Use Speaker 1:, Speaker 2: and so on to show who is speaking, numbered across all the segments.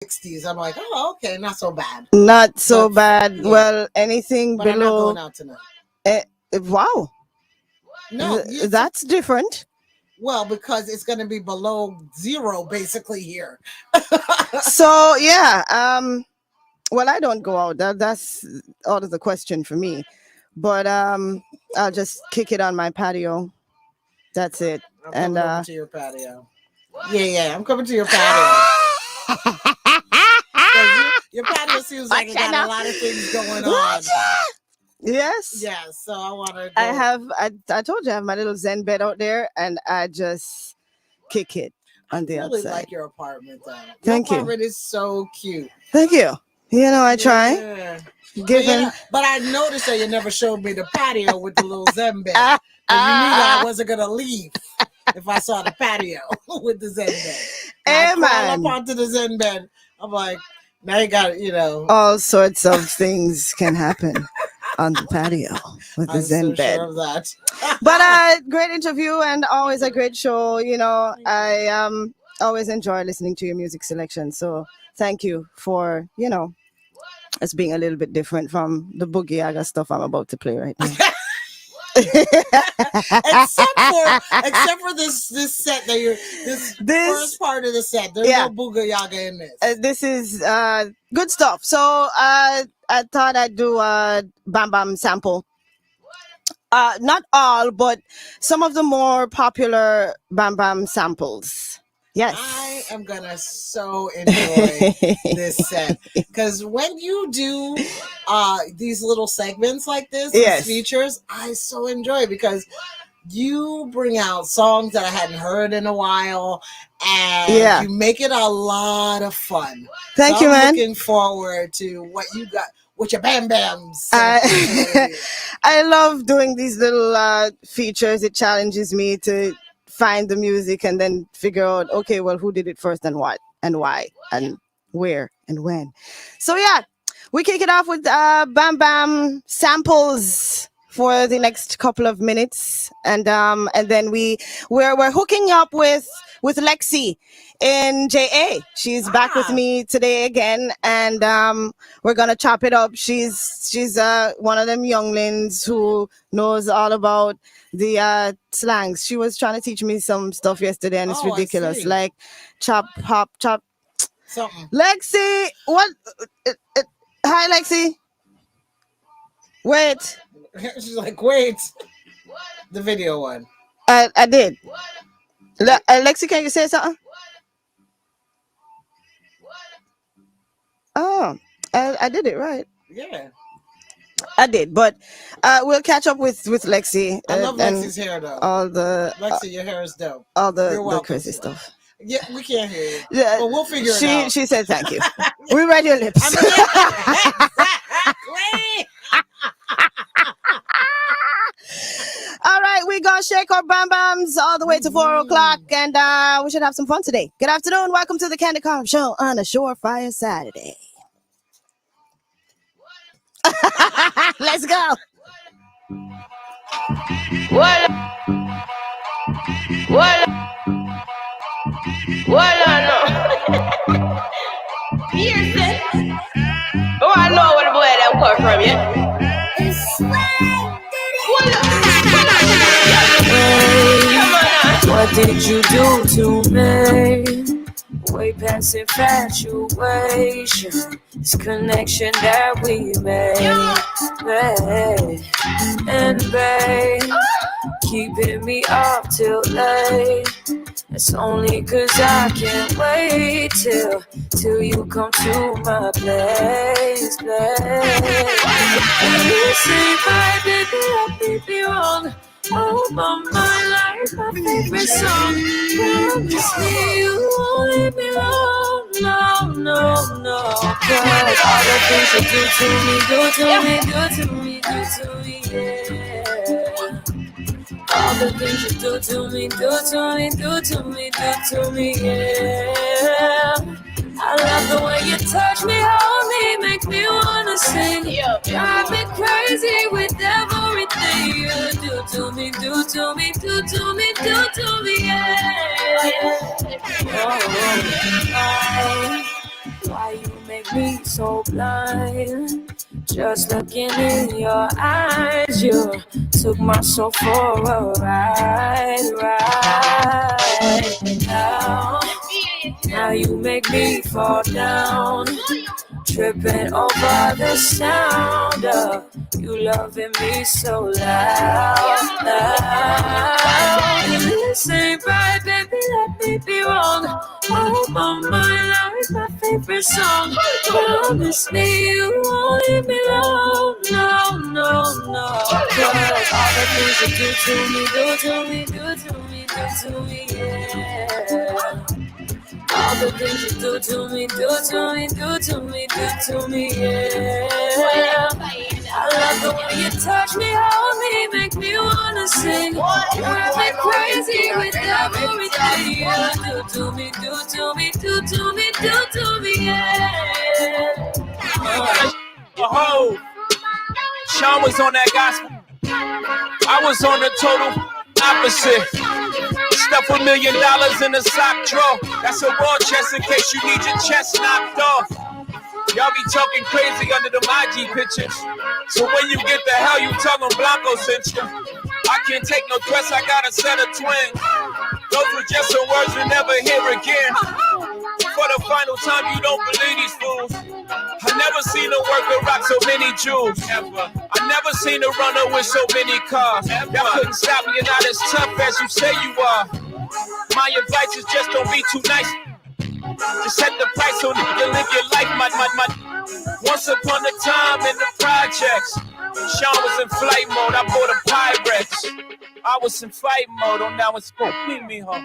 Speaker 1: 60s. I'm like, oh, okay, not so bad.
Speaker 2: Not so bad. Yeah. Well, anything
Speaker 1: but
Speaker 2: below.
Speaker 1: I'm not going out tonight.
Speaker 2: Wow.
Speaker 1: No,
Speaker 2: that's different.
Speaker 1: Well, because it's going to be below zero basically here.
Speaker 2: So yeah, well, I don't go out. That's out of the question for me. But I'll just kick it on my patio. That's it.
Speaker 1: I'm coming over to your patio. Yeah, I'm coming to your patio. Your patio seems like it got a lot of things going on.
Speaker 2: Yes.
Speaker 1: Yeah, so I want to.
Speaker 2: I told you I have my little Zen bed out there, and I just kick it on the outside. I really
Speaker 1: like your apartment, though.
Speaker 2: Thank you.
Speaker 1: Your apartment is so cute.
Speaker 2: Thank you. You know, I try.
Speaker 1: Yeah. But I noticed that you never showed me the patio with the little Zen bed. And you knew that I wasn't going to leave if I saw the patio with the Zen bed. I crawl up onto the Zen bed. I'm like, now you got,
Speaker 2: all sorts of things can happen on the patio with the Zen bed.
Speaker 1: Sure of that.
Speaker 2: But great interview and always a great show. I always enjoy listening to your music selection. So thank you for, us being a little bit different from the Boogie Yaga stuff I'm about to play right now.
Speaker 1: except for this set that this first part of the set, there's no Boogie Yaga in this.
Speaker 2: This is good stuff. So I thought I'd do a Bam Bam sample. Not all, but some of the more popular Bam Bam samples. Yes.
Speaker 1: I am gonna so enjoy this set because when you do these little segments like this, these features, I so enjoy because you bring out songs that I hadn't heard in a while, and you make it a lot of fun.
Speaker 2: Thank you, man.
Speaker 1: Looking forward to what you got with your Bam Bams.
Speaker 2: I love doing these little features. It challenges me to find the music and then figure out, okay, well, who did it first and what and why and where and when. So yeah, we kick it off with Bam Bam samples for the next couple of minutes, and then we're hooking up with Lexi in JA. She's back with me today again, and we're gonna chop it up. She's one of them younglings who knows all about the slangs. She was trying to teach me some stuff yesterday, and it's ridiculous. Like chop, hop, chop.
Speaker 1: Something.
Speaker 2: Lexi, what? Hi, Lexi. Wait.
Speaker 1: She's like, wait. The video one.
Speaker 2: I did. Lexi, can you say something? Oh, I did it right.
Speaker 1: Yeah.
Speaker 2: I did, but we'll catch up with Lexi.
Speaker 1: I love Lexi's hair, though. Lexi, your hair is dope.
Speaker 2: All the crazy stuff.
Speaker 1: Yeah, we can't hear you. Yeah, but we'll figure it out.
Speaker 2: She said thank you. We read your lips. All right, we're gonna shake our bam bams all the way to 4 o'clock, and we should have some fun today. Good afternoon, welcome to the KandidKharma Show on a Surefire Saturday. Let's go.
Speaker 3: What? Here's it. Oh, I know where the boy that come from, yeah? It's
Speaker 4: what did you do to me? Way past infatuation, this connection that we made, babe. And babe, keeping me up till late. It's only 'cause I can't wait till you come to my place, babe. And you say I did me wrong. Oh, my life, my favorite song. Promise me you won't leave me alone. No. 'Cause all the things you do to me, yeah. All the things you do to me, yeah. I love the way you touch me, hold me, make me wanna sing. Drive me crazy with everything you do to me, yeah. Why you make me so blind? Just looking in your eyes, you took my soul for a ride, now you make me fall down, tripping over the sound of you loving me so loud. This ain't right, baby, let me be wrong. Oh, my mind, now is my favorite song. Promise me you won't leave me alone. No. Cause all the things you do to me, yeah. All the things you do to me, yeah. I love the way you touch me, hold me, make me wanna sing. You drive me crazy with everything you do to me, yeah.
Speaker 5: Sean was on that gospel. I was on the total opposite. Stuff $1 million in a sock drawer. That's a war chest in case you need your chest knocked off. Y'all be talking crazy under them IG pictures. So when you get the hell, you tell them Blanco sent you. I can't take no threats, I got a set of twins. Those were just some words you'll never hear again. For the final time, you don't believe these fools. I never seen a worker rock so many jewels. Ever. I never seen a runner with so many cars. Y'all couldn't stop me, you're not as tough as you say you are. My advice is just don't be too nice. Just set the price so you can live your life, my. Once upon a time in the projects, Sean was in flight mode, I bought a Pyrex. I was in fight mode, now it's gon' meet me, huh?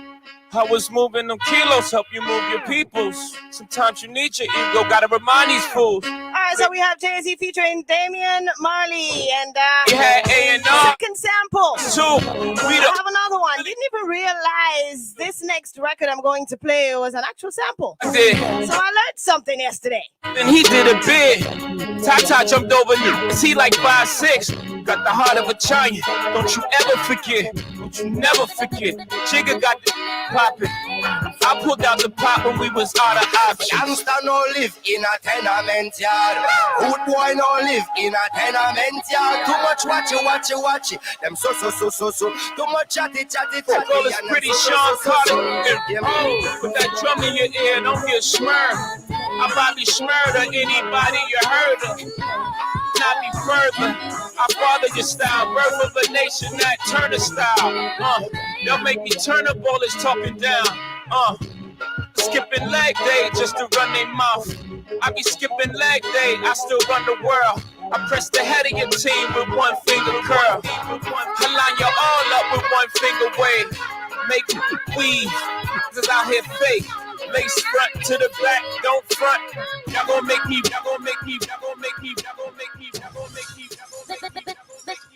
Speaker 5: I was moving them kilos, help you move your peoples. Sometimes you need your ego, gotta remind these fools.
Speaker 2: Alright, so we have Jay-Z featuring Damian Marley and
Speaker 5: we had A&R.
Speaker 2: second sample.
Speaker 5: Two.
Speaker 2: We have another one. Didn't even realize this next record I'm going to play was an actual sample.
Speaker 5: I did.
Speaker 2: So I learned something yesterday.
Speaker 5: And he did a bid. Tata jumped over me. Is he like 5'6"? Got the heart of a giant. Don't you ever forget. Don't you never forget. Jigga got the poppin'. I pulled out the pop when we was out of options.
Speaker 6: Youngster no live in a tenement yard. Good boy no live in a tenement yard. Too much watch it. Them so. Too much chatty.
Speaker 5: That girl is pretty Sean Carter. Put that drum in your ear, don't get smurred. I Bobby Schmurder, anybody you heard of. Not be further. I father your style, birth of a nation, that Turner style. They'll make me turn up all this talking down. Skipping leg day just to run their mouth. I be skipping leg day, I still run the world. I press the head of your team with one finger curl. I line you all up with one finger wave. Make you weave, cause out here fake. Lace front to the back, don't front. Y'all gon' make me.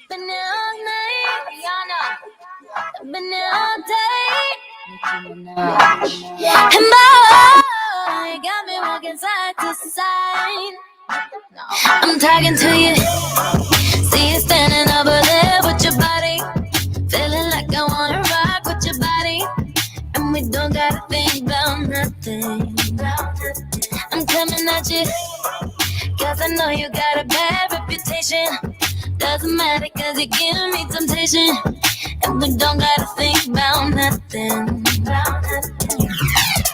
Speaker 5: Been there all night, y'all know. Been there all day. And boy, you got me walking side to side. I'm talking to you. See you standing over there with your body. Feeling like I wanna rock with your body. And we don't gotta think about nothing. I'm coming at you, cause I know you got a bad reputation. Doesn't matter cause you're giving me temptation. And we don't gotta think about nothing.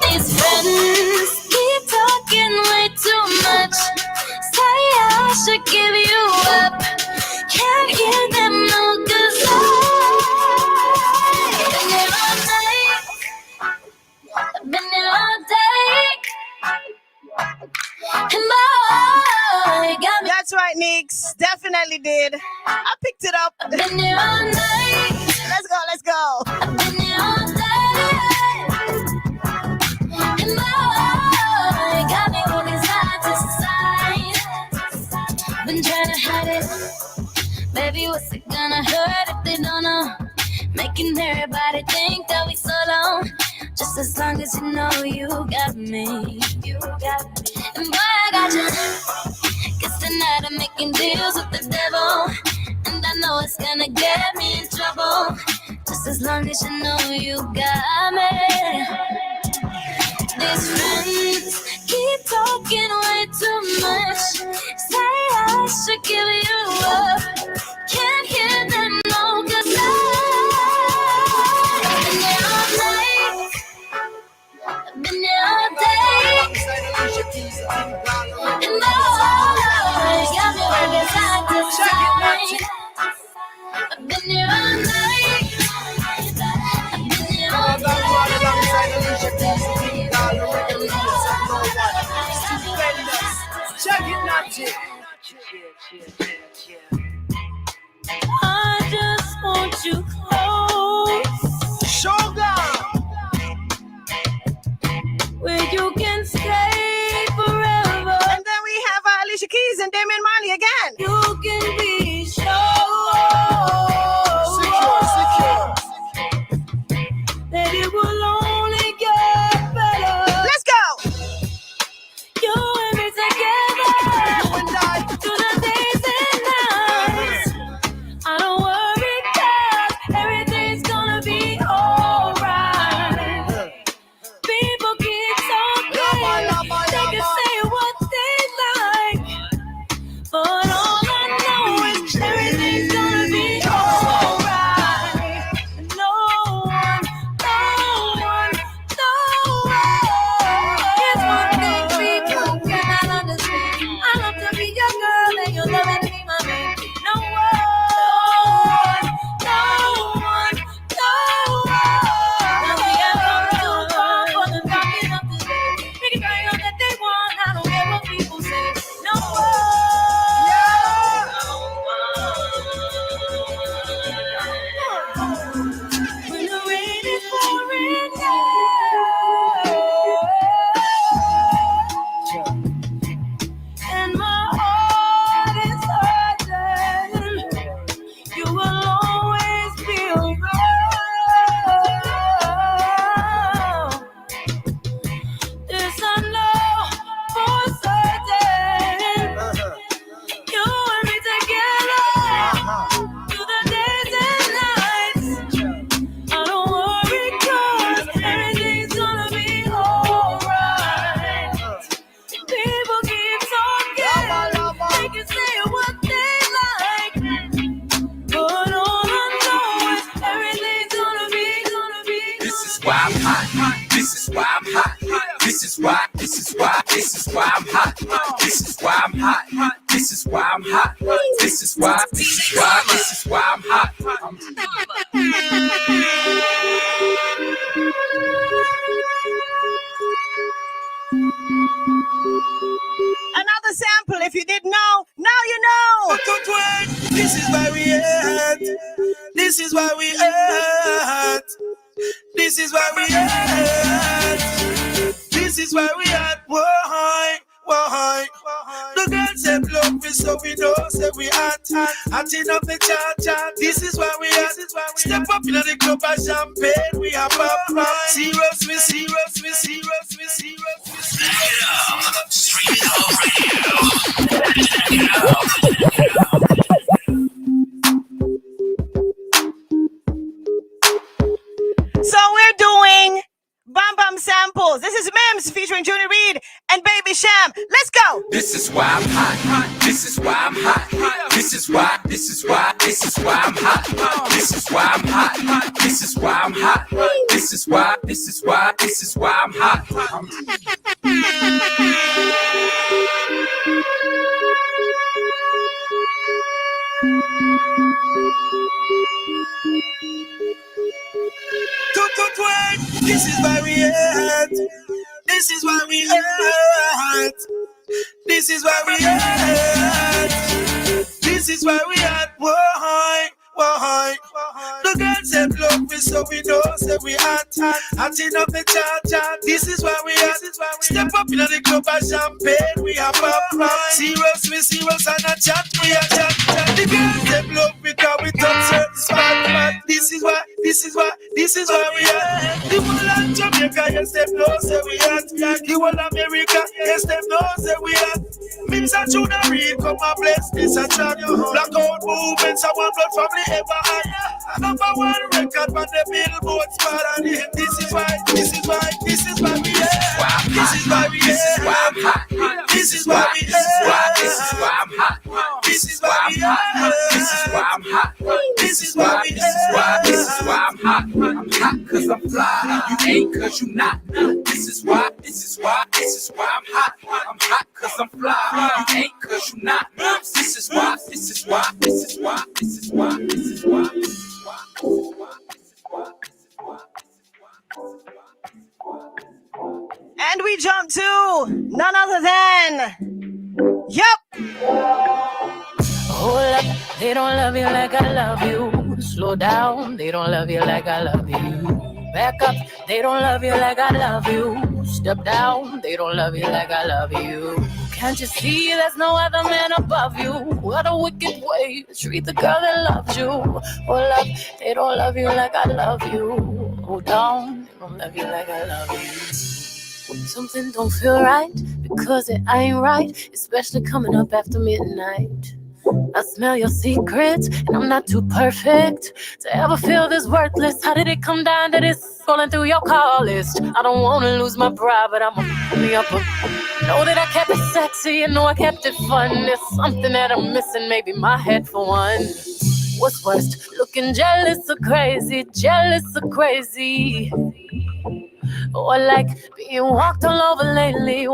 Speaker 5: These friends keep talking way too much. Say I should give you up. Can't hear them no good Been there all night. I've been there all day. And boy, got me.
Speaker 2: That's right, Nix. Definitely did. I picked it up.
Speaker 5: I've been there all night.
Speaker 2: Let's go.
Speaker 5: I've been there all day. And boy, got me walking side to side. Been trying to hide it. Baby, what's it gonna hurt if they don't know? Making everybody think that we so long. Just as long as you know you got me. And boy, I got you. Guess tonight I'm making deals with the devil. And I know it's gonna get me in trouble. Just as long as you know you got me. These friends keep
Speaker 4: talking way too much. Say I should give you up. Can't hear them no good I've been there all night. I've been there all day. And oh, you got me working side to side. I've been there all night. I've been there all day. I just want you close, where you can stay forever.
Speaker 2: And then we have Alicia Keys and Damien Marley again.
Speaker 4: You can be sure that it will only get better.
Speaker 2: Let's go.
Speaker 4: You and me together, through the days and nights. I don't worry, 'cause everything's gonna be alright. People keep talking, they can say what they like, but all I know is everything's gonna be alright. No one. Here's one thing people cannot understand. I love to be your girl and you're loving to be my man. No one. Now we have come too far for them talking up today. They can bring up that they want, I don't care what people say. No one. When the rain is pouring down and my heart is hurting, you will always be around. This I know for certain. You and me together through the days and nights. I don't worry, 'cause everything's gonna be alright. People keep talking, they can say what they like, but all I know is everything's gonna be.
Speaker 5: This is why I'm hot. This is why I'm hot. This is why I'm hot. This is why I'm hot. This is why I'm hot. This is why I'm hot.
Speaker 2: Another sample. If you didn't know, now you know.
Speaker 7: This is why we at. This is why we at. This is why we at. This is why we at. Why? The girls say love me, so we know, say we at. Acting up the chat. This is why we at. Step up in the club and champagne. We are pop. Serious.
Speaker 5: Streaminn
Speaker 2: So we're doing Bam Bam samples. This is Mims featuring Junior Reed and Baby Sham. Let's go.
Speaker 5: This is why I'm hot. This is why I'm hot. This is why I'm hot. This is why I'm hot. This is why I'm hot. This is why I'm hot.
Speaker 7: This is why we at. This is why we at. This is why we at. This is why we at. Why? The girls say love me, so we know, say we at. Acting up the chat. This is why we at. Step up in the club and champagne. We are pop. Serious and a chat. We are chat. The girls say love me, cause we touch certain spot. This is why we at. The whole of Jamaica, yes, them know, say we at. The whole of America, yes, them know, say we at. Mims and Junior Reed, come and bless this a chat. Blackout movements, I want blood family ever had. Number one record on the Billboard spot. And this is why we at. This is why we
Speaker 5: This is why I'm hot.
Speaker 7: This is why we
Speaker 5: This is why I'm hot.
Speaker 7: This is why I'm hot.
Speaker 5: This is why I'm hot.
Speaker 7: This is why we
Speaker 5: This is why I'm hot. I'm hot cause I'm fly. You ain't cause you not. This is why I'm hot. I'm hot cause I'm fly. You ain't cause you not. This is why
Speaker 2: And we jump to none other than,
Speaker 4: Hold up, they don't love you like I love you. Slow down, they don't love you like I love you. Back up, they don't love you like I love you. Step down, they don't love you like I love you. Can't you see there's no other man above you? What a wicked way to treat the girl that loves you. Hold up, they don't love you like I love you. Hold down, they don't love you like I love you. Something don't feel right because it ain't right, especially coming up after midnight. I smell your secrets, and I'm not too perfect to ever feel this worthless. How did it come down to this? Scrolling through your call list. I don't want to lose my pride, but I'ma pull me up. Know that I kept it sexy, and know I kept it fun. There's something that I'm missing, maybe my head for one. What's worst? Looking jealous or crazy, jealous or crazy. Or like being walked all over lately,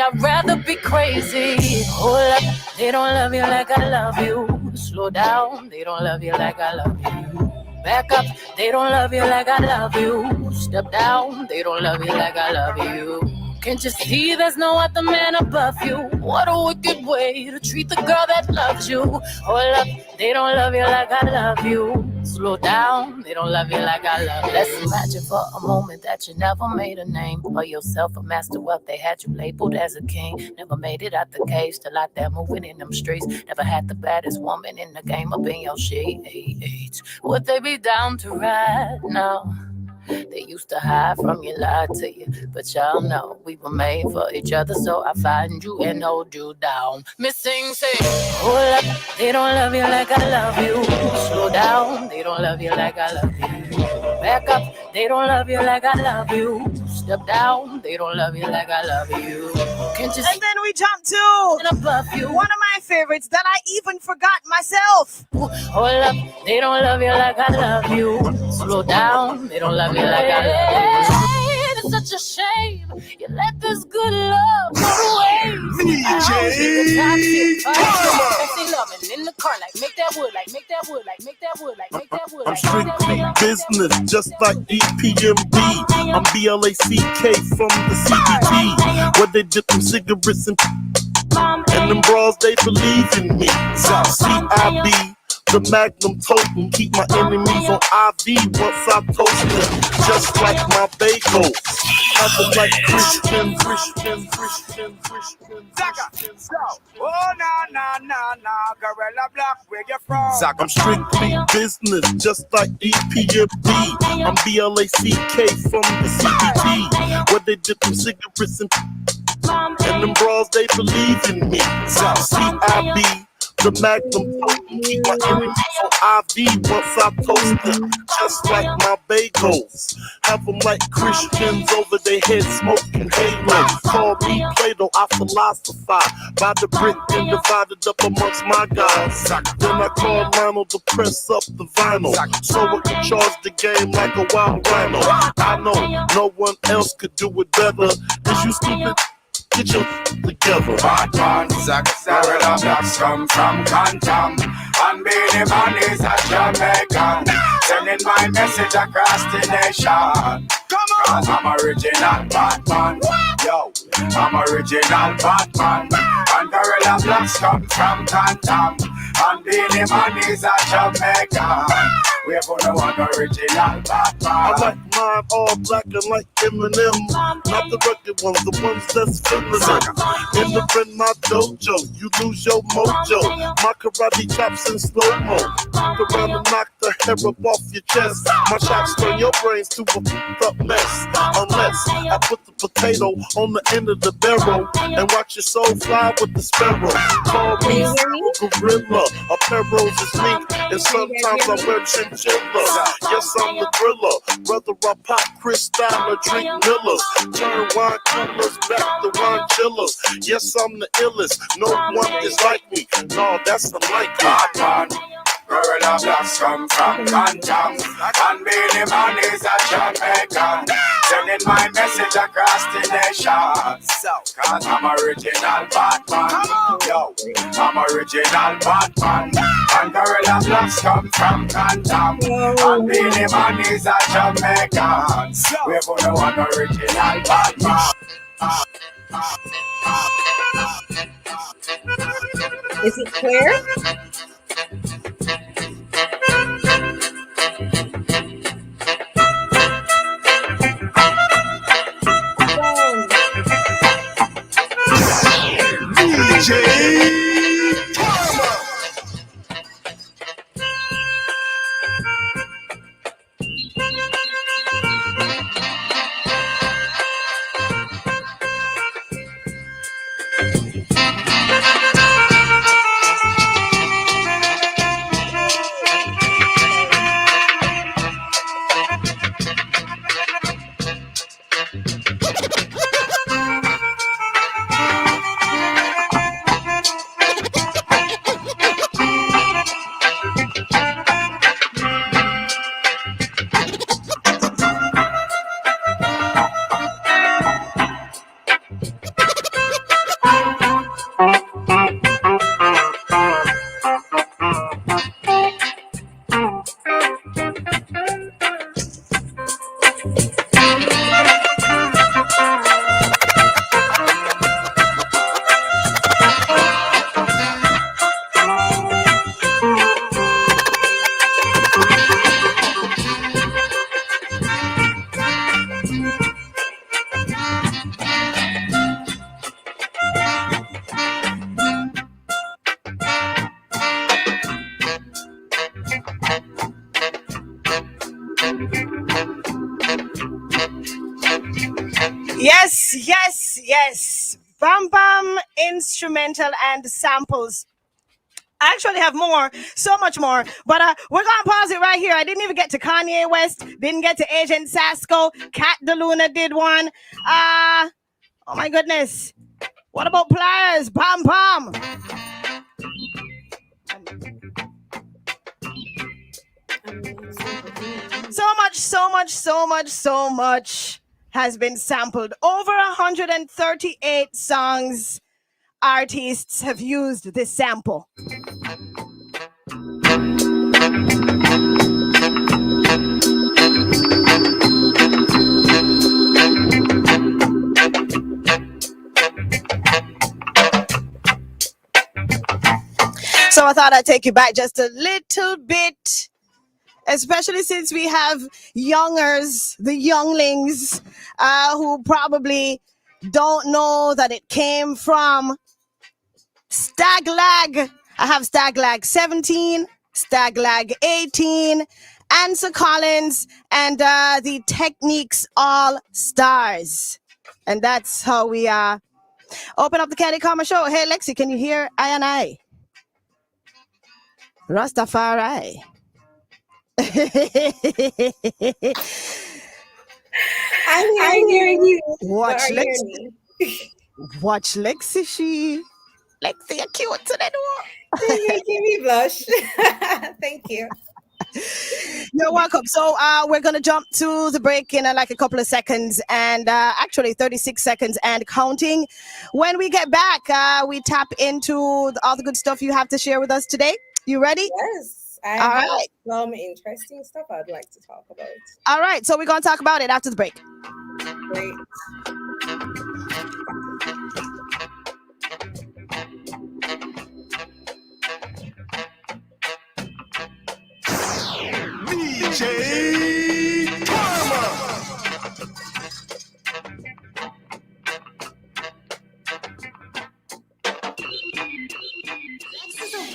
Speaker 4: I'd rather be crazy. Hold up, they don't love you like I love you. Slow down, they don't love you like I love you. Back up, they don't love you like I love you. Step down, they don't love you like I love you. Can't you see there's no other man above you? What a wicked way to treat the girl that loves you. Hold up, they don't love you like I love you. Slow down, they don't love you like I love you. Let's imagine for a moment that you never made a name for yourself, a master wealth. They had you labeled as a king. Never made it out the cave, still out there moving in them streets. Never had the baddest woman in the game up in your sheets. Would they be down to ride now? They used to hide from you, lie to you, but y'all know we were made for each other, so I find you and hold you down. Missing say, hold up, they don't love you like I love you. Slow down, they don't love you like I love you. Back up, they don't love you like I love you. Step down, they don't love you like I love you. Can't you see?
Speaker 2: And then we jump to
Speaker 4: above you.
Speaker 2: One of my favorites that I even forgot myself.
Speaker 4: Hold up, they don't love you like I love you. Slow down, they don't love you like I love you. It's such a shame you let this good love go to waste.
Speaker 7: DJ Kharma.
Speaker 4: Sexy loving in the car, like make that wood, like make that wood, like make that wood, like make that wood.
Speaker 8: I'm strictly business, just like EPMD. I'm BLACK from the CBD, where they dip them cigarettes and them bras, they believe in me. CIB, the Magnum totem, keep my enemies on IV once I toast them, just like my bagels. I feel like Christian.
Speaker 6: Oh, nah, Gorilla Block, where you from?
Speaker 8: I'm strictly business, just like EPMD. I'm BLACK from the CBD, where they dip them cigarettes and them bras, they believe in me. CIB, the Magnum totem, keep my enemies on IV once I toast them, just like my bagels. Have them like Christians over their head smoking halo. Call me Plato, I philosophize by the brick and divided up amongst my guys. Then I call Lionel to press up the vinyl, so I can charge the game like a wild rhino. I know no one else could do it better. Is you stupid? Get your together.
Speaker 6: Bad man, Gorilla Blocks come from Condemns, and Beanie Man is a Jamaican, sending my message across the nation. Cause I'm original Batman. Yo, I'm original Batman. And Gorilla Blocks come from Condemns, and Beanie Man is a Jamaican. We're gonna want original Batman.
Speaker 8: I like mine all black and like Eminem. Not the rugged ones, the ones that's feminine. Enter in my dojo, you lose your mojo. My karate chops in slow-mo. Walk around and knock the hair up off your chest. My chops turn your brains to a f***ed up mess. Unless I put the potato on the end of the barrel and watch your soul fly with the sparrow. Call me gorilla, apparel is mink, and sometimes I wear chinchilla chiller. Yes, I'm the thriller. Whether I pop Cristal or drink Millers, turn wine coolers back to wine chillers. Yes, I'm the illest. No one is like me. No, that's unlikely.
Speaker 6: Where the blacks come from, Condemns, and Beenie Man is a Jamaican. Sending my message across the nation. Cause I'm original Batman. Yo, I'm original Batman. And where the blacks come from, Condemns, and Beenie Man is a Jamaican. We're gonna want original Batman.
Speaker 9: Is it clear?
Speaker 7: DJ Kharma.
Speaker 2: Yes. Bam Bam instrumental and samples. I actually have more, so much more, but we're gonna pause it right here. I didn't even get to Kanye West, didn't get to Agent Sasko. Cat DeLuna did one. Oh my goodness. What about Pliers? Bam Bam. So much has been sampled. Over 138 songs, artists have used this sample. So I thought I'd take you back just a little bit, especially since we have youngers, the younglings, who probably don't know that it came from Staglag. I have Staglag 17, Staglag 18, Answer Collins, and the Techniques All Stars. And that's how we open up the KandidKharma show. Hey, Lexi, can you hear I and I? Rastafari.
Speaker 9: I'm hearing you.
Speaker 2: Watch Lexi. Watch Lexi. Lexi, you're cute today.
Speaker 9: You're making me blush. Thank you.
Speaker 2: You're welcome. So we're going to jump to the break in like a couple of seconds, and actually 36 seconds and counting. When we get back, we tap into all the good stuff you have to share with us today. You ready?
Speaker 9: Yes. I have some interesting stuff I'd like to talk about.
Speaker 2: All right. So we're going to talk about it after the break.
Speaker 9: Great.
Speaker 7: DJ Kharma.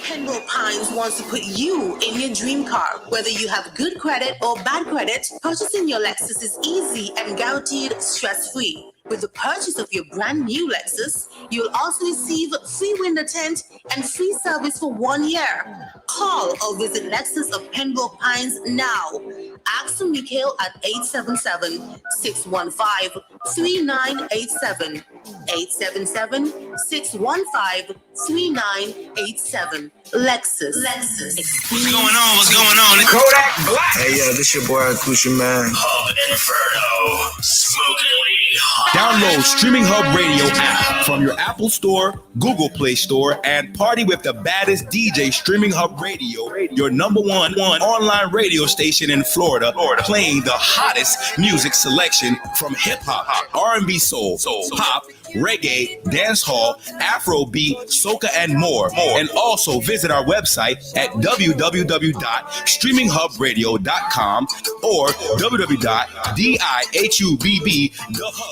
Speaker 10: Pembroke Pines wants to put you in your dream car. Whether you have good credit or bad credit, purchasing your Lexus is easy and guaranteed stress-free. With the purchase of your brand new Lexus, you'll also receive free window tint and free service for 1 year. Call or visit Lexus of Pembroke Pines now. Ask for Mikhail at 877-615-3987. 877-615-3987. Lexus.
Speaker 7: What's going on? What's going on? Kodak Black. Hey, yo, this your boy Akusha, man.
Speaker 11: Hub Inferno. Smoking weed. Download Streaming Hub Radio app from your Apple Store, Google Play Store, and party with the baddest DJ. Streaming Hub Radio, your number one online radio station in Florida, playing the hottest music selection from hip hop, R&B, soul, pop, reggae, dancehall, Afrobeat, soca, and more. And also visit our website at www.streaminghubradio.com or www.dihubb.com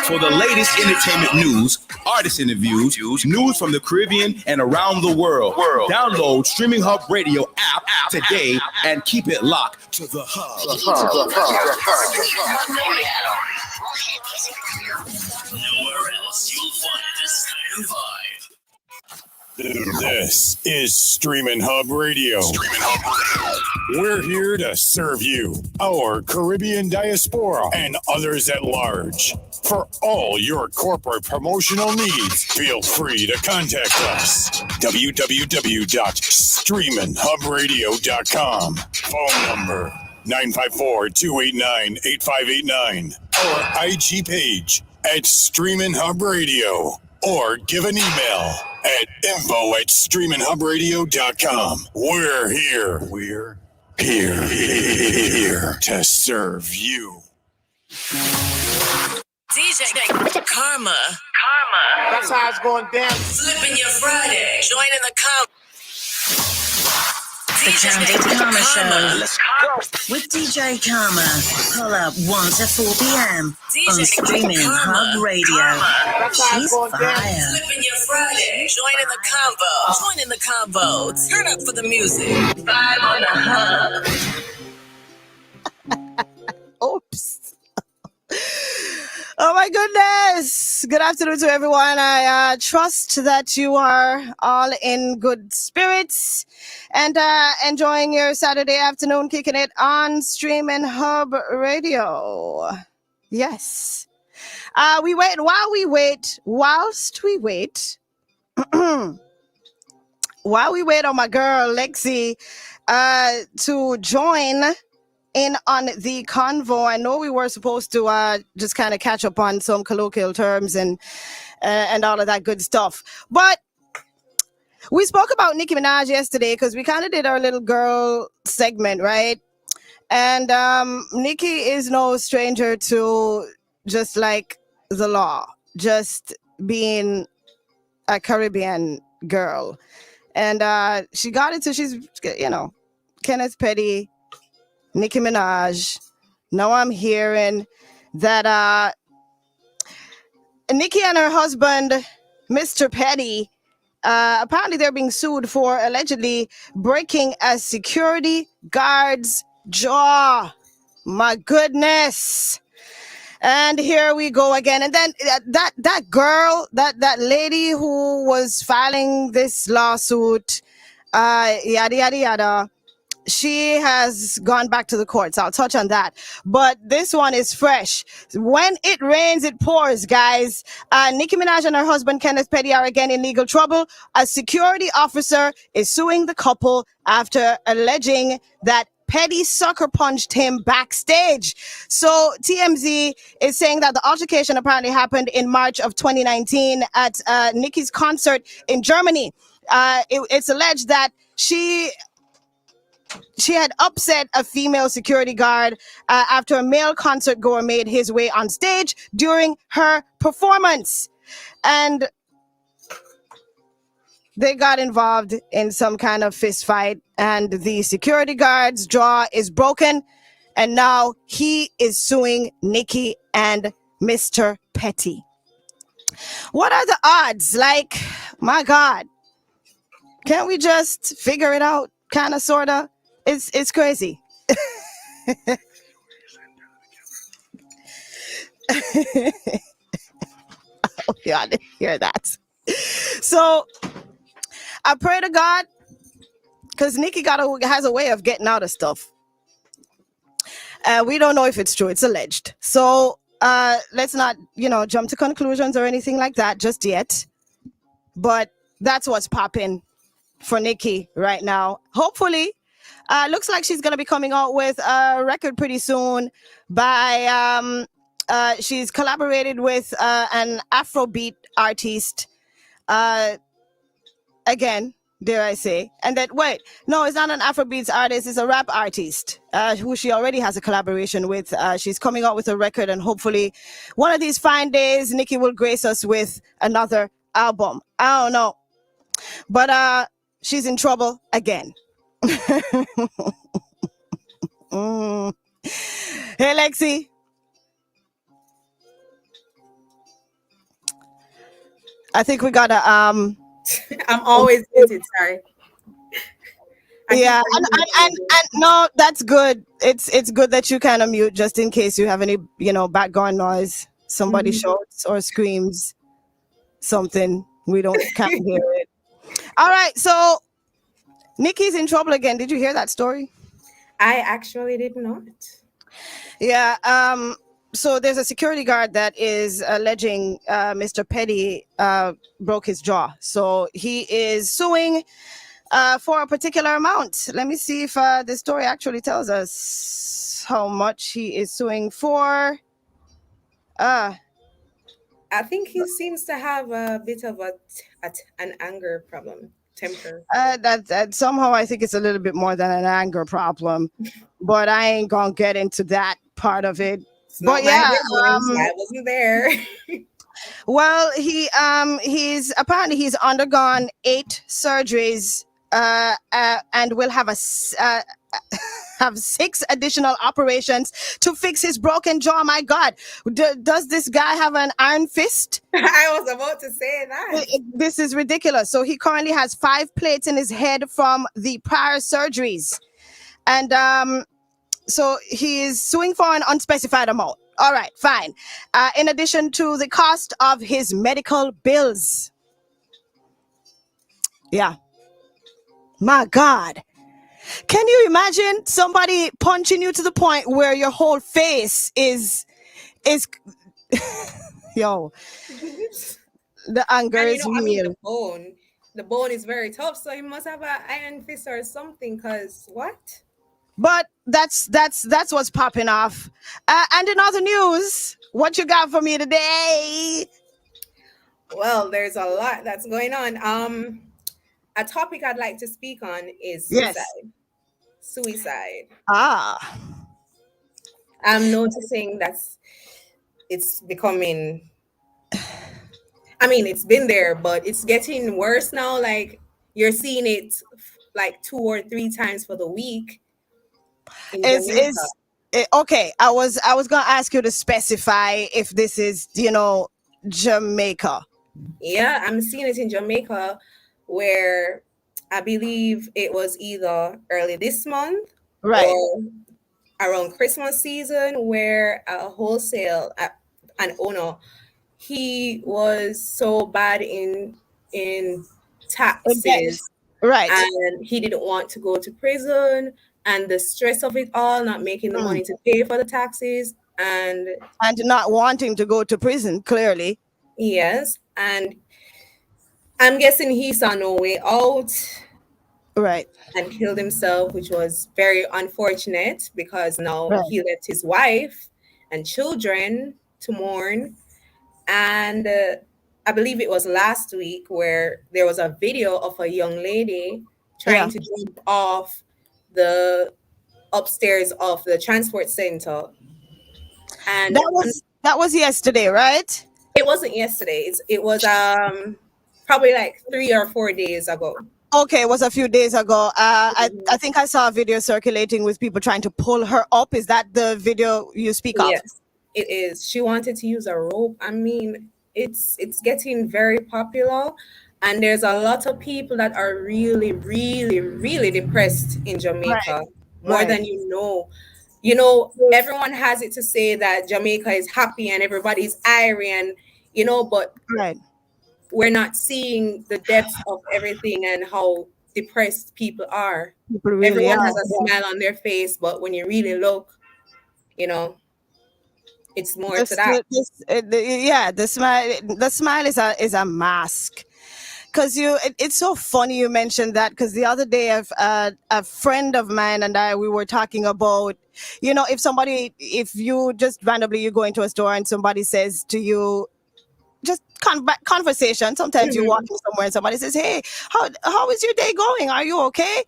Speaker 11: for the latest entertainment news, artist interviews, news from the Caribbean and around the world. Download Streaming Hub Radio app today and keep it locked to the hub.
Speaker 12: Nowhere else you'll find this kind of vibe. This is Streaminn Hub Radio. We're here to serve you, our Caribbean diaspora, and others at large. For all your corporate promotional needs, feel free to contact us. www.streaminhubradio.com. Phone number 954-289-8589. Or IG page at Streaminn Hub Radio. Or give an email at info@streaminhubradio.com. We're here to serve you.
Speaker 13: DJ Kharma.
Speaker 1: That's how it's going down.
Speaker 13: Flipping your Friday. Joining the
Speaker 14: The KandidKharma Show. Let's go. With DJ Kharma. Pull up 1 to 4 p.m. on Streaminn Hub Radio. She's fire.
Speaker 13: Flipping your Friday. Joining the convo. Turn up for the music. Vibe on the hub.
Speaker 2: Oops. Oh my goodness. Good afternoon to everyone. I trust that you are all in good spirits and enjoying your Saturday afternoon, kicking it on Streaminn Hub Radio. Yes. Whilst we wait, while we wait on my girl Lexi to join in on the convo. I know we were supposed to just kind of catch up on some colloquial terms and all of that good stuff. But we spoke about Nicki Minaj yesterday because we kind of did our little girl segment, right? And Nicki is no stranger to just like the law, just being a Caribbean girl. And she got into, she's, Kenneth Petty, Nicki Minaj. Now I'm hearing that Nicki and her husband, Mr. Petty, apparently they're being sued for allegedly breaking a security guard's jaw. My goodness. And here we go again. And then that girl, that lady who was filing this lawsuit, yada, yada, yada, she has gone back to the courts. I'll touch on that. But this one is fresh. When it rains, it pours, guys. Nicki Minaj and her husband, Kenneth Petty, are again in legal trouble. A security officer is suing the couple after alleging that Petty sucker punched him backstage. So TMZ is saying that the altercation apparently happened in March of 2019 at Nicki's concert in Germany. It's alleged that she had upset a female security guard after a male concert goer made his way on stage during her performance. And they got involved in some kind of fist fight, and the security guard's jaw is broken, and now he is suing Nicki and Mr. Petty. What are the odds? Like, my God, can't we just figure it out? Kind of, sort of. It's crazy. Yeah, I didn't hear that. So I pray to God, because Nikki has a way of getting out of stuff. We don't know if it's true. It's alleged. So let's not, jump to conclusions or anything like that just yet. But that's what's popping for Nikki right now. Hopefully, looks like she's going to be coming out with a record pretty soon by... she's collaborated with an Afrobeat artist. Again, dare I say. And that, wait, no, it's not an Afrobeats artist. It's a rap artist who she already has a collaboration with. She's coming out with a record, and hopefully one of these fine days, Nikki will grace us with another album. I don't know. But she's in trouble again. Hey, Lexi. I think we gotta
Speaker 9: I'm always muted, sorry.
Speaker 2: Yeah, and no, that's good. It's good that you kind of mute just in case you have any, background noise. Somebody shouts or screams something. We can't hear it. All right, so Nikki's in trouble again. Did you hear that story?
Speaker 9: I actually did not.
Speaker 2: Yeah, so there's a security guard that is alleging Mr. Petty broke his jaw. So he is suing for a particular amount. Let me see if the story actually tells us how much he is suing for.
Speaker 9: I think he seems to have a bit of an anger problem, temper.
Speaker 2: That somehow I think it's a little bit more than an anger problem, but I ain't gonna get into that part of it. But yeah,
Speaker 9: I wasn't there.
Speaker 2: Well, he's undergone 8 surgeries and will have have 6 additional operations to fix his broken jaw. My God, does this guy have an iron fist?
Speaker 9: I was about to say that.
Speaker 2: This is ridiculous. So he currently has 5 plates in his head from the prior surgeries, and so he is suing for an unspecified amount. All right, fine. In addition to the cost of his medical bills. Yeah. My God. Can you imagine somebody punching you to the point where your whole face is yo. The anger is real.
Speaker 9: The bone is very tough, so he must have an iron fist or something, because what?
Speaker 2: But that's what's popping off. And in other news, what you got for me today?
Speaker 9: Well, there's a lot that's going on. A topic I'd like to speak on is suicide.
Speaker 2: Yes.
Speaker 9: Suicide.
Speaker 2: I'm
Speaker 9: noticing it's becoming. I mean, it's been there, but it's getting worse now. Like, you're seeing it like 2 or 3 times for the week.
Speaker 2: Okay, I was gonna ask you to specify if this is Jamaica.
Speaker 9: Yeah, I'm seeing it in Jamaica, where I believe it was either early this month,
Speaker 2: right,
Speaker 9: or around Christmas season, where a wholesale an owner, he was so bad in taxes,
Speaker 2: right,
Speaker 9: and he didn't want to go to prison. And the stress of it all, not making the money to pay for the taxes, and
Speaker 2: not wanting to go to prison, clearly.
Speaker 9: Yes, and I'm guessing he saw no way out.
Speaker 2: Right.
Speaker 9: And killed himself, which was very unfortunate, because now he left his wife and children to mourn. And I believe it was last week where there was a video of a young lady trying to jump off the upstairs of the transport center, and
Speaker 2: that was yesterday, right?
Speaker 9: It wasn't yesterday. It was probably like 3 or 4 days ago.
Speaker 2: Okay, it was a few days ago. I think I saw a video circulating with people trying to pull her up. Is that the video you speak of?
Speaker 9: Yes, it is. She wanted to use a rope. I mean, it's getting very popular. And there's a lot of people that are really, really, really depressed in Jamaica, more than you know. you know, everyone has it to say that Jamaica is happy and everybody's airy and, you know, but we're not seeing the depths of everything and how depressed people are.
Speaker 2: People really
Speaker 9: Everyone
Speaker 2: are.
Speaker 9: has a smile on their face, but when you really look, you know, it's more to that.
Speaker 2: The smile is a mask. Because it's so funny you mentioned that, because the other day a friend of mine and we were talking about, you know, if you just randomly you go into a store and somebody says to you, just conversation. Sometimes you walk in somewhere and somebody says, "Hey, how is your day going? Are you okay?"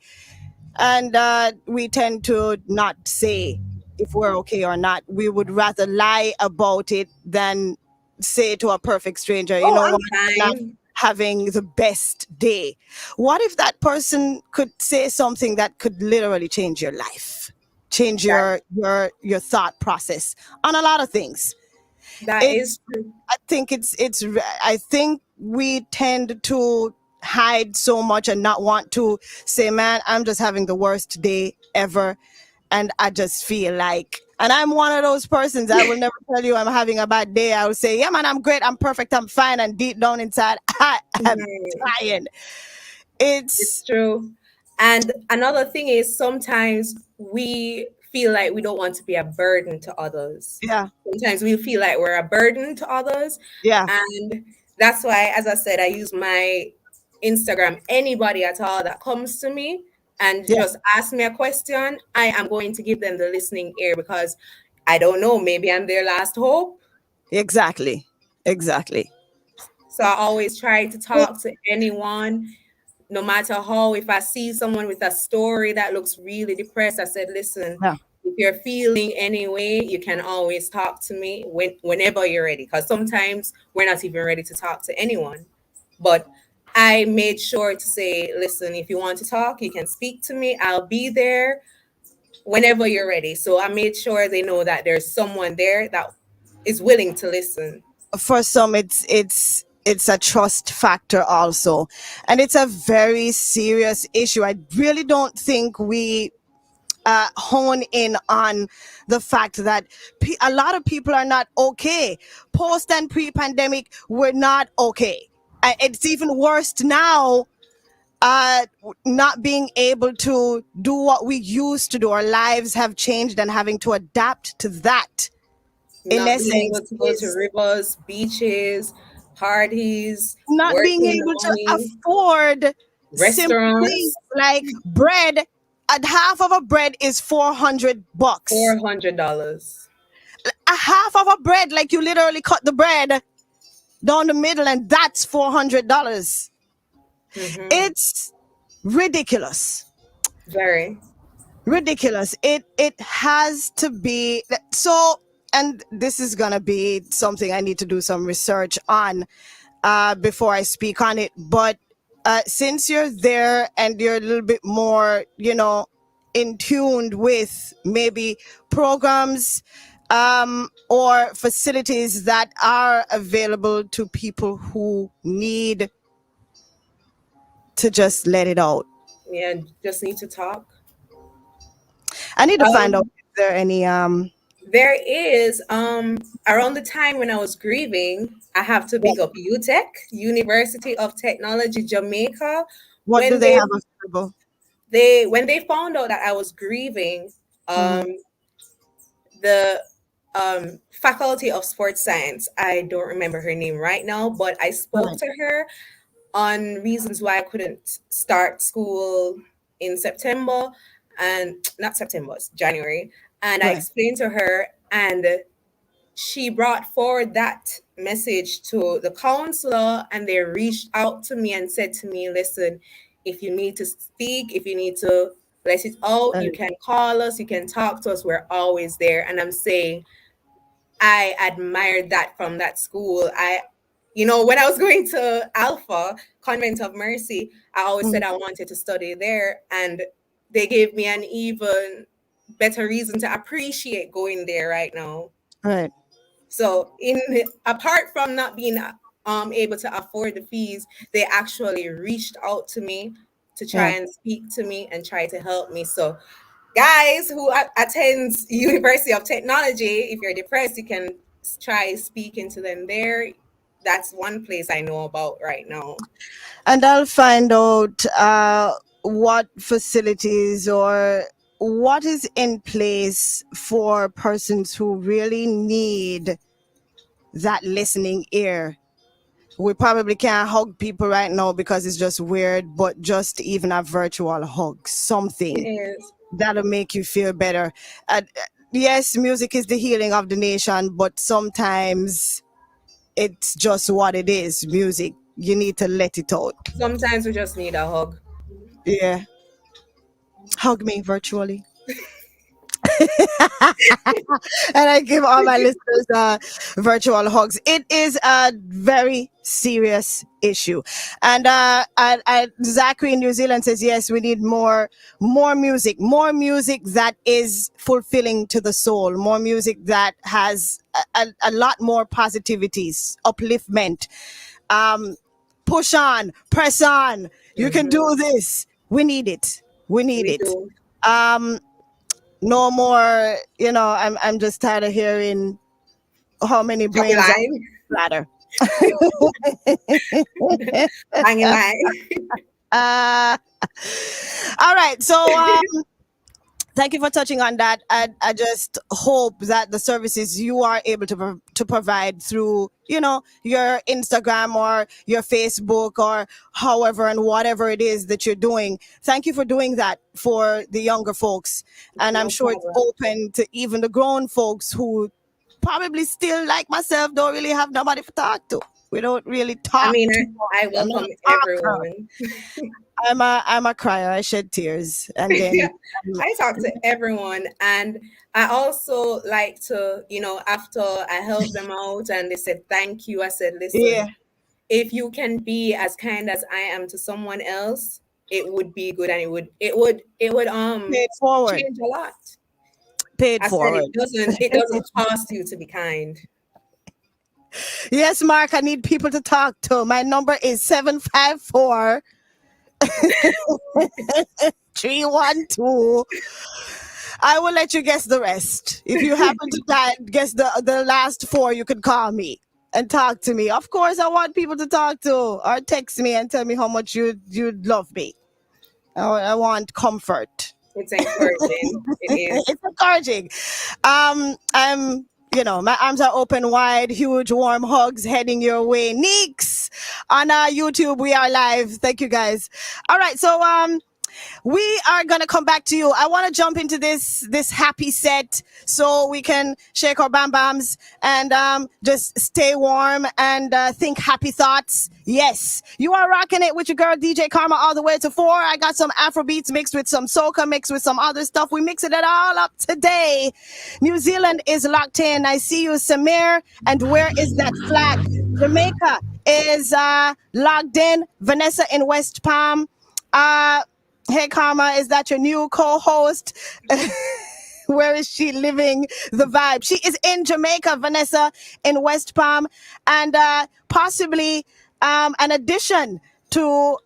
Speaker 2: And we tend to not say if we're okay or not. We would rather lie about it than say to a perfect stranger, you know,
Speaker 9: I'm
Speaker 2: not
Speaker 9: fine.
Speaker 2: having the best day. What if that person could say something that could literally change your life, change your thought process on a lot of things?
Speaker 9: That is true.
Speaker 2: I think we tend to hide so much and not want to say, man, I'm just having the worst day ever. And I just feel like, and I'm one of those persons, I will never tell you I'm having a bad day. I will say, yeah, man, I'm great, I'm perfect, I'm fine. And deep down inside, I am tired.
Speaker 9: It's true. And another thing is sometimes we feel like we don't want to be a burden to others.
Speaker 2: Yeah.
Speaker 9: Sometimes we feel like we're a burden to others.
Speaker 2: Yeah.
Speaker 9: And that's why, as I said, I use my Instagram. Anybody at all that comes to me and just ask me a question, I am going to give them the listening ear, because I don't know, maybe I'm their last hope.
Speaker 2: Exactly.
Speaker 9: So I always try to talk to anyone, no matter how. If I see someone with a story that looks really depressed, I said, listen, if you're feeling any way, you can always talk to me whenever you're ready, because sometimes we're not even ready to talk to anyone. But I made sure to say, listen, if you want to talk, you can speak to me. I'll be there whenever you're ready. So I made sure they know that there's someone there that is willing to listen.
Speaker 2: For some, it's a trust factor also, and it's a very serious issue. I really don't think we hone in on the fact that a lot of people are not okay. Post and pre-pandemic, we're not okay. It's even worse now, not being able to do what we used to do. Our lives have changed, and having to adapt to that.
Speaker 9: Not being able to go to rivers, beaches, parties,
Speaker 2: not being
Speaker 9: working
Speaker 2: able to
Speaker 9: money,
Speaker 2: afford
Speaker 9: restaurants.
Speaker 2: simply like bread. A half of a bread is $400.
Speaker 9: $400.
Speaker 2: A half of a bread, like you literally cut the bread down the middle, and that's $400. It's ridiculous.
Speaker 9: Very
Speaker 2: ridiculous. It has to be so. And this is gonna be something I need to do some research on before I speak on it. But since you're there and you're a little bit more, in tuned with maybe programs or facilities that are available to people who need to just let it out.
Speaker 9: Yeah, just need to talk.
Speaker 2: I need to find out if there are any
Speaker 9: There is around the time when I was grieving, I have to big up UTech, University of Technology Jamaica.
Speaker 2: What do they have available?
Speaker 9: When they found out that I was grieving, the Faculty of Sports Science, I don't remember her name right now, but I spoke to her on reasons why I couldn't start school in September, and not September, it's January. And I explained to her, and she brought forward that message to the counselor, and they reached out to me and said to me, listen, if you need to speak, if you need to let it out, you can call us, you can talk to us, we're always there. And I'm saying, I admired that from that school. When I was going to Alpha, Convent of Mercy, I always said I wanted to study there, and they gave me an even better reason to appreciate going there right now.
Speaker 2: Right.
Speaker 9: So apart from not being able to afford the fees, they actually reached out to me to try and speak to me and try to help me. So guys who attends University of Technology, if you're depressed, you can try speaking to them there. That's one place I know about right now.
Speaker 2: And I'll find out what facilities or what is in place for persons who really need that listening ear. We probably can't hug people right now because it's just weird, but just even a virtual hug, something that'll make you feel better. Yes, music is the healing of the nation, but sometimes it's just what it is, music. You need to let it out.
Speaker 9: Sometimes we just need a hug.
Speaker 2: Yeah. Hug me virtually. And I give all my listeners virtual hugs. It is a very serious issue. And Zachary in New Zealand says, yes, we need more music that is fulfilling to the soul, more music that has a lot more positivities, upliftment. Push on, press on. You can do this. We need it. We need it. No more, I'm just tired of hearing how many brains are flatter. All right. So thank you for touching on that. I just hope that the services you are able to provide through, your Instagram or your Facebook or however and whatever it is that you're doing. Thank you for doing that for the younger folks. And I'm sure it's open to even the grown folks who probably still, like myself, don't really have nobody to talk to. We don't really talk.
Speaker 9: I mean, I welcome everyone.
Speaker 2: I'm a crier. I shed tears, and then
Speaker 9: I talk to everyone, and I also like to, after I help them out and they said thank you, I said, listen, if you can be as kind as I am to someone else, it would be good, and it would
Speaker 2: pay it forward.
Speaker 9: Change a lot.
Speaker 2: Pay it forward.
Speaker 9: It doesn't cost you to be kind.
Speaker 2: Yes, Mark, I need people to talk to. My number is 754 312. I will let you guess the rest. If you happen to guess the last four, you could call me and talk to me. Of course, I want people to talk to or text me and tell me how much you'd love me. I want comfort.
Speaker 9: It's encouraging. It is.
Speaker 2: It's encouraging. My arms are open wide, huge, warm hugs heading your way. Neeks on YouTube, we are live. Thank you, guys. All right, so we are gonna come back to you. I want to jump into this happy set so we can shake our bam bams and just stay warm and think happy thoughts. Yes, you are rocking it with your girl DJ Kharma all the way to 4. I got some Afro beats mixed with some soca, mixed with some other stuff. We mixing it all up today. New Zealand is locked in. I see you, Samir. And where is that flag? Jamaica is logged in. Vanessa in West Palm. Hey, Kharma, is that your new co-host? Where is she living the vibe? She is in Jamaica, Vanessa, in West Palm, and possibly an addition to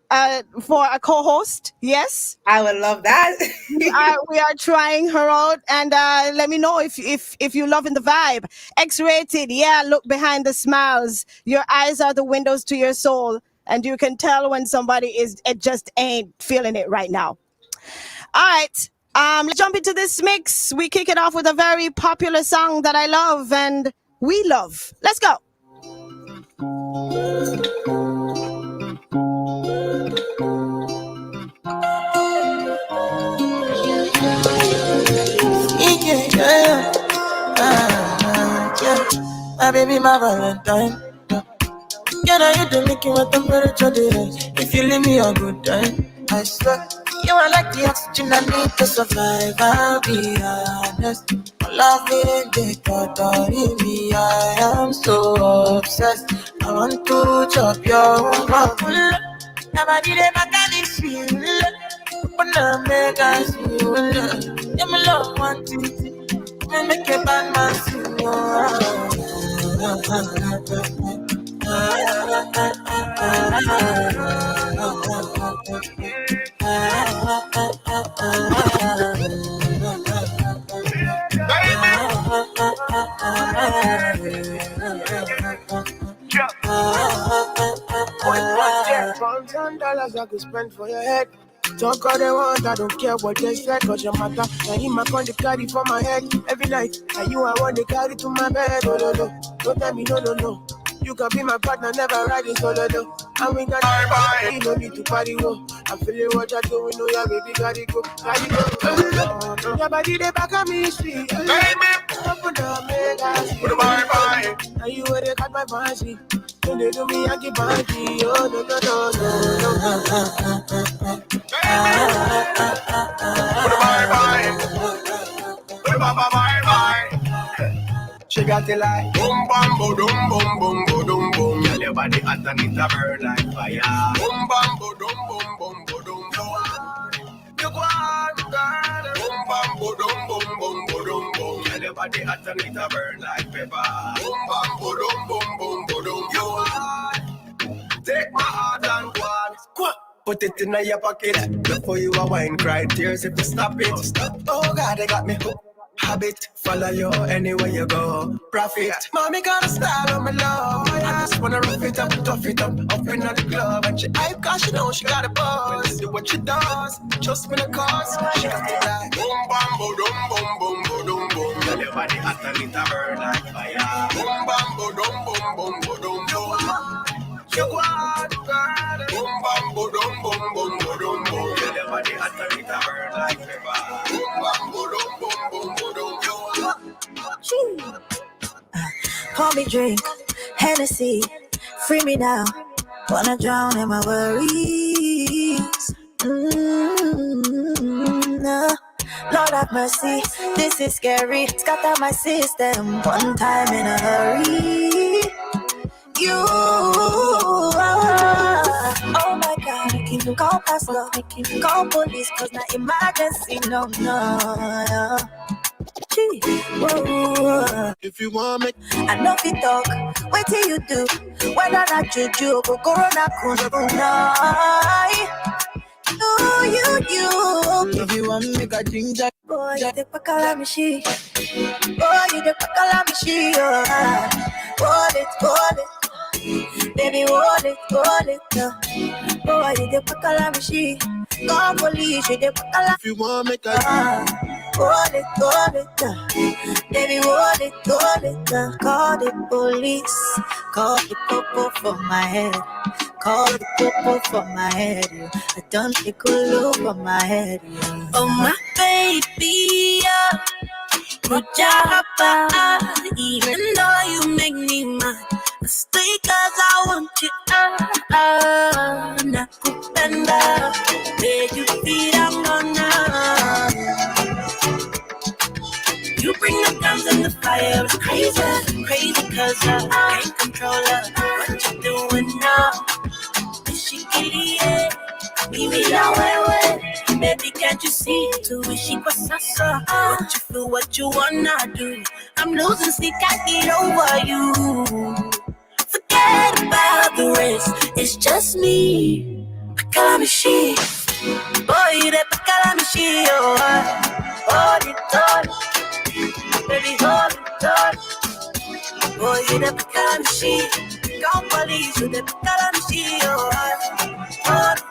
Speaker 2: for a co-host. Yes,
Speaker 9: I would love that.
Speaker 2: we are trying her out, and let me know if you're loving the vibe. X-rated, yeah. Look behind the smiles. Your eyes are the windows to your soul. And you can tell when somebody it just ain't feeling it right now. All right. Let's jump into this mix. We kick it off with a very popular song that I love and we love. Let's go.
Speaker 15: Yeah. My baby, my Valentine. Girl, now you do make you want temperature rise. If you leave me a good time, I swear you are like the oxygen I need to survive. I'll be honest, my love ain't the thought of me. I am so obsessed. I want to chop your apple. Never did it back at this feel. But now make us feel. Yeah, my love want it. Me make a bad man sing. $1,000 I could spend for your head. Talk all they want, I don't care what they say, cause your matter. Now you my con the carry for my head every night. And you I want to carry to my bed. Oh, no, no. Don't tell me no, no, no. You can be my partner, never riding solo, no. And we got bye. You don't need to party, whoa. I'm feeling what you're doing, oh yeah, baby, gotta go. Your body, they back on me, sweet. Baby, open up, make us bye. Now you where they cut my fancy. Don't they do me, I keep party. Oh, no, no, no, no, no. Bye. She got it like boom bam boom boom boom boom boom. Girl, your body hot and it a burn like fire. Boom bam boom boom boom boom boom. You go on, girl. Boom bam boom boom boom boom boom. Girl, your body hot and it a burn like pepper. Boom bam boom boom boom boom. You on, take my heart and go on. Put it in your pocket before you a wine cry tears if you stop it. Oh God, they got me hooked. Habit, follow you anywhere you go. Profit, mommy got a style on my love. I just wanna rough it up, tough it up in the club. And she hype cause she know she got a buzz. Do what she does, trust me the cause. She got it like boom bam boom boom boom boom boom. Girl, your body hot and it a burn like fire. Boom bam boom boom boom boom boom. You want girl. Boom bam boom boom boom boom boom. Girl, your body hot and it a burn like pepper. Boom bam boom boom boom boom.
Speaker 16: Pour me drink, Hennessy, free me now. Wanna drown in my worries. Lord have mercy, this is scary. Scatter my system one time in a hurry. You, oh my God, I can't call pastor, I can't call police, cause not emergency, no.
Speaker 8: If you want me,
Speaker 16: I know if you talk, wait till you do. Whether not you go corona you.
Speaker 15: If you want me, got ginger.
Speaker 16: Boy, you the pakalamishi. Boy, you the pakalamishi. Hold it. Baby, hold it. Boy, you the pakalamishi. Call police, you the pakalamishi.
Speaker 8: If you want me,
Speaker 16: hold it. Baby, hold it. Call the police. Call the popo for my head. Call the popo for my head. I don't take a look for my head.
Speaker 4: Oh, my baby, good job, even though you make me mad. Stay cause I want you, nakupenda, where you feel I'm gonna. You bring the guns and the fire, it's crazy cause I can't control her. What you doing now? She kill baby, baby, can't you see? To wish she was so. What you feel, what you wanna do? I'm losing sleep, can't get over you. Forget about the rest, it's just me. Pakalamishi, boy, that pakalamishi, hold it, baby, hold it. Boy, that pakalamishi, come police, you that pakalamishi, hold it.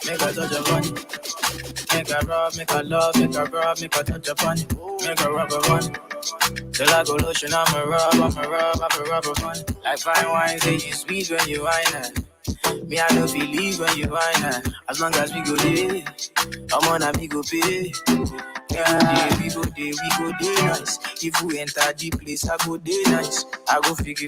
Speaker 15: Make her touch upon it. Make her rub, make her love, make her rub, make her touch upon it. Make her rub upon it. Till I go lotion, I'ma rub upon it. Like fine wine, say you sweet when you wine it. Me, I don't believe when you wine it. As long as we go there, I'm on a go pay. Yeah, we go there nice. If we enter the place, I go there nice. I go fiki,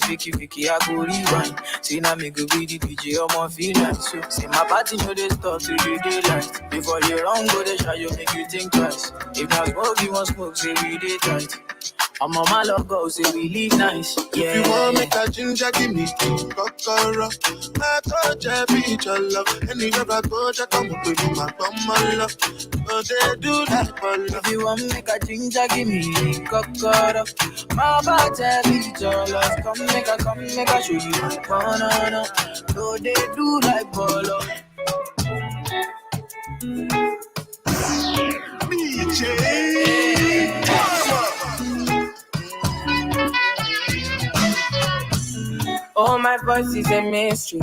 Speaker 15: I go rewind. Say now me go be the DJ, I'ma feel nice. So, say my party no they stop till the daylight. Before you run, go they try, you make you think twice. If not smoke, you want smoke, say we day tight. I'm on my logo, say we live nice. Yeah.
Speaker 8: If you want make a ginger, give me kokoro. My touch, I beat your love. Any other touch, I come up with my love. But they do that for love.
Speaker 15: If you want make a ginger, give me kokoro. My body, beat your love. Come make a show you my banana. So they do like bolo.
Speaker 8: DJ Kharma.
Speaker 3: Oh, my voice is a mystery,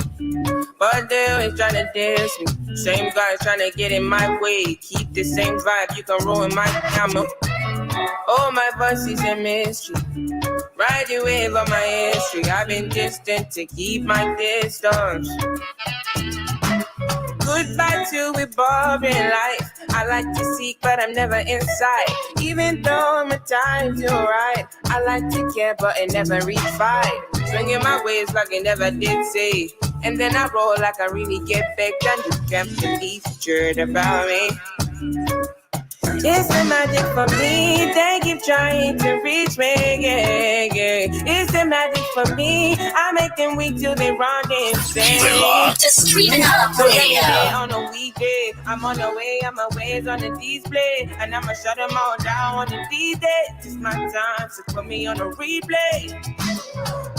Speaker 3: but they always trying to diss me. Same guys trying to get in my way. Keep the same vibe, you can roll in my camera. Oh, my voice is a mystery. Ride the wave of my history. I've been distant to keep my distance. Goodbye to a boring life. I like to seek, but I'm never inside. Even though my times you're right. I like to care, but it never reach fight. Swinging my ways like I never did say. And then I roll like I really get baked. And you can't believe you heard about me. It's the magic for me. They keep trying to reach me. Yeah, yeah. It's the magic for me. I make them weak till they run insane.
Speaker 13: To Streaminn HUBB Radio.
Speaker 3: On a weekday, I'm on the way. I'm always on the display, and I'ma shut them all down on the D-Day. It's my time, so put me on a replay.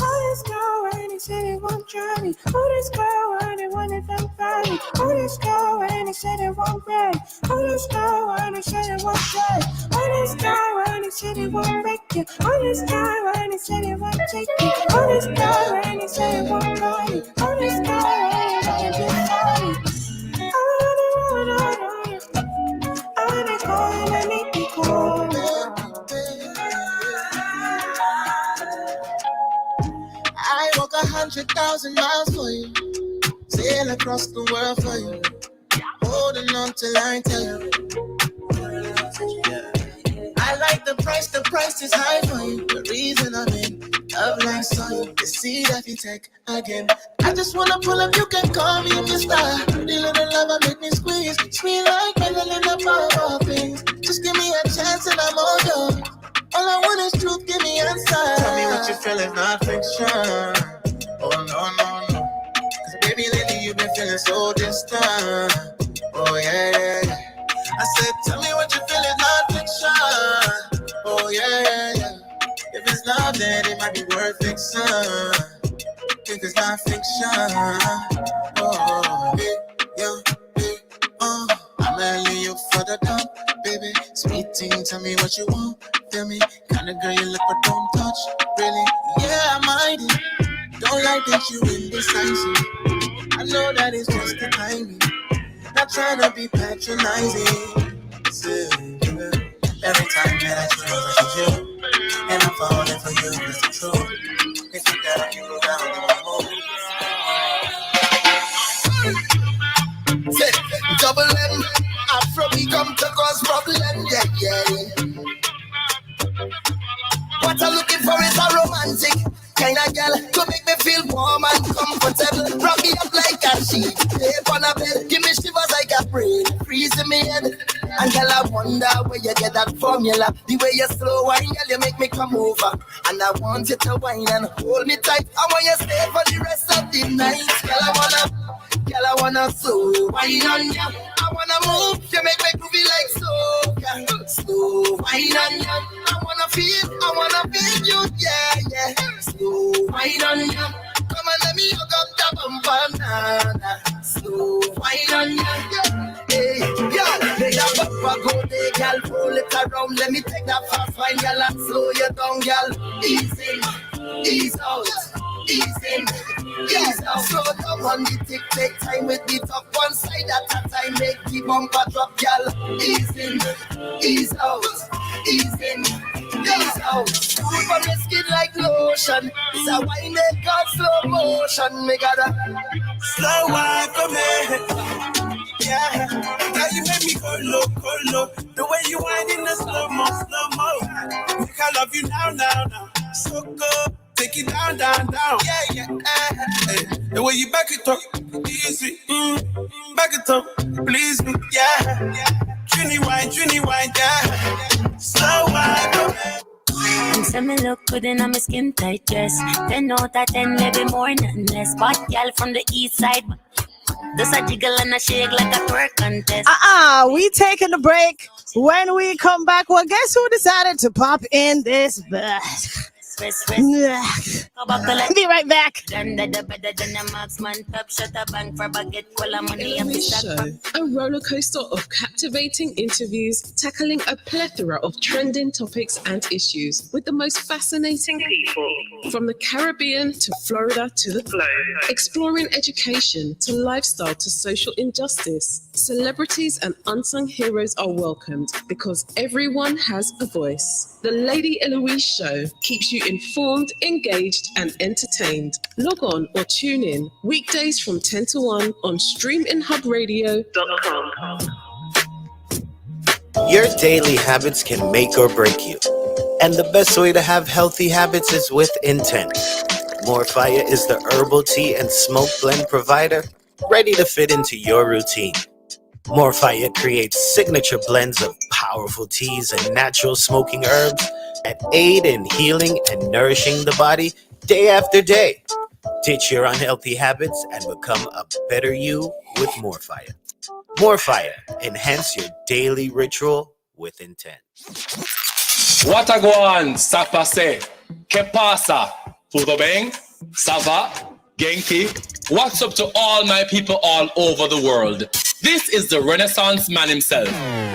Speaker 3: Oh, this girl, and they said they won't try me. Oh, this girl, and they wanted them body. Oh, this girl, and they said they won't break. Oh, this girl, and they said they won't try. Oh, this girl, and they said they won't break you. Oh, this girl, and they said they won't take you. Oh, this girl, and they said they won't body. Oh, this girl, and they said they won't body. Oh, they call and make me call.
Speaker 15: I walk 100,000 miles for you, sail across the world for you, holding on till I tell you. I like the price is high for you. The reason I'm in love like so, the seed that you take again. I just wanna pull up, you can call me if you star. Pretty little lover make me squeeze, sweet like Madeline above all things. Just give me a chance and I'm all yours. All I want is truth, give me answer. Tell me what you feel is not fiction. Oh no. Cause baby lately you've been feeling so distant. Oh yeah. I said tell me what you feel is not fiction. Oh yeah. If it's love then it might be worth fiction. If it's not fiction. Oh yeah. I'm only you for the dump, baby. Sweet thing, tell me what you want. Feel me, kinda girl you look but don't touch. Really, yeah, I'm hiding. Don't like that you indecisive. I know that it's just the timing. Not trying to be patronizing. Still, every time that I try to you, and I'm falling for you, it's the truth. If you got you down, then I'm say, double M, Afro we come to cause problem, yeah. What I'm looking for is a romantic kind of girl to make me feel warm and comfortable. Wrap me up like a sheet, tape on a bed, give me shivers like a brain, freeze in me head. And girl, I wonder where you get that formula. The way you slow wine, girl, you make me come over. And I want you to wine and hold me tight. I want you stay for the rest of the night. Girl, I wanna slow wine on ya. I wanna move, you make me groovy like so. Yeah. Slow wine on ya. I wanna feel you, yeah. Slow wine on ya. Come on, let me hook up the bumper, nah. Slow wine on ya, yeah. Hey, girl, let that bumper go there, girl. Roll it around, let me take that fast wine, girl, and slow you down, girl. Ease in, ease out. Ease in, ease out. Slow down on the tick, take time with the top one side at a time. Make the bumper drop, girl. Ease in, ease out. Ease in, ease out. Smooth on your skin like lotion. It's a wine that got slow motion. Me gotta slow wine for me. Yeah, now you make me go low. The way you whine in the slow-mo. Think I love you now. So good. Take it down. Yeah. The way you back it up, easy. Back it up, please me, yeah. Trini wine, yeah. Slow wine,
Speaker 4: You say me look good in my skin tight dress. 10 out of 10, maybe more than less. But girl from the east side, does a jiggle and a shake like a twerk contest.
Speaker 2: We taking a break. When we come back, well, guess who decided to pop in this bus? Be right back.
Speaker 17: A roller coaster of captivating interviews tackling a plethora of trending topics and issues with the most fascinating people from the Caribbean to Florida to the globe. Exploring education to lifestyle to social injustice. Celebrities and unsung heroes are welcomed because everyone has a voice. The Lady Eloise Show keeps you informed, engaged, and entertained. Log on or tune in weekdays from 10 to 1 on StreaminnHubRadio.com.
Speaker 18: Your daily habits can make or break you. And the best way to have healthy habits is with intent. Morfire is the herbal tea and smoke blend provider ready to fit into your routine. Morfire creates signature blends of powerful teas and natural smoking herbs that aid in healing and nourishing the body day after day. Ditch your unhealthy habits and become a better you with Morfire. Morfire, enhance your daily ritual with intent.
Speaker 19: What a go on, sapase, que pasa, tudo bem, sava, genki. What's up to all my people all over the world? This is the Renaissance man himself,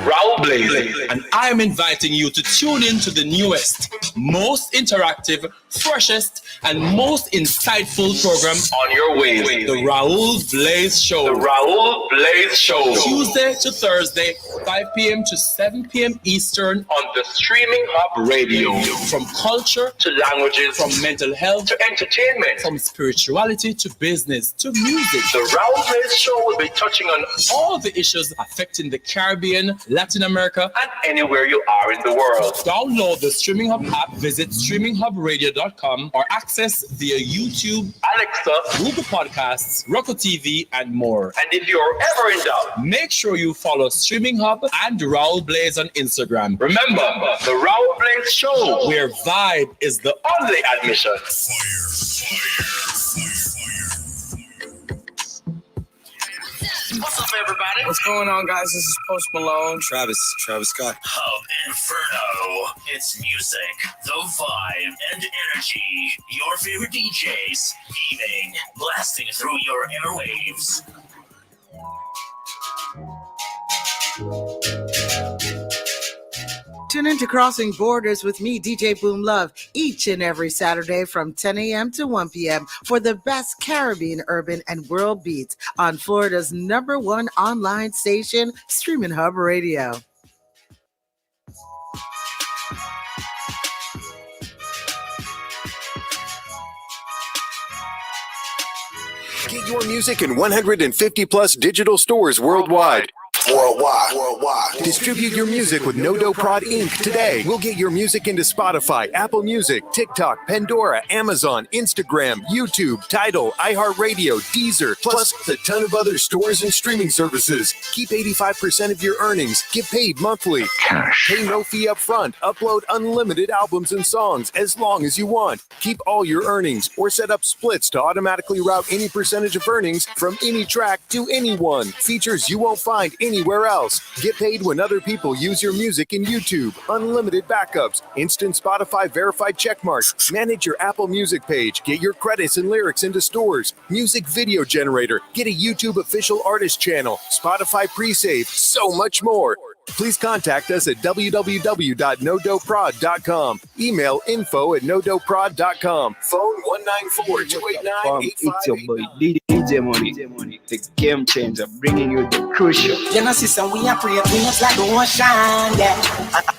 Speaker 19: Raul Blaze, and I am inviting you to tune in to the newest, most interactive, freshest, and most insightful program on your waves, the Raul Blaze Show. The Raul Blaze Show. Tuesday to Thursday, 5 p.m. to 7 p.m. Eastern on the Streaming Hub Radio. From culture to languages, from mental health to entertainment, from spirituality to business to music. The Raul Blaze Show will be touching on all the issues affecting the Caribbean, Latin America, and anywhere you are in the world. Download the Streaming Hub app, visit StreamingHubRadio.com, or access via YouTube, Alexa, Google Podcasts, Roku TV, and more. And if you're ever in doubt, make sure you follow Streaming Hub and Raul Blaze on Instagram. Remember, the Raul Blaze Show, where vibe is the only admission.
Speaker 20: What's up, everybody? What's going on, guys? This is Post Malone.
Speaker 21: Travis Scott.
Speaker 22: Hub Inferno. It's music, the vibe, and energy. Your favorite DJs, beaming, blasting through your airwaves.
Speaker 1: Tune into Crossing Borders with me, DJ Boom Love, each and every Saturday from 10 a.m. to 1 p.m. for the best Caribbean, urban, and world beats on Florida's #1 online station, Streaminn Hub Radio.
Speaker 23: Get your music in 150 plus digital stores worldwide. Worldwide. Distribute your music with No Dough Prod Inc. today. We'll get your music into Spotify, Apple Music, TikTok, Pandora, Amazon, Instagram, YouTube, Tidal, iHeartRadio, Deezer, plus a ton of other stores and streaming services. Keep 85% of your earnings. Get paid monthly. Cash. Pay no fee up front. Upload unlimited albums and songs as long as you want. Keep all your earnings or set up splits to automatically route any percentage of earnings from any track to anyone. Features you won't find anywhere else. Get paid when other people use your music in YouTube. Unlimited backups. Instant Spotify verified checkmarks. Manage your Apple Music page. Get your credits and lyrics into stores. Music video generator. Get a YouTube official artist channel. Spotify pre-save. So much more. Please contact us at www.nodoughprod.com. Email info@nodoughprod.com. Phone 194-289-8588.
Speaker 24: It's your boy DJ Money, the game changer, bringing you the crucial.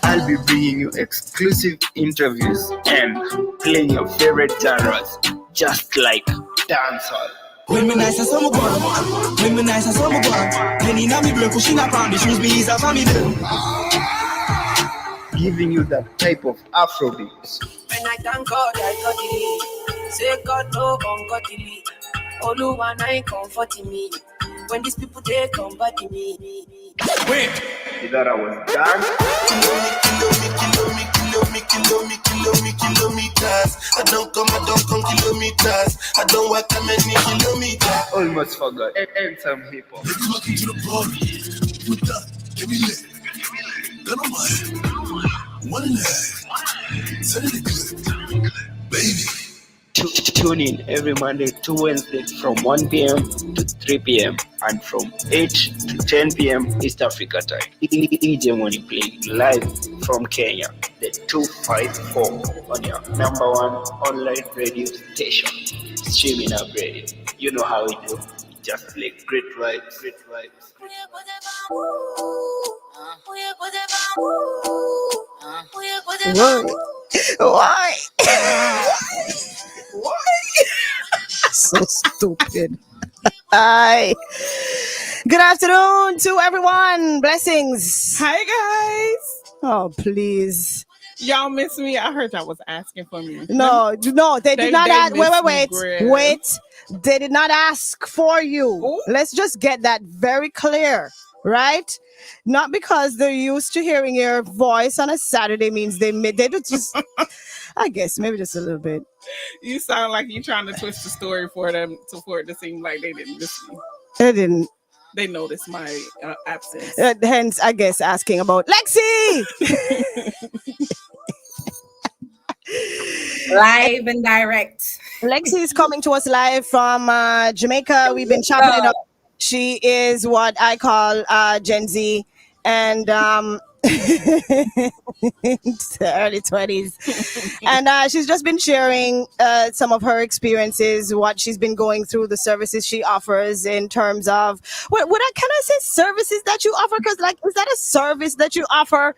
Speaker 24: I'll be bringing you exclusive interviews and playing your favorite genres, just like dancehall.
Speaker 7: When me nice and some gone. When me nice and some gone. Penny na me brain pushing up on the shoes me is a family.
Speaker 24: Giving you that type of Afrobeats.
Speaker 4: When I thank God, I got it. Say God no come got it. All one I comforting me. When these people they come back to me.
Speaker 24: Wait, you thought I was done?
Speaker 7: Kilometers. I don't come kilometers. I don't walk that many kilometers.
Speaker 24: Almost forgot. And some hip hop.
Speaker 7: Welcome to the party. With that, give me lit. Gun on my head. 1 and a half. Set it a clip.
Speaker 24: Tune in every Monday to Wednesday from 1 p.m. to 3 p.m. and from 8 to 10 p.m. East Africa time. DJ Money playing live from Kenya, the 254 on your number one online radio station, Streaminn Hub Radio. You know how we do. Just play great vibes, great vibes.
Speaker 2: Why? So stupid. Hi. Good afternoon to everyone. Blessings.
Speaker 5: Hi, guys.
Speaker 2: Oh, please.
Speaker 5: Y'all miss me? I heard y'all was asking for me.
Speaker 2: No, they did not ask. Wait. They did not ask for you. Ooh. Let's just get that very clear, right? Not because they're used to hearing your voice on a Saturday means they do just, I guess, maybe just a little bit.
Speaker 5: You sound like you're trying to twist the story for them for it to seem like they didn't miss me.
Speaker 2: They didn't.
Speaker 5: They noticed my absence.
Speaker 2: Hence, I guess, asking about Lexi.
Speaker 9: Live and direct.
Speaker 2: Lexi is coming to us live from Jamaica. We've been chopping it up. She is what I call Gen Z, and early 20s. And she's just been sharing some of her experiences, what she's been going through, the services she offers in terms of, can I say services that you offer? Because is that a service that you offer?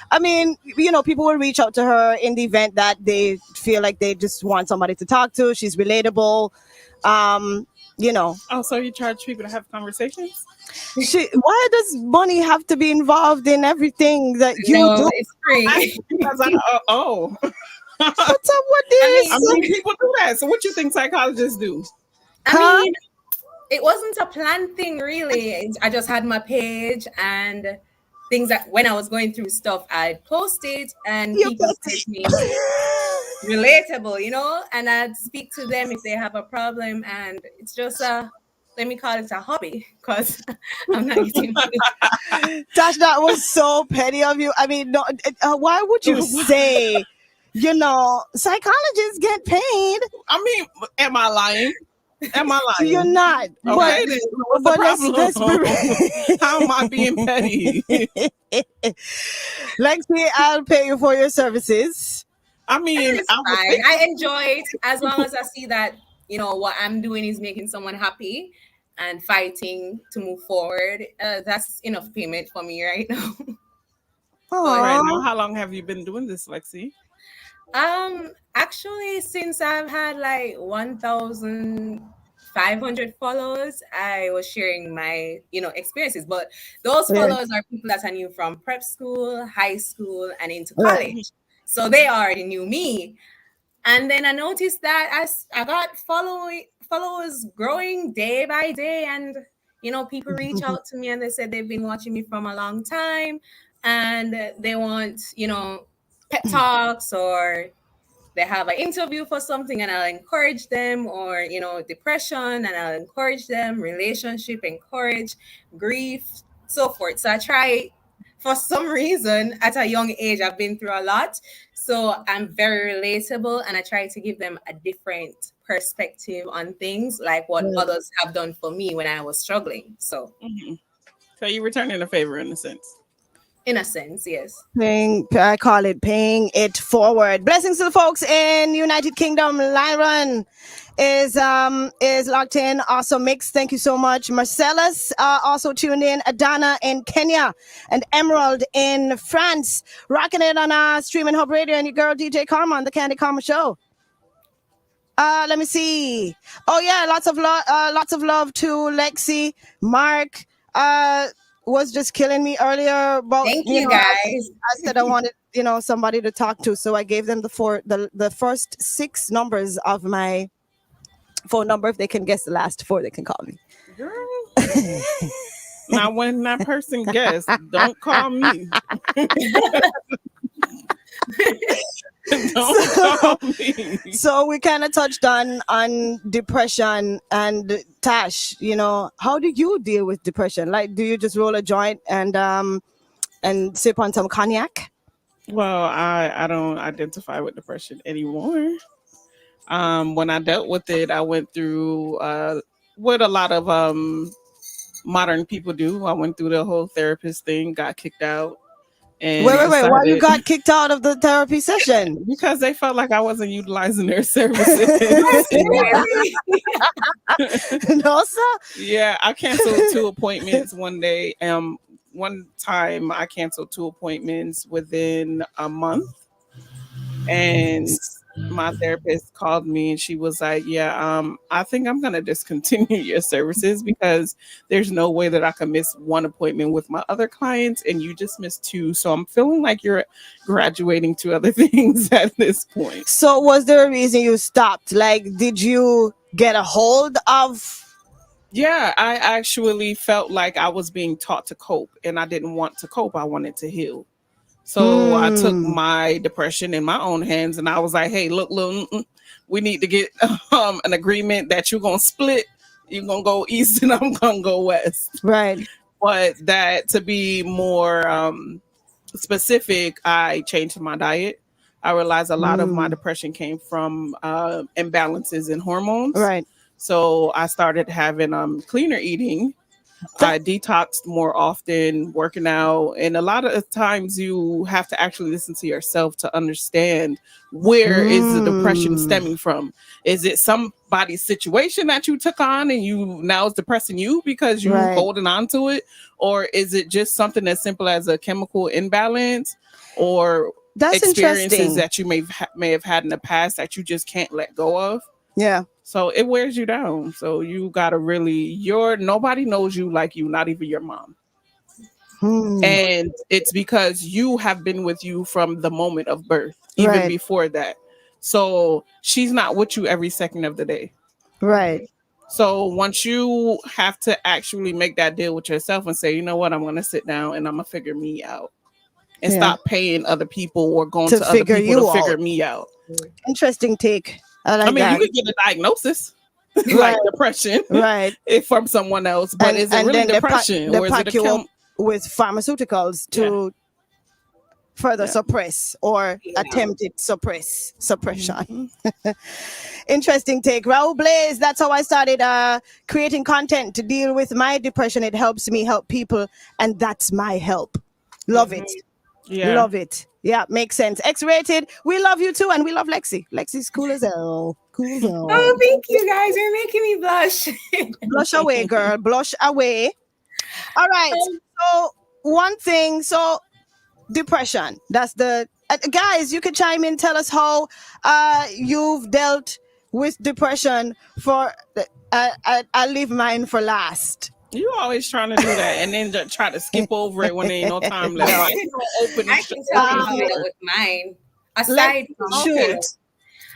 Speaker 2: I mean, people will reach out to her in the event that they feel like they just want somebody to talk to. She's relatable. Oh,
Speaker 5: so you charge people to have conversations?
Speaker 2: Why does money have to be involved in everything that you do?
Speaker 9: It's free.
Speaker 5: What's up with
Speaker 2: this?
Speaker 5: I mean, people do that. So what you think psychologists do?
Speaker 9: I mean, it wasn't a planned thing, really. I just had my page and things that when I was going through stuff, I'd post it and people said to me, relatable, and I'd speak to them if they have a problem. And it's just let me call it a hobby because I'm not getting money.
Speaker 2: Tash, that was so petty of you. I mean, no, why would you say, psychologists get paid?
Speaker 5: I mean, am I lying?
Speaker 2: You're not.
Speaker 5: Okay, but let's how am I being petty?
Speaker 2: Lexi, I'll pay you for your services.
Speaker 5: I mean,
Speaker 9: I enjoy it as long as I see that what I'm doing is making someone happy and fighting to move forward. That's enough payment for me right now.
Speaker 5: Right now, how long have you been doing this, Lexi?
Speaker 9: Actually, since I've had like 1,500 followers, I was sharing my, experiences. But those followers are people that I knew from prep school, high school, and into college. So they already knew me. And then I noticed that I got followers growing day by day. And, people reach out to me and they said they've been watching me from a long time. And they want, pep talks, or they have an interview for something and I'll encourage them, or, depression and I'll encourage them, relationship, encourage, grief, so forth. So I try, for some reason, at a young age, I've been through a lot. So I'm very relatable and I try to give them a different perspective on things, like what others have done for me when I was struggling. So,
Speaker 5: So you're returning a favor in a sense.
Speaker 9: In a sense, yes.
Speaker 2: I call it paying it forward. Blessings to the folks in United Kingdom. Lyron is locked in. Awesome mix. Thank you so much. Marcellus also tuned in. Adana in Kenya and Emerald in France. Rocking it on Streaminn Hub Radio and your girl DJ Kharma on the KandidKharma Show. Let me see. Oh yeah, lots of love to Lexi. Mark was just killing me earlier about.
Speaker 9: Thank you guys.
Speaker 2: I said I wanted somebody to talk to, so I gave them the first 6 numbers of my phone number. If they can guess the last 4, they can call me.
Speaker 5: Girl. Now when that person guessed, don't call me. Don't call me.
Speaker 2: So we kind of touched on depression. And Tash, how do you deal with depression? Like, do you just roll a joint and sip on some cognac?
Speaker 5: Well, I don't identify with depression anymore. When I dealt with it, I went through what a lot of modern people do. I went through the whole therapist thing, got kicked out. And
Speaker 2: wait. Why you got kicked out of the therapy session?
Speaker 5: Because they felt like I wasn't utilizing their services.
Speaker 2: No, sir.
Speaker 5: Yeah, I canceled 2 appointments one day. One time I canceled 2 appointments within a month. And my therapist called me and she was like, yeah, I think I'm going to discontinue your services because there's no way that I can miss 1 appointment with my other clients and you just missed 2. So I'm feeling like you're graduating to other things at this point.
Speaker 2: So was there a reason you stopped? Like, did you get a hold of?
Speaker 5: Yeah, I actually felt like I was being taught to cope and I didn't want to cope. I wanted to heal. So I took my depression in my own hands and I was like, hey, look, we need to get an agreement that you're going to split. You're going to go east and I'm going to go west.
Speaker 2: Right.
Speaker 5: But that to be more specific, I changed my diet. I realized a lot of my depression came from imbalances in hormones.
Speaker 2: Right.
Speaker 5: So I started having cleaner eating. I detoxed more often, working out. And a lot of times you have to actually listen to yourself to understand where is the depression stemming from. Is it somebody's situation that you took on and you now it's depressing you because you're holding on to it? Or is it just something as simple as a chemical imbalance or experiences that you may have had in the past that you just can't let go of?
Speaker 2: Yeah.
Speaker 5: So it wears you down. So you gotta really, nobody knows you like you, not even your mom. And it's because you have been with you from the moment of birth, even before that. So she's not with you every second of the day.
Speaker 2: Right.
Speaker 5: So once you have to actually make that deal with yourself and say, you know what, I'm gonna sit down and I'm gonna figure me out. And stop paying other people or going to other people to figure me out.
Speaker 2: Interesting take.
Speaker 5: I mean, you could get a diagnosis like depression, from someone else, but is it really depression or is it
Speaker 2: with pharmaceuticals to further suppress or attempted suppression? Interesting take. Raul Blaze, that's how I started creating content to deal with my depression. It helps me help people, and that's my help. Love it. Yeah. Love it. Yeah, makes sense. X-rated. We love you too, and we love Lexi. Lexi's cool as hell. Cool as hell.
Speaker 9: Oh, thank you guys. You're making me blush.
Speaker 2: Blush away, girl. Blush away. All right. So one thing. So depression. That's the guys. You can chime in. Tell us how you've dealt with depression. For I'll leave mine for last.
Speaker 5: You always trying to do that and then just try to skip over it when there ain't no time left.
Speaker 9: I can tell you how I dealt with mine.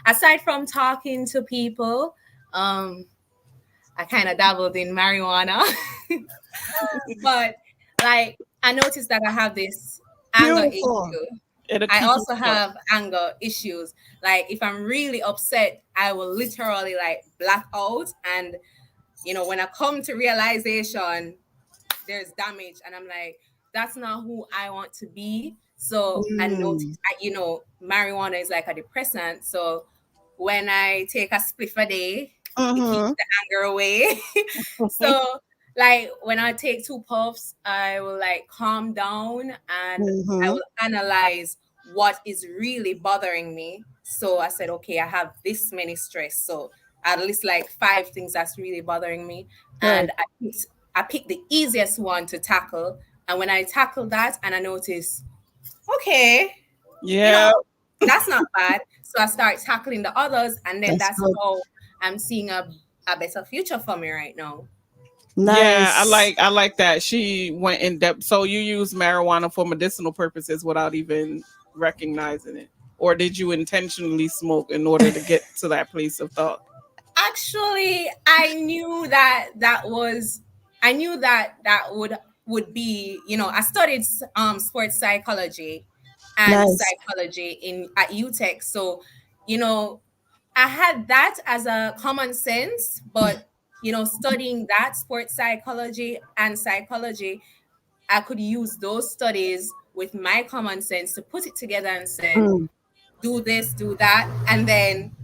Speaker 9: Aside from talking to people, I kind of dabbled in marijuana. But like I noticed that I have this anger issue. I also have anger issues. Like if I'm really upset, I will literally like black out, and you know, when I come to realization, there's damage, and I'm like, that's not who I want to be. So I noticed, you know, marijuana is like a depressant. So when I take a spliff a day, it keeps the anger away. So like when I take 2 puffs, I will like calm down and I will analyze what is really bothering me. So I said, okay, I have this many stress. So at least like 5 things that's really bothering me. And I picked the easiest one to tackle. And when I tackle that and I notice, okay, you know, that's not bad. So I start tackling the others. And then that's how I'm seeing a better future for me right now.
Speaker 5: Nice. Yeah, I like that. She went in depth. So you use marijuana for medicinal purposes without even recognizing it? Or did you intentionally smoke in order to get to that place of thought?
Speaker 9: Actually, I knew that would be, you know, I studied sports psychology and psychology at UTech. So, you know, I had that as a common sense, but, you know, studying that sports psychology and psychology, I could use those studies with my common sense to put it together and say, do this, do that. And then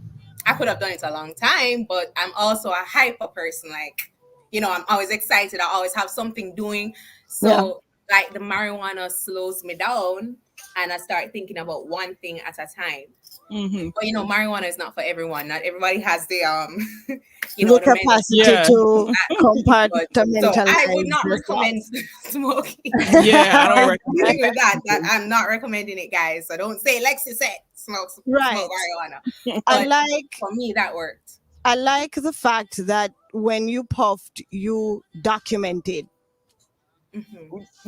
Speaker 9: I could have done it a long time, but I'm also a hyper person. Like, you know, I'm always excited. I always have something doing. So like the marijuana slows me down and I start thinking about one thing at a time. But you know, marijuana is not for everyone. Not everybody has the you know, the
Speaker 2: capacity to compartmentalize.
Speaker 9: So I would not recommend smoking.
Speaker 5: Yeah, I don't
Speaker 9: recommend with that. I'm not recommending it, guys. So don't say Lexi said smoke marijuana. But for me, that worked.
Speaker 2: I like the fact that when you puffed, you documented.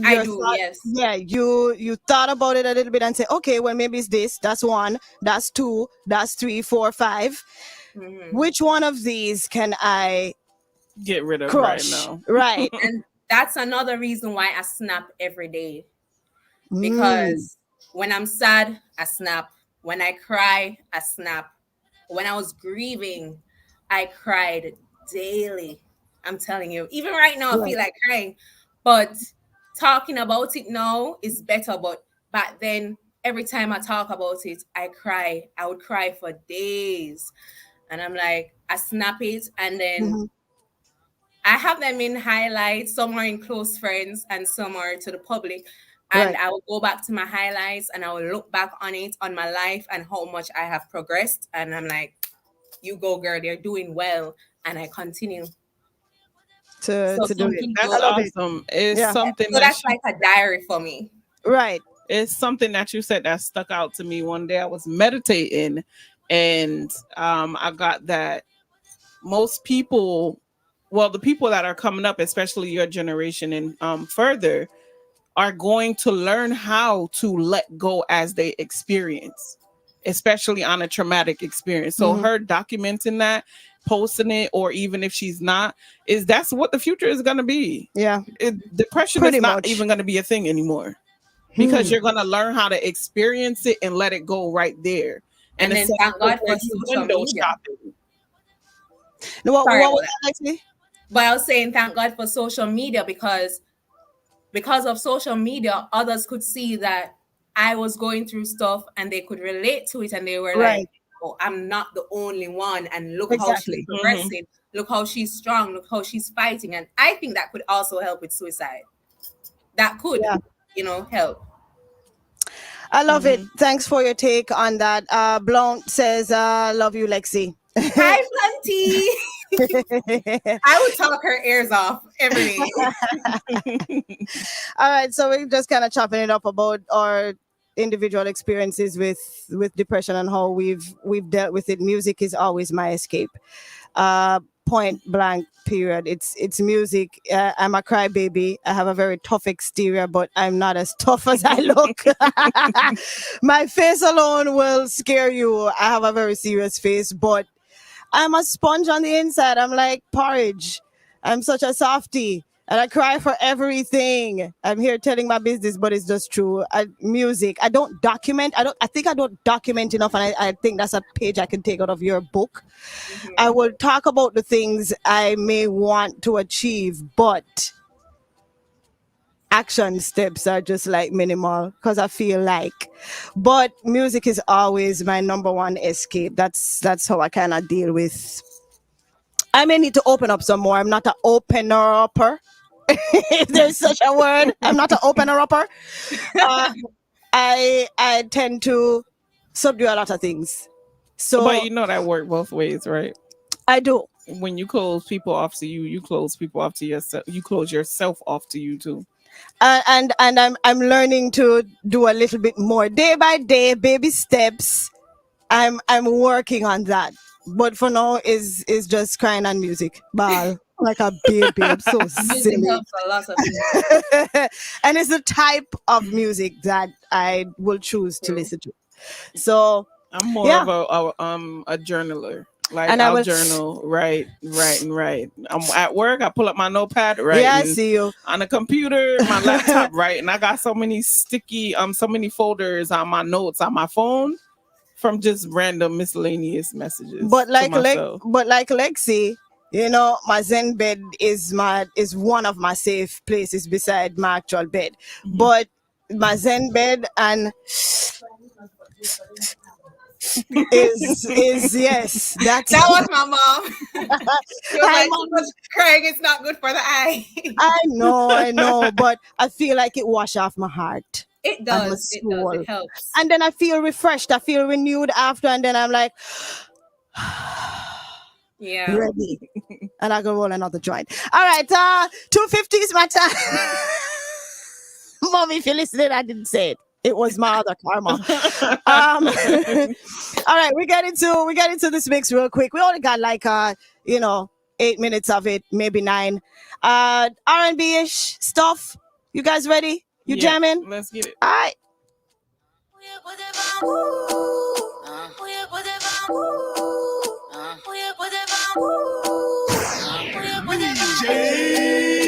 Speaker 9: I do, yes.
Speaker 2: Yeah, you thought about it a little bit and say, okay, well, maybe it's this, that's 1, that's 2, that's 3, 4, 5. Which one of these can I
Speaker 5: get rid of
Speaker 2: crush?
Speaker 5: right now?
Speaker 2: Right.
Speaker 9: And that's another reason why I snap every day. Because when I'm sad, I snap. When I cry, I snap. When I was grieving, I cried daily. I'm telling you, even right now, I feel like crying. But talking about it now is better. But back then, every time I talk about it, I cry. I would cry for days. And I'm like, I snap it. And then I have them in highlights. Some are in close friends and some are to the public. And I will go back to my highlights and I will look back on it, on my life and how much I have progressed. And I'm like, you go, girl. They're doing well. And I continue.
Speaker 2: To do it.
Speaker 5: That's awesome. It's something
Speaker 9: so that's like a diary for me.
Speaker 2: Right.
Speaker 5: It's something that you said that stuck out to me. One day I was meditating and I got that most people, well, the people that are coming up, especially your generation and further, are going to learn how to let go as they experience, especially on a traumatic experience. So her documenting that, posting it, or even if she's not, that's what the future is going to be.
Speaker 2: Yeah.
Speaker 5: Depression is not even going to be a thing anymore because you're going to learn how to experience it and let it go right there.
Speaker 9: And then thank God for social media.
Speaker 2: What was that, Lexi?
Speaker 9: But I was saying thank God for social media because of social media, others could see that I was going through stuff and they could relate to it and they were like, oh, I'm not the only one. And look how she's progressing. Look how she's strong. Look how she's fighting. And I think that could also help with suicide. That could, you know, help.
Speaker 2: I love it. Thanks for your take on that. Blount says, love you, Lexi.
Speaker 9: Hi, Plenty. I would talk her ears off every day.
Speaker 2: All right, so we're just kind of chopping it up about our individual experiences with depression and how we've dealt with it. Music is always my escape. Point blank, period. It's music. I'm a crybaby. I have a very tough exterior, but I'm not as tough as I look. My face alone will scare you. I have a very serious face, but I'm a sponge on the inside. I'm like porridge. I'm such a softie. And I cry for everything. I'm here telling my business, but it's just true. Music. I don't document. I think I don't document enough. And I think that's a page I can take out of your book. I will talk about the things I may want to achieve, but action steps are just like minimal because I feel like. But music is always my number one escape. That's how I kind of deal with. I may need to open up some more. I'm not an opener-upper. If there's such a word, I'm not an opener-upper. I tend to subdue a lot of things. So,
Speaker 5: but you know that works both ways, right?
Speaker 2: I do.
Speaker 5: When you close people off to you, you close people off to yourself. You close yourself off to you too.
Speaker 2: And I'm learning to do a little bit more day by day, baby steps. I'm working on that. But for now, is just crying on music. Ball. Like a baby. I'm so silly. And it's the type of music that I will choose to listen to. So
Speaker 5: I'm more of a journaler. Like and I'll journal, write. I'm at work. I pull up my notepad, right?
Speaker 2: Yeah, I see you
Speaker 5: on the computer, my laptop, right? And I got so many sticky, so many folders on my notes on my phone from just random miscellaneous messages.
Speaker 2: But like Lexi, you know, my Zen bed is one of my safe places beside my actual bed. But my Zen bed and is yes.
Speaker 9: That was my mom. She was like, Craig, it's not good for the eye.
Speaker 2: I know, but I feel like it wash off my heart.
Speaker 9: It does. It helps.
Speaker 2: And then I feel refreshed. I feel renewed after, and then I'm like,
Speaker 9: yeah,
Speaker 2: ready. And I go roll another joint. All right, 2:50 is my time. Mommy, if you're listening, I didn't say it. It was my other karma. All right, we get into this mix real quick. We only got like 8 minutes of it, maybe 9. R&B-ish stuff. You guys ready? You jamming?
Speaker 5: Let's get it.
Speaker 2: All right.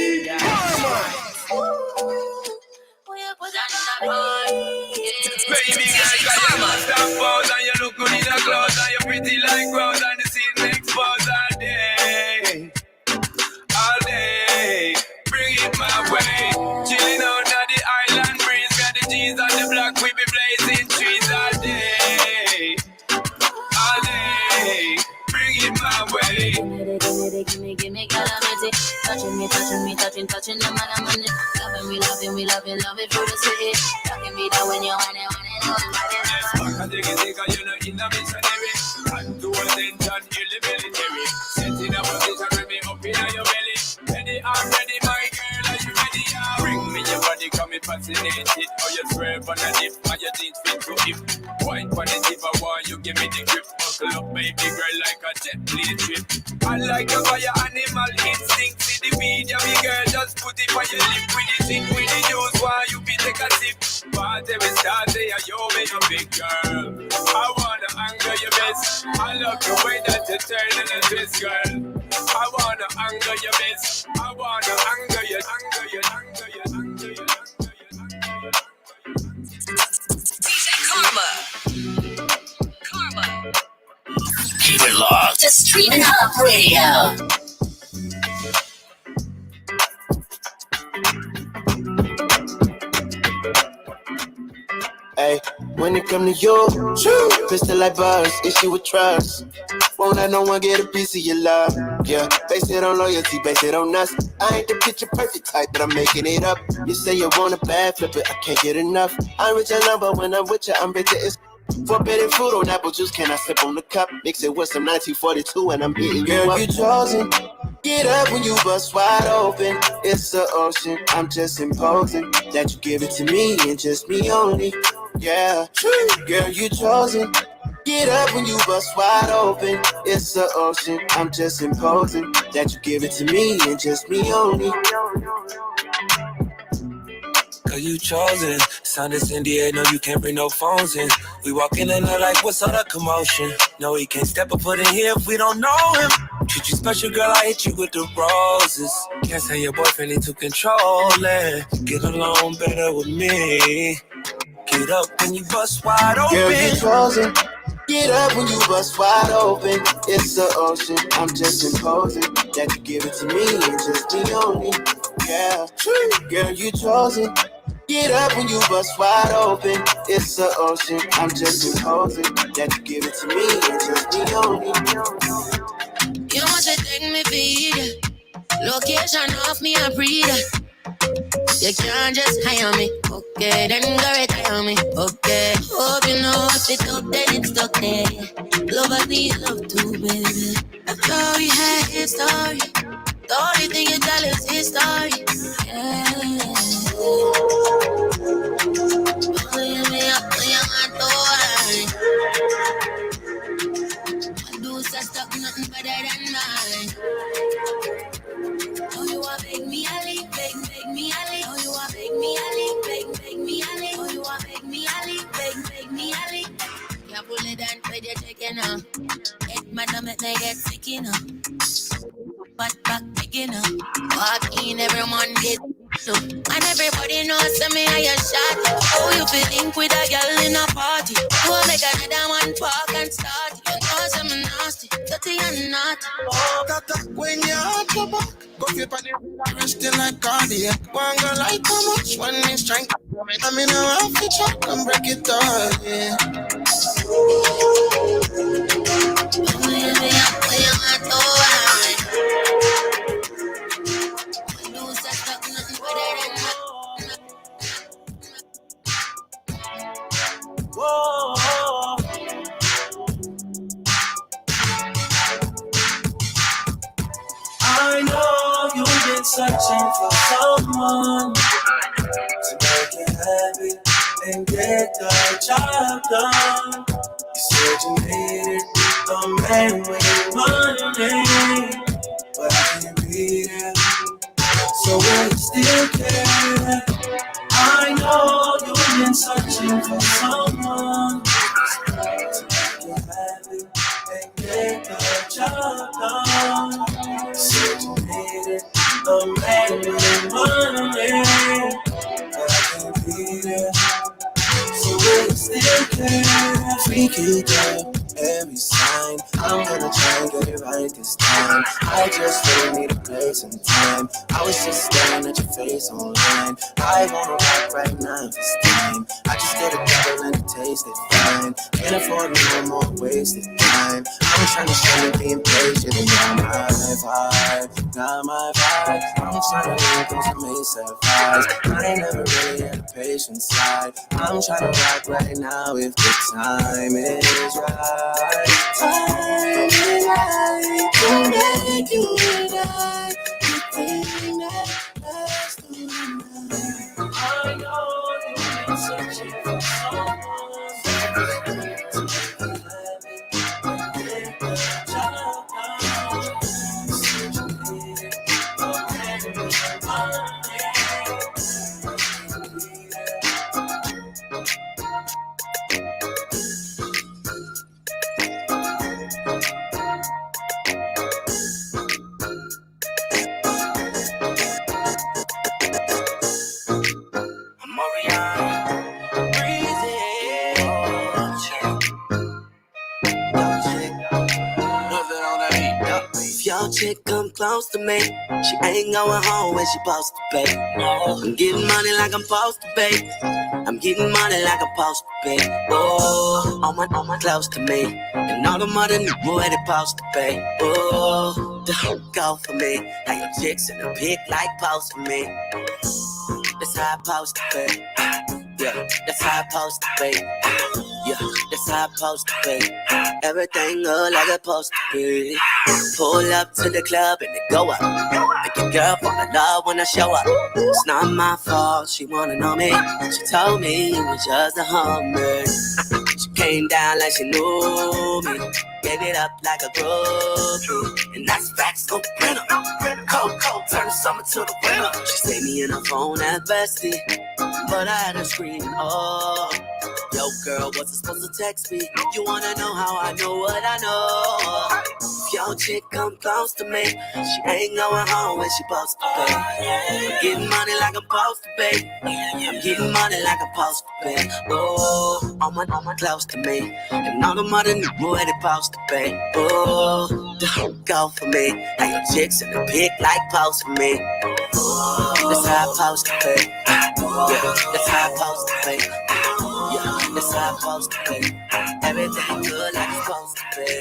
Speaker 7: DJ Kharma.
Speaker 6: Baby girl, got your mustard pose and you look good in your clothes and you're pretty like rose and the scene makes pose all day. Bring it my way, chilling out at the island breeze, got the jeans on the block, we be blazing trees all day. Bring it my way.
Speaker 4: Give me calamity. Touching me, the man I'm on it. Loving me through the city. Talking me down when you want it,
Speaker 6: I take it, you know, in a missionary. And to attention, kill the military. Setting up position with me up in your belly. Ready, I'm ready, my girl, are you ready? Bring me your body, come in fascinated. How you swerve on a dip, how your jeans fit to hip. Wine for the tip, I want you give me the grip. Buckle up, baby girl, like a jet plane trip. I like you for your animal instinct. See the video, me girl, just put it for your lip. With the thing, with the juice, why you be take a sip. Party we start there, you be a big girl. I wanna anger your best. I love the way that you turn and you twist, girl. I wanna anger your best. I wanna anger you.
Speaker 13: DJ Kharma.
Speaker 22: Keep it locked
Speaker 13: to Streaminn HUBB Radio.
Speaker 15: Hey, when it come to you, pistol like bars, issue with trust. Won't let no one get a piece of your love. Yeah, base it on loyalty, base it on us. I ain't the picture perfect type, but I'm making it up. You say you want a bad flip it, I can't get enough. I'm rich and love, but when I'm with you, I'm bitter. It's forbidden fruit on apple juice, can I sip on the cup? Mix it with some 1942 and I'm hitting you up. Girl, you chosen. Get up when you bust wide open. It's the ocean, I'm just imposing that you give it to me and just me only. Yeah, girl, you chosen. Get up when you bust wide open. It's the ocean, I'm just imposing that you give it to me and just me only.
Speaker 6: Cause you chosen. Sound is NDA, no, you can't bring no phones in. We walk in and they're like, what's all the commotion? No, he can't step up foot in here if we don't know him. Treat you special, girl, I hit you with the roses. Can't say your boyfriend ain't too controlling. Get along better with me. Get up when you bust wide open.
Speaker 15: Girl, you chosen. Get up when you bust wide open. It's the ocean, I'm just imposing that you give it to me and just me only. Yeah, girl, you chosen. Get up when you bust wide open. It's the ocean, I'm just imposing that you give it to me and just me only.
Speaker 4: You want to take me feed. Location off me, I breathe. You can't just hire me. Okay, then go retire me. Okay, hope you know if it's up, then it's stuck there. Love I need love too, baby. After we had his story, the only thing you tell is his story. Yeah. Only me up when you want to worry. I do such stuff, nothing better than mine. Oh, you want beg me, Ali, beg me, Ali. Oh, you want beg me, Ali, beg me, Ali. Oh, you want beg me, Ali, beg me, Ali. Can't pull it down, but you're checking out. Head madam, it may get sick, you know. But back picking up. Walk in every Monday. So, and everybody knows me how you shot. Oh, you feel link with a girl in a party. You will make another one park and start. You know some nasty, dirty and naughty.
Speaker 15: Oh, that when you up your back, go flip on the wrist like cardiac. One girl like how much when it's strength. I mean, I have to check and break it down, yeah. I know you've been searching for someone to make you happy and get the job done. You said you needed a man with money, but I can't be there. So will you still care? I know you've been searching for someone to make you happy and get the job done. You said you needed a man with money, but I can't be there. So will you still care? Freaky girl, every sign. I'm gonna try and get it right this time. I just really need a place and time. I was just staring at your face online. I wanna rock right now this time. I just get a double and it tasted fine. Can't afford no more wasted time. I'm trying to show you being patient and not my vibe, not my vibe. I'm trying to learn those amazing vibes. I ain't never really had a patient side. I'm trying to rock right now if the time is right. Time is right to make you and I the thing that lasts through the night. I know you've been searching for someone to make you happy and get the job done. You said you needed a man with money.
Speaker 10: Your chick come close to me. She ain't going home when she supposed to pay. I'm getting money like I'm supposed to pay. I'm getting money like I'm supposed to pay. Oh, all my close to me. And all the money knew where they supposed to pay. Oh, don't go for me. Now your chicks in the pic like post for me. That's how I supposed to pay. Yeah, that's how I supposed to pay. Yeah, that's how I supposed to pay. Everything look like it's supposed to be. Pull up to the club and it go up. Make your girl fall in love when I show up. It's not my fault, she wanna know me. She told me it was just a hummer. She came down like she knew me. Gave it up like a groupie. And that's facts, go print her. Cold, turn the summer to the winter. She saved me in her phone at bestie, but I had her screaming, oh. Yo, girl, wasn't supposed to text me. You wanna know how I know what I know? If your chick come close to me, she ain't going home when she supposed to pay. I'm getting money like I'm supposed to pay. I'm getting money like I'm supposed to pay. Oh, all my close to me. And all the money knew where they supposed to pay. Oh, don't go for me. Now your chicks in the pic like post for me. That's how I supposed to pay. Yeah, that's how I supposed to pay. Yeah, that's how I'm supposed to be. Everything good like it's supposed to be.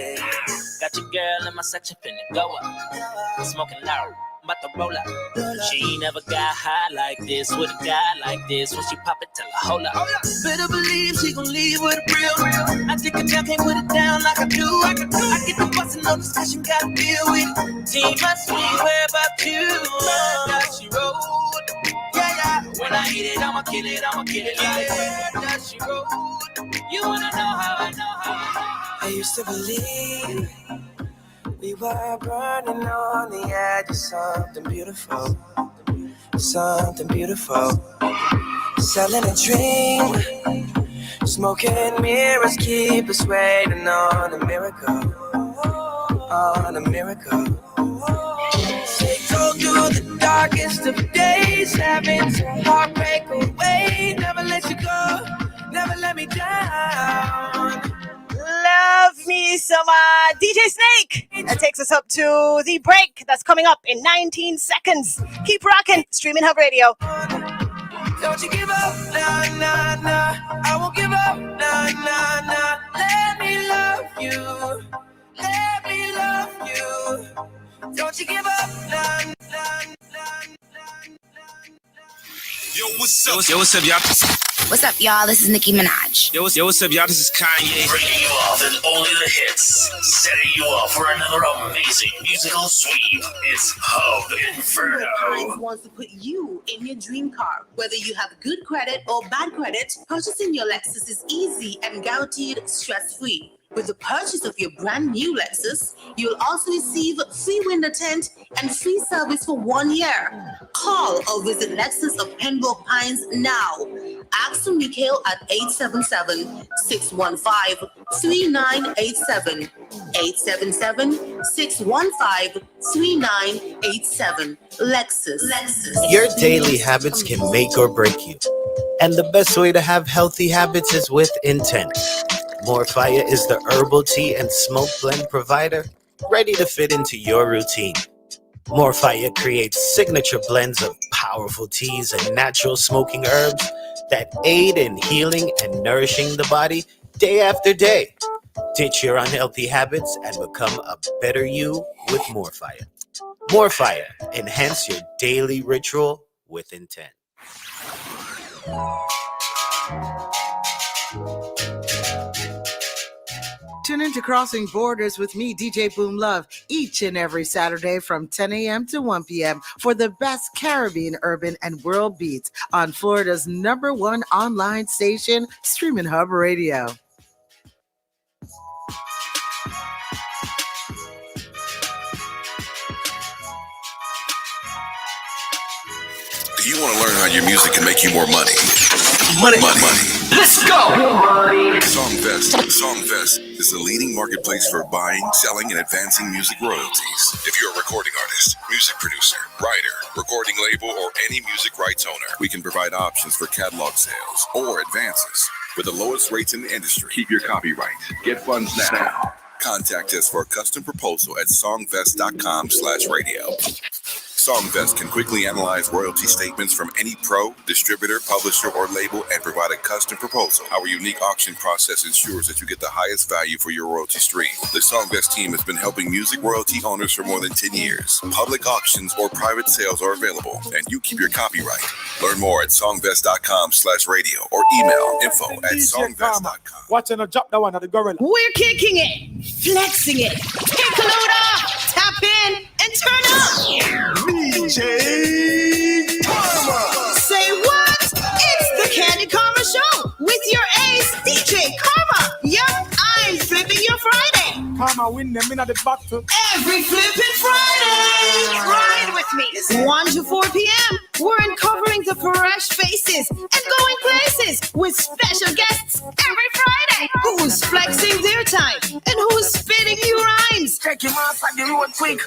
Speaker 10: Got your girl in my section, finna go up. Smoking loud, about to roll up. She ain't never got high like this with a guy like this. When she pop it, tell her, hold up. Better believe she gon' leave with a real. I take a jump, can't put it down like I do. I get the bustin', no discussion, gotta deal with it. Team must be where about you. That she rolled. Yeah. When I hit it, I'ma kill it like that she rolled. You wanna know how I know how I used to believe we were burning on the edge of something beautiful. Something beautiful. Selling a dream. Smoking mirrors keep us waiting on a miracle. On a miracle. Go through the darkest of days, having some heartbreak away. Never let you go, never let me down.
Speaker 2: Love me some DJ Snake. That takes us up to the break that's coming up in 19 seconds. Keep rocking, Streaminn HUBB Radio.
Speaker 3: Don't you give up, nah, nah, nah. I won't give up, nah, nah, nah. Let me love you. Let me love you. Don't you give up, nah, nah, nah.
Speaker 11: Yo, what's up? Yo, what's up, y'all?
Speaker 12: What's up, y'all? This is Nicki Minaj.
Speaker 11: Yo, what's up, y'all? This is Kanye.
Speaker 22: Breaking you off with only the hits. Setting you up for another amazing musical sweep. It's HUBB Inferno.
Speaker 14: Hines wants to put you in your dream car. Whether you have good credit or bad credit, purchasing your Lexus is easy and guaranteed stress-free. With the purchase of your brand new Lexus, you'll also receive free window tint and free service for 1 year. Call or visit Lexus of Pembroke Pines now. Ask for Mikhail at 877-615-3987. 877-615-3987. Lexus.
Speaker 18: Your daily habits can make or break you. And the best way to have healthy habits is with intent. More Fire is the herbal tea and smoke blend provider ready to fit into your routine. More Fire creates signature blends of powerful teas and natural smoking herbs that aid in healing and nourishing the body day after day. Ditch your unhealthy habits and become a better you with More Fire. More Fire. Enhance your daily ritual with intent.
Speaker 1: Tune into Crossing Borders with me, DJ Boom Love, each and every Saturday from 10 a.m. to 1 p.m. for the best Caribbean, urban, and world beats on Florida's #1 online station, Streaminn HUBB Radio.
Speaker 23: Do you want to learn how your music can make you more money?
Speaker 22: Money.
Speaker 23: Let's go! Songfest is the leading marketplace for buying, selling, and advancing music royalties. If you're a recording artist, music producer, writer, recording label, or any music rights owner, we can provide options for catalog sales or advances with the lowest rates in the industry. Keep your copyright. Get funds now. Contact us for a custom proposal at songfest.com/radio. Songfest can quickly analyze royalty statements from any pro, distributor, publisher, or label and provide a custom proposal. Our unique auction process ensures that you get the highest value for your royalty stream. The Songfest team has been helping music royalty owners for more than 10 years. Public auctions or private sales are available, and you keep your copyright. Learn more at songfest.com/radio or email info@songfest.com.
Speaker 21: Watching a drop that one at the gorilla.
Speaker 14: We're kicking it, flexing it. Kick a load up, tap in, and turn up.
Speaker 7: DJ Kharma.
Speaker 14: Say what? It's the KandidKharma Show with your ace, DJ Kharma. Yup, I'm flipping your Friday.
Speaker 21: Kharma win them in the battle.
Speaker 14: Every flipping Friday. Ride with me. 1 to 4 p.m. We're uncovering the fresh faces and going places with special guests every Friday. Who's flexing their time and who's spitting you rhymes?
Speaker 7: Check your mouth on the road quick.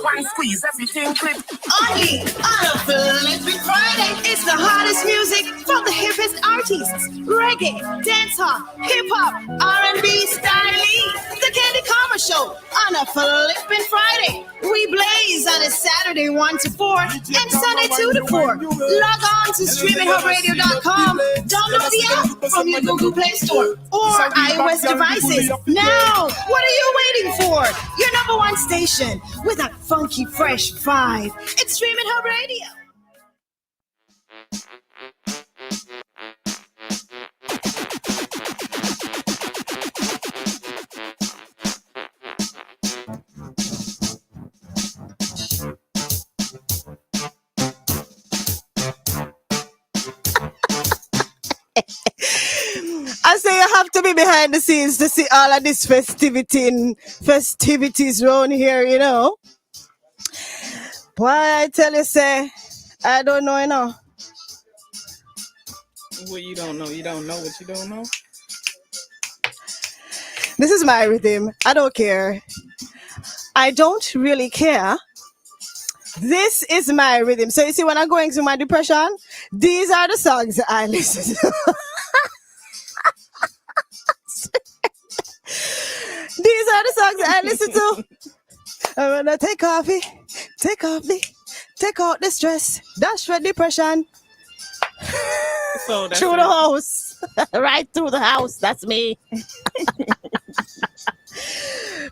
Speaker 7: One squeeze, everything clip.
Speaker 14: Only on a Flipping Friday. It's the hottest music from the hippest artists. Reggae, dancehall, hip-hop, R&B, styling. The KandidKharma Show on a Flipping Friday. We blaze on a Saturday 1 to 4 and Sunday 2 to 4. Log on to StreamInnHubBradio.com. Download the app from your Google Play Store or iOS devices. Now, what are you waiting for? Your #1 station with a funky, fresh vibe. It's Streaminn HUBB Radio.
Speaker 2: I say you have to be behind the scenes to see all of this festivities around here, you know. Why I tell you, say, I don't know, you know.
Speaker 5: What you don't know? You don't know what you don't know?
Speaker 2: This is my rhythm. I don't care. I don't really care. This is my rhythm. So you see, when I'm going through my depression, these are the songs that I listen to. These are the songs that I listen to. I'm gonna take off me, take out the stress, dash for depression.
Speaker 5: So that's
Speaker 2: through the house. Right through the house. That's me.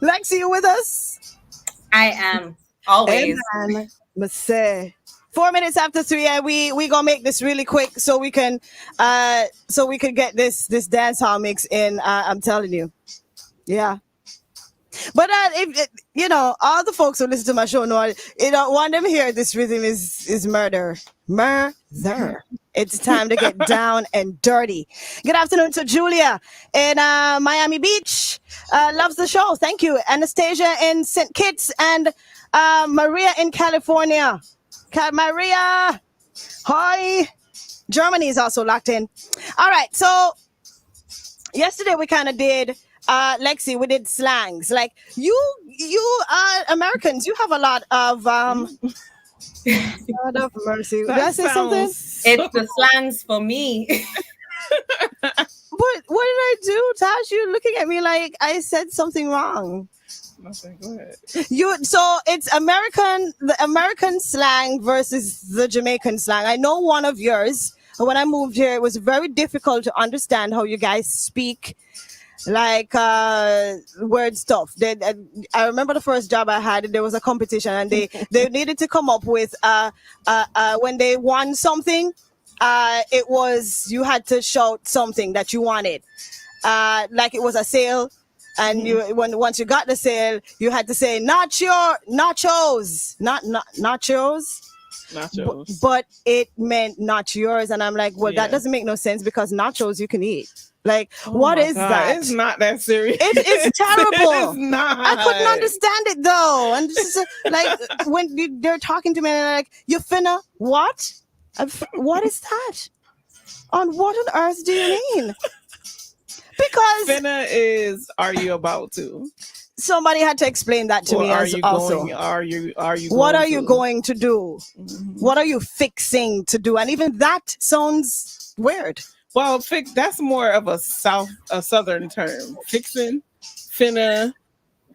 Speaker 2: Lexi, you with us?
Speaker 9: I am always.
Speaker 2: And let's say 4 minutes after 3, and we gonna make this really quick so we can get this dance hall mix in. I'm telling you, yeah. But if you know, all the folks who listen to my show know, you know, want them hear this rhythm is murder. It's time to get down and dirty. Good afternoon to Julia in Miami Beach. Loves the show. Thank you. Anastasia in St. Kitts and Maria in California. Maria, hi. Germany is also locked in. All right. So yesterday we kind of did. Lexi, we did slangs. Like you Americans, you have a lot of God of mercy. Did I say something?
Speaker 9: It's the slangs for me.
Speaker 2: What did I do, Tash? You're looking at me like I said something wrong.
Speaker 5: Nothing. Go ahead.
Speaker 2: So it's the American slang versus the Jamaican slang. I know one of yours. When I moved here, it was very difficult to understand how you guys speak. Like word stuff. I remember the first job I had. There was a competition, and they needed to come up with when they won something. It was you had to shout something that you wanted, like it was a sale, and once you got the sale, you had to say nachos, not nachos.
Speaker 5: Nachos.
Speaker 2: But it meant not yours, and I'm like, well, that doesn't make no sense because nachos you can eat. Like, what is that?
Speaker 5: It's not that serious.
Speaker 2: It's terrible.
Speaker 5: It's not.
Speaker 2: I couldn't understand it though. And just like when they're talking to me and they're like, you finna what? What is that? On what on earth do you mean? Because
Speaker 5: finna is, are you about to?
Speaker 2: Somebody had to explain that to me as also.
Speaker 5: Are you
Speaker 2: what are you going to do? Mm-hmm. What are you fixing to do? And even that sounds weird.
Speaker 5: Well, that's more of a southern term. Fixing, finna,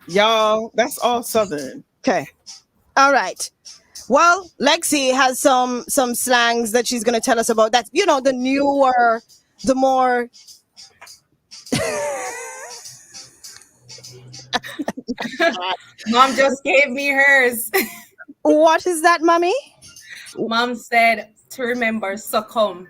Speaker 5: y'all, that's all southern.
Speaker 2: Okay. All right. Well, Lexi has some slangs that she's going to tell us about. That, you know, the newer, the more...
Speaker 9: Mom just gave me hers.
Speaker 2: What is that, Mommy?
Speaker 9: Mom said to remember succumb.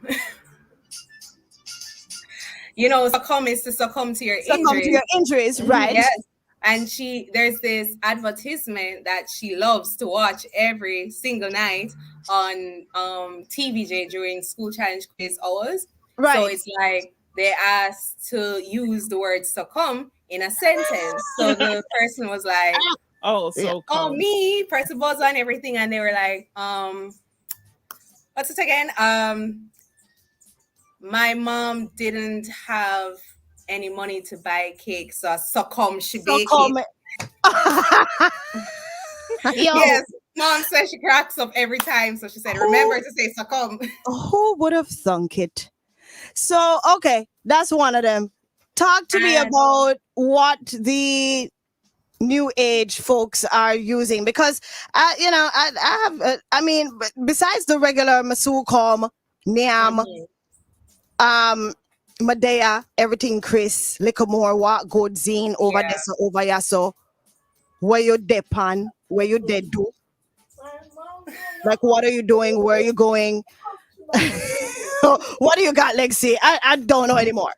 Speaker 9: You know, succumb is to succumb to your injuries.
Speaker 2: Succumb to your injuries, right?
Speaker 9: Yes. And there's this advertisement that she loves to watch every single night on TVJ during school challenge quiz hours. Right. So it's like they asked to use the word succumb in a sentence. So the person was like, me, press the buzzer and everything. And they were like, what's it again? My mom didn't have any money to buy cake, so succumb she bake it. Yes, Mom says she cracks up every time, so she said, remember to say succumb.
Speaker 2: Who would have thunk it? So, okay, that's one of them. Talk to me about what the new age folks are using, because, I have, besides the regular Masukom, Niam, Madea, everything Chris, little more what good zine over there, so over here, so where you depan, where you dead do? Like, what are you doing? Where are you going? What do you got, Lexi? I don't know anymore.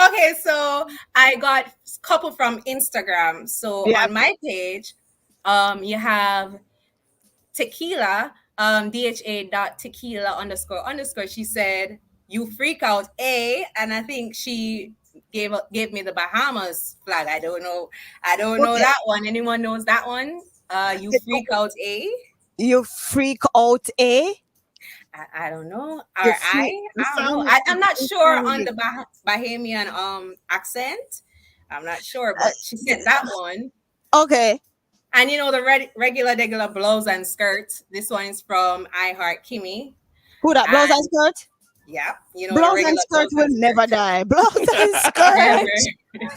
Speaker 9: Okay, so I got a couple from Instagram. So on my page, you have tequila, dha.tequila__. She said, you freak out, and I think she gave me the Bahamas flag. I don't know that one. Anyone knows that one? You freak out,
Speaker 2: You freak out,
Speaker 9: I don't know. I'm not sure on the Bahamian accent. I'm not sure, but she said that one.
Speaker 2: Okay.
Speaker 9: And you know the regular blouse and skirt. This one is from I Heart Kimmy.
Speaker 2: Who that? Blouse and skirt?
Speaker 9: Yeah, you know,
Speaker 2: blouse and skirt will never die. Blouse and skirt,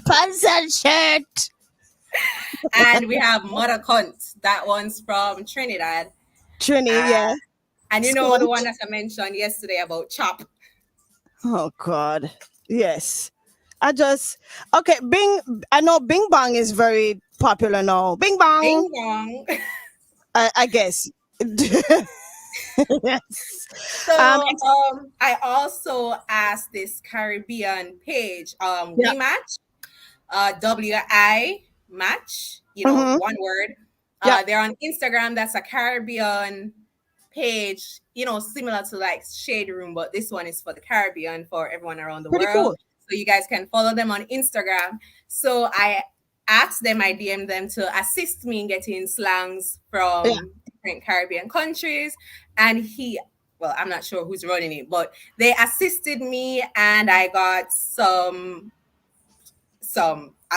Speaker 2: pants and shirt.
Speaker 9: And we have Mother Cunt. That one's from Trinidad.
Speaker 2: Yeah.
Speaker 9: And you know the one that I mentioned yesterday about chop.
Speaker 2: Oh God. Yes. I know Bing Bong is very popular now. Bing Bong.
Speaker 9: Bing Bong.
Speaker 2: I guess. Yes.
Speaker 9: So I also asked this Caribbean page, We Match, WI Match, one word. They're on Instagram. That's a Caribbean page, similar to like Shade Room, but this one is for the Caribbean, for everyone around the world. Cool. So you guys can follow them on Instagram. So I asked them, I DM'd them to assist me in getting slangs from different Caribbean countries. And I'm not sure who's running it, but they assisted me and I got a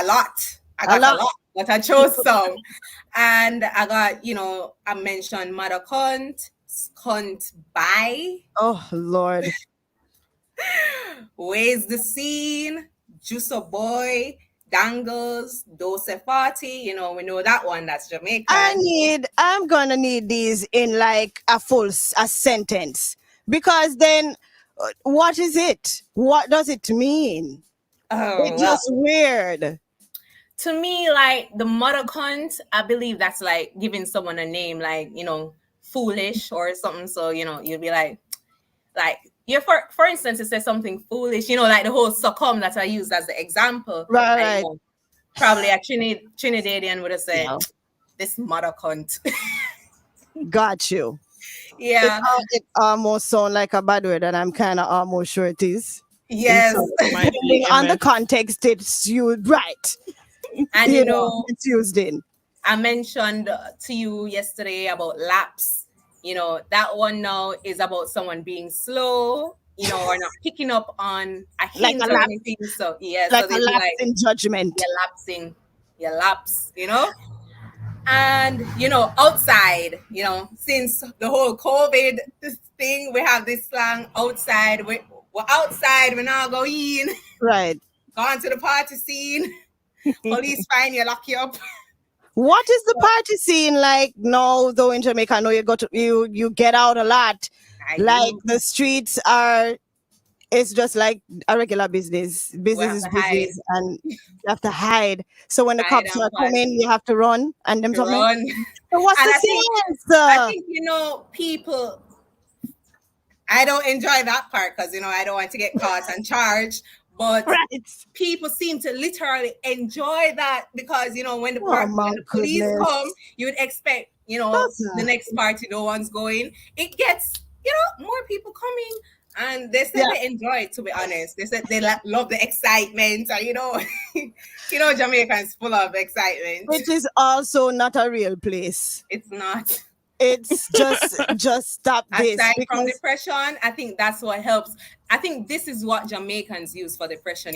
Speaker 9: lot, but I chose some. And I got, I mentioned mother cunt by.
Speaker 2: Oh, Lord.
Speaker 9: Where's the scene? Juice a boy, dangles, dose party. We know that one. That's Jamaican.
Speaker 2: I'm gonna need these in like a sentence, because then what is it? What does it mean? It's just weird.
Speaker 9: To me, like the mother cunt, I believe that's like giving someone a name, like, foolish or something. So, you'll be like, for instance, it says something foolish, like the whole succumb that I used as the example.
Speaker 2: Right.
Speaker 9: Like, probably a Trinidadian would have said, this mother cunt.
Speaker 2: Got you.
Speaker 9: Yeah.
Speaker 2: It almost sounds like a bad word, and I'm kind of almost sure it is.
Speaker 9: Yes.
Speaker 2: On the context, it's used right.
Speaker 9: And
Speaker 2: it's used in.
Speaker 9: I mentioned to you yesterday about laps. That one now is about someone being slow, or not picking up on a hint or anything. So
Speaker 2: like a lapse in judgment.
Speaker 9: You're lapse, And outside, since the whole COVID thing, we have this slang outside. We're outside, we're not going.
Speaker 2: Right.
Speaker 9: Gone to the party scene. Police find you, lock you up.
Speaker 2: What is the party scene like now, though, in Jamaica? I know you get out a lot. The streets are, it's just like a regular business. Business is business, and you have to hide. So when the cops are coming, you have to run, and them run. So what's the sense?
Speaker 9: I think, people, I don't enjoy that part because, I don't want to get caught and charged. But people seem to literally enjoy that because, when the police come, you would expect, the next party, no one's going. It gets, more people coming, and they said they enjoy it, to be honest. They said they love the excitement. And, Jamaicans full of excitement.
Speaker 2: It is also not a real place.
Speaker 9: It's not.
Speaker 2: It's just stop this.
Speaker 9: Aside from depression, I think that's what helps. I think this is what Jamaicans use for depression,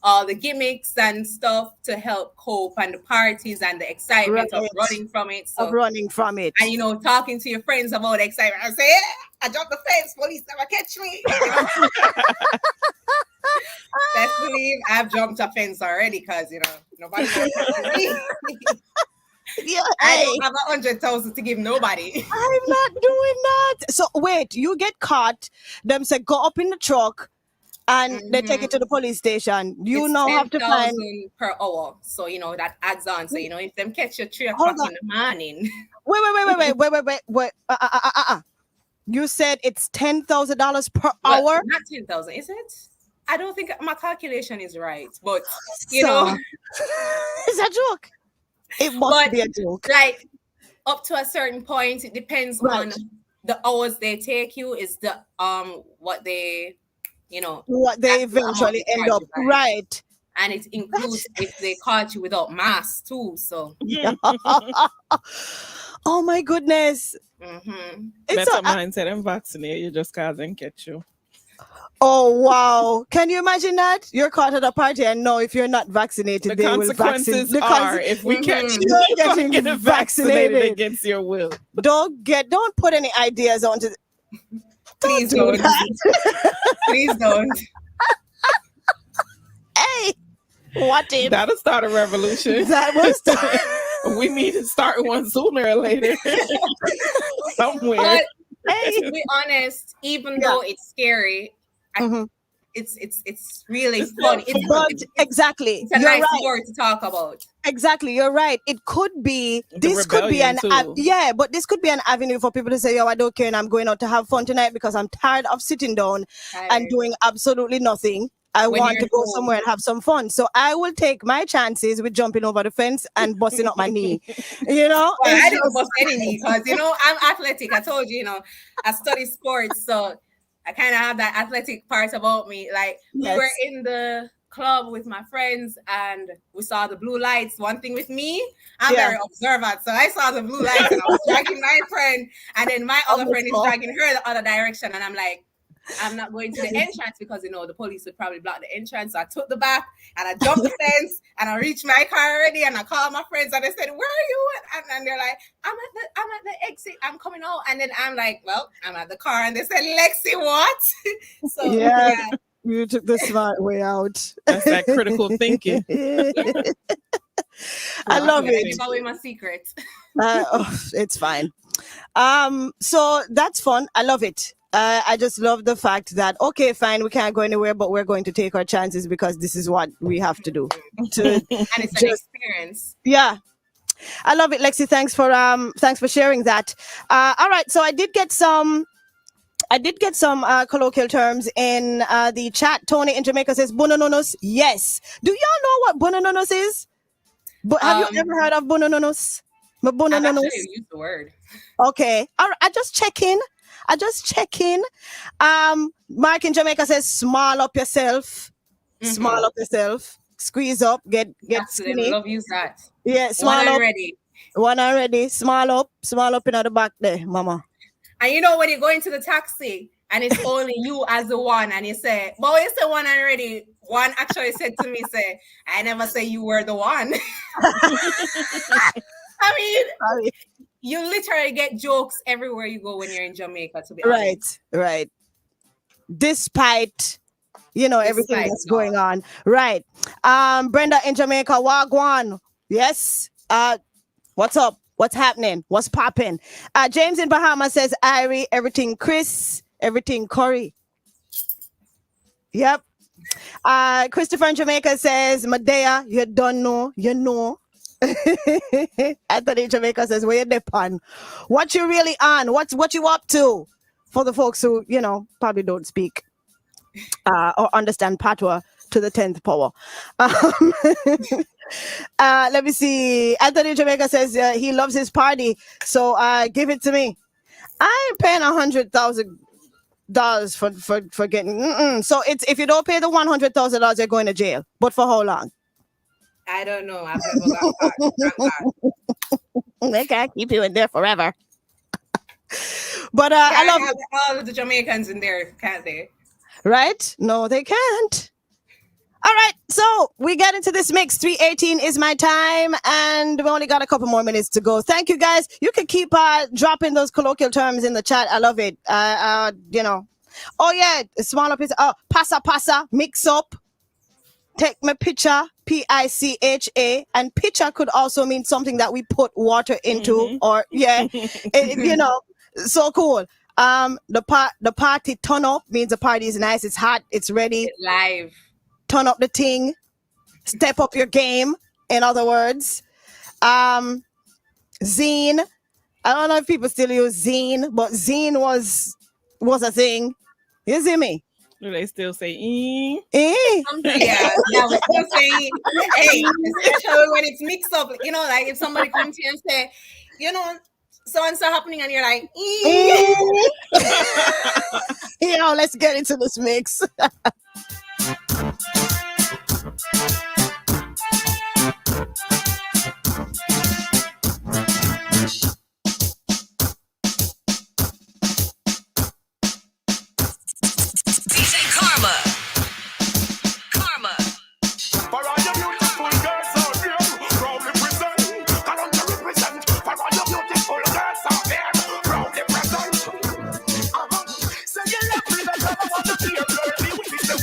Speaker 9: all the gimmicks and stuff to help cope, and the parties and the excitement of running from it. And, talking to your friends about the excitement. I say, I jumped the fence, police never catch me. Best believe I've jumped a fence already because, nobody wants to catch me. I don't have 100,000 to give nobody.
Speaker 2: I'm not doing that. So wait, you get caught. Them say go up in the truck, and they take it to the police stage. You
Speaker 9: it's
Speaker 2: now have to find
Speaker 9: per hour. So that adds on. So if them catch you 3 o'clock in the morning.
Speaker 2: Wait. You said it's $10,000 per hour.
Speaker 9: Not 10,000, is it? I don't think my calculation is right, but
Speaker 2: it's a joke. It must be a joke.
Speaker 9: Like up to a certain point, it depends on the hours they take you. Is the what they
Speaker 2: eventually end up right.
Speaker 9: And it includes if they caught you without mask too. So
Speaker 2: oh my goodness.
Speaker 5: Mm-hmm. Better mindset and vaccinate you just cause and catch you.
Speaker 2: Oh wow! Can you imagine that? You're caught at a party, and no, if you're not vaccinated,
Speaker 5: the consequences are if we catch you getting vaccinated against your will.
Speaker 2: Don't put any ideas onto.
Speaker 9: Please don't. Please don't.
Speaker 2: Hey, what if
Speaker 5: that'll start a revolution?
Speaker 2: That will start.
Speaker 5: We need to start one sooner or later. Somewhere.
Speaker 9: But to be honest, even though it's scary, it's really fun.
Speaker 2: Exactly.
Speaker 9: It's a
Speaker 2: You're
Speaker 9: nice
Speaker 2: right.
Speaker 9: story to talk about.
Speaker 2: Exactly, you're right. It could be this could be an but this could be an avenue for people to say, "Yo, I don't care, and I'm going out to have fun tonight because I'm tired of sitting down and doing absolutely nothing. I want to go somewhere and have some fun. So I will take my chances with jumping over the fence and busting up my knee." You know,
Speaker 9: well, I didn't bust any knee because I'm athletic. I told you, I study sports, so I kind of have that athletic part about me. Like we were in the club with my friends and we saw the blue lights. One thing with me, I'm very observant, so I saw the blue lights and I was dragging my friend, and then my other friend is dragging her the other direction, and I'm like, I'm not going to the entrance because the police would probably block the entrance. So I took the back and I jumped the fence and I reached my car already, and I called my friends and I said, "Where are you?" And they're like, I'm at the exit, I'm coming out. And then I'm like, "Well, I'm at the car." And they said, "Lexi, what?" So yeah.
Speaker 2: You took the smart way out.
Speaker 5: That's that critical thinking.
Speaker 2: I love it.
Speaker 9: I give away my secret.
Speaker 2: It's fine. So that's fun. I love it. I just love the fact that, okay, fine, we can't go anywhere, but we're going to take our chances because this is what we have to do.
Speaker 9: And it's an experience.
Speaker 2: Yeah. I love it, Lexi. Thanks for sharing that. All right. So I did get some colloquial terms in the chat. Tony in Jamaica says bunononos. Yes. Do y'all know what bunononos is? But have you ever heard of bunononos?
Speaker 9: I've actually used the word.
Speaker 2: Okay. All right. I just check in. Mark in Jamaica says small up yourself. Mm-hmm. Small up yourself. Squeeze up. Get skinny.
Speaker 9: Love use that.
Speaker 2: Yeah. Small up. One already. Small up in the back there, mama.
Speaker 9: And when you go into the taxi and it's only you as the one, and you say, "But you say one already." One actually said to me, "Say, I never say you were the one." I mean, you literally get jokes everywhere you go when you're in Jamaica, to be honest.
Speaker 2: Right. Despite everything that's going on. Right. Brenda in Jamaica, wagwan. Yes. What's up? What's happening? What's popping? James in Bahamas says, Irie, everything Chris, everything Corey. Yep. Christopher in Jamaica says, Medea, you don't know, you know. Anthony in Jamaica says, where you dip on? What you really on? What you up to? For the folks who, probably don't speak or understand patois to the 10th power. Let me see. Anthony in Jamaica says he loves his party, so give it to me. I ain't paying $100,000 for getting. So it's if you don't pay the $100,000, you're going to jail. But for how long?
Speaker 9: I don't know. I've never got caught.
Speaker 2: They can't keep you in there forever. But
Speaker 9: I love all of the Jamaicans in there, can't they?
Speaker 2: Right? No, they can't. All right, so we get into this mix. 3:18 is my time, and we only got a couple more minutes to go. Thank you, guys. You can keep dropping those colloquial terms in the chat. I love it. Oh yeah, small up is passa, mix up, take my picture, PICHA, and picture could also mean something that we put water into, or so cool. The party turn up means the party is nice, it's hot, it's ready,
Speaker 9: it's live.
Speaker 2: Turn up the ting, step up your game, in other words. Zine. I don't know if people still use zine, but zine was a thing. You see me?
Speaker 5: Do they still say
Speaker 9: Yeah, we're still saying, hey, especially when it's mixed up. Like if somebody comes to you and say, so and so happening, and you're like,
Speaker 2: let's get into this mix.
Speaker 13: DJ Kharma.
Speaker 21: For all your beautiful girls out there, proudly present. Columbia represent. For all your beautiful girls out there, proudly present. Say you love me, that's how I want to feel, girl. You will be the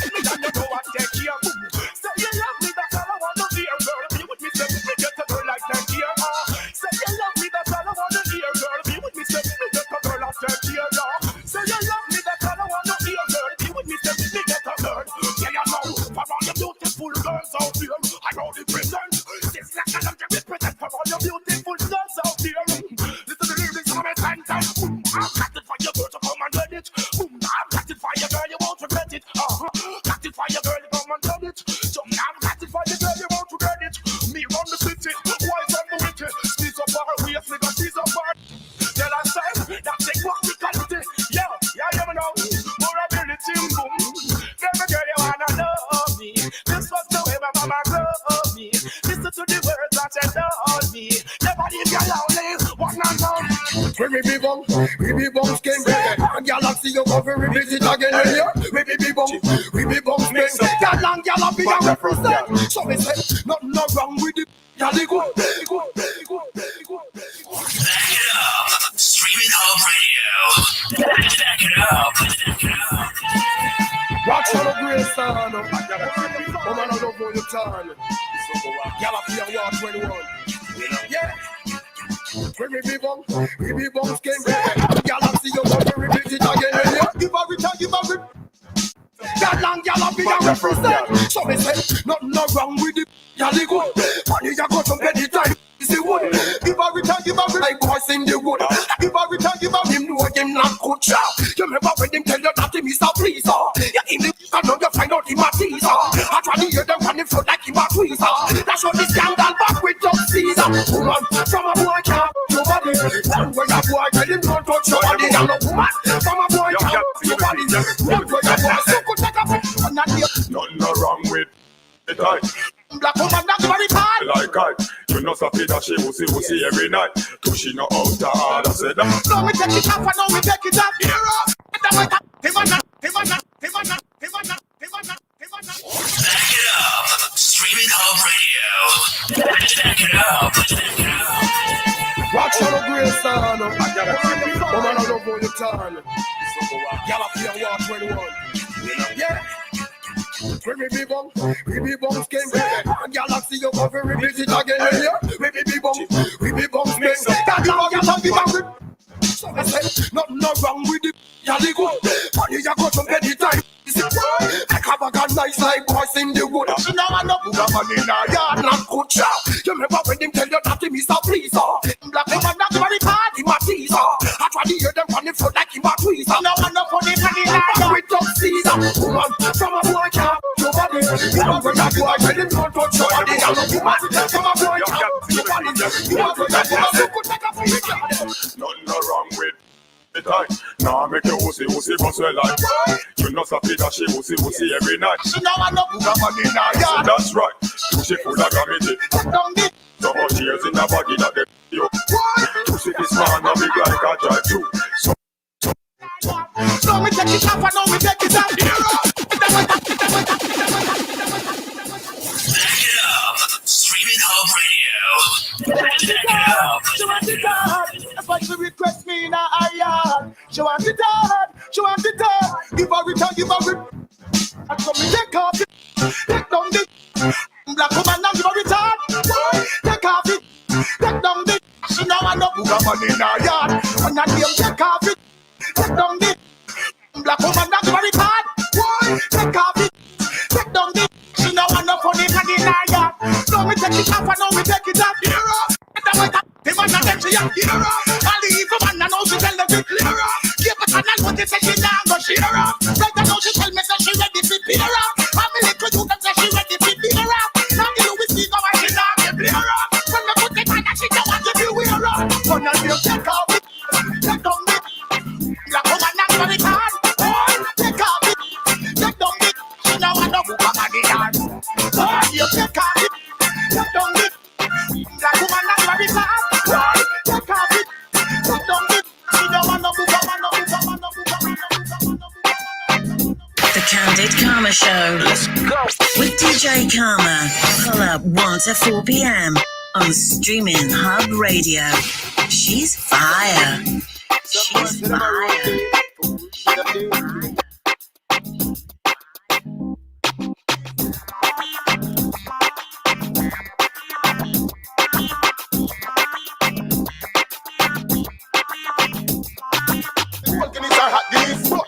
Speaker 21: We be bum skin. And galaxy you go very visit again. We be bum skin. Gal and gal be a represent. So we say nothing no wrong with the galley go.
Speaker 22: Back it up. Streaminn Hub Radio. Back it up.
Speaker 21: Watch on the great sound. Come on, I love on the turn. Gallopy and War 21. Yeah. We be bum skin. Galaxy you go very visit again. Give a return, give a return. Gal and gal be a represent. So we say nothing no wrong with the galley go. And you go to bed the time. Give a return, like boys in the wood. Give a return, him know him not good job. You remember when him tell you that him is a pleaser. You in the and now you find out him a teaser. I try to hear them when him float like him a tweezer. That's what the scandal back with John Caesar. Woman, from a boy can't nobody. And when a boy tell him don't touch your body, and a woman from a boy can't nobody. And when a boy so could take a picture. Nothing no wrong with the time. Black woman that's very tight. Like I, you know something that she will see every night. Cause she know how to hard, I said that. No, we take it up and now we take it up. Here up.
Speaker 22: Back it up. Streaminn Hub Radio. Back it up.
Speaker 21: Watch on the great sound. Come on, I love on the turn. Gallopy and War 21. Yeah. We be bum skin. And galaxy you go very visit again. We be bum skin. That be back. So I say nothing no wrong with the galley go. And you go to bed the time. I have a gun nice like boys in the wood. Now I know Buddha man in a yard not good job. You remember when them tell you that him is a pleaser. Black woman not very hard, him a teaser. I try to hear them on the floor like him a tweezer. Now I know for the money like with John Caesar. Woman from a boy can't nobody. Now when a boy tell him don't touch your body, and a woman from a boy can't nobody. Now when a boy so could take a picture. Nothing wrong with the time. Now make your wussy bust well like you know something that she wussy every night. Now I know Buddha man in a yard. That's right. She full of gravity. So much years in the body that they you. To see this man a big like a drive through. So now me take it up and now me take it up.
Speaker 22: Back it up. Streaminn Hub Radio. Back it up.
Speaker 21: She want it hard. That's why she request me in her yard. She want it hard. Give her return. And so me take off it. Take down the black woman and give her return. Take off it. Take down the. She know I know Buddha man in her yard. And I name take off it. Take down the black woman and give her return. Take off it. Take down the. She know I know funny man in her yard. Now me take it off and now me take it up. Here up. The man and them she up. Here up. And the evil man and now she tell them to clear up. Give a son and what they say she now go share up. Right now she tell me say she ready to clear up. Family could you them say she ready to clear up. Now you will see how she now get clear up. When me put the man and she don't want to be wear up. When I you take off it, take down it. Black woman not for it hard. Take off it, take down it. She now want to move on the yard. You take off it, take down it. Black woman not for it hard. Take off it, take down it. She don't want to move on.
Speaker 13: The KandidKharma Show. Let's go. With DJ Kharma. Pull up 1 to 4 p.m. on Streaminn Hub Radio. She's fire. She's fire.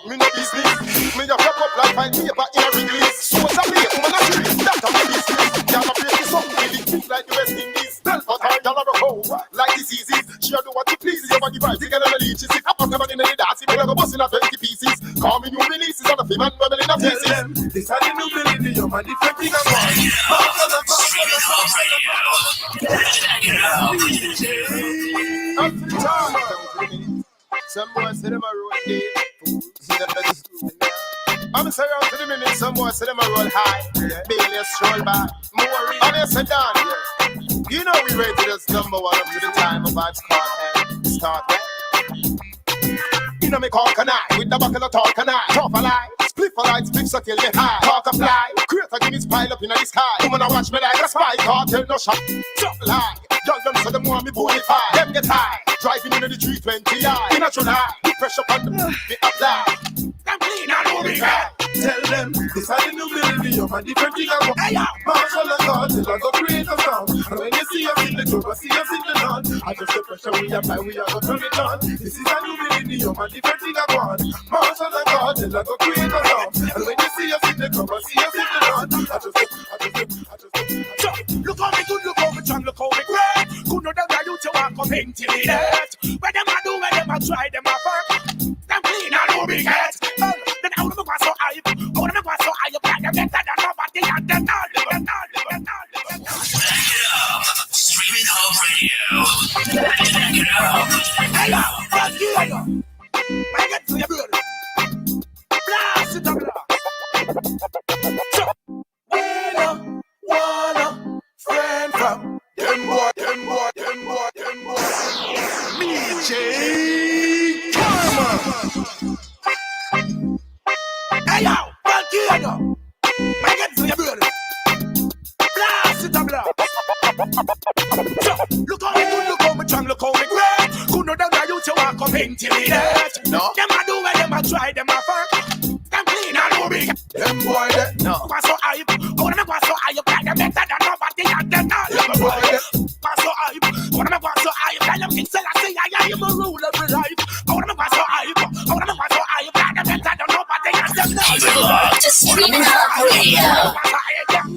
Speaker 21: Me no business. Me a wrap up like my paper in a release. So it's a play, woman a serious. That's a business. Y'all a play this song with it things like the West Indies. Tell her y'all a rock like diseases. She a do what you please. Your body right together and leeches. If I put them in the dance, me a go bust in a 20 pieces. Call me new releases on the film and bubble in a pieces. This is the new millennium and different thing I'm on.
Speaker 22: Streaminn Hub Radio. Back it up.
Speaker 21: Some boys say them a roll deep. I'm say around to the minute. Some boys say them a roll high. Bailey stroll back. More and they say down. You know we rated as number one up to the time of Vibes Cartel. Start with Inna me cork and I, with the buckle of talk and I. Talk a lie, split for light, split so till you high. Talk a fly, create a Guinness pile up in the sky. Woman a watch me like a spy, cartel no shot. Talk lie, y'all them say them want me bonify. Them get high, driving into the 320i. In a July, the pressure on the apply. Them clean and moving high. Tell them, this is the new millennium and different thing I want. Hey, Marshall and God, till I go create a sound. And when you see us in the club, I see us in the lawn. I just the pressure we apply, we are going to turn it on. This is a new millennium and different thing I want. Marshall and God, till I go create a sound. And when you see us in the club, I see us in the lawn. I just look how me good, look how me strong, look how me great. Good know that you to walk up into the net. When them a do, when them a try, them a fuck. Them clean and moving heads. Then I wanna go so high, I wanna go so high, like them better than nobody and them all.
Speaker 22: Back it up, Streaminn Hub Radio. Back it up.
Speaker 21: Hey yo, fuck you, hey yo. I get to your brother. Blast it up, so, we don't wanna friend from them boy. DJ Kharma. Hey yo, fuck you, hey yo. I get to your brother. Blast it up, so, look how me good, look how me strong, look how me great. Could know that you to walk up into the net. No. Them a do when them a try, them a fuck. Them clean and moving. Them boy that no. Go so hype, I wanna go so hype, like them better than nobody and them all. Them boy that go so hype, I wanna go so hype, like them King Shenseea, I am a rule every life. I wanna go so hype, I wanna go so hype, like them better than nobody and them all.
Speaker 22: Keep it locked to Streaminn Hub Radio.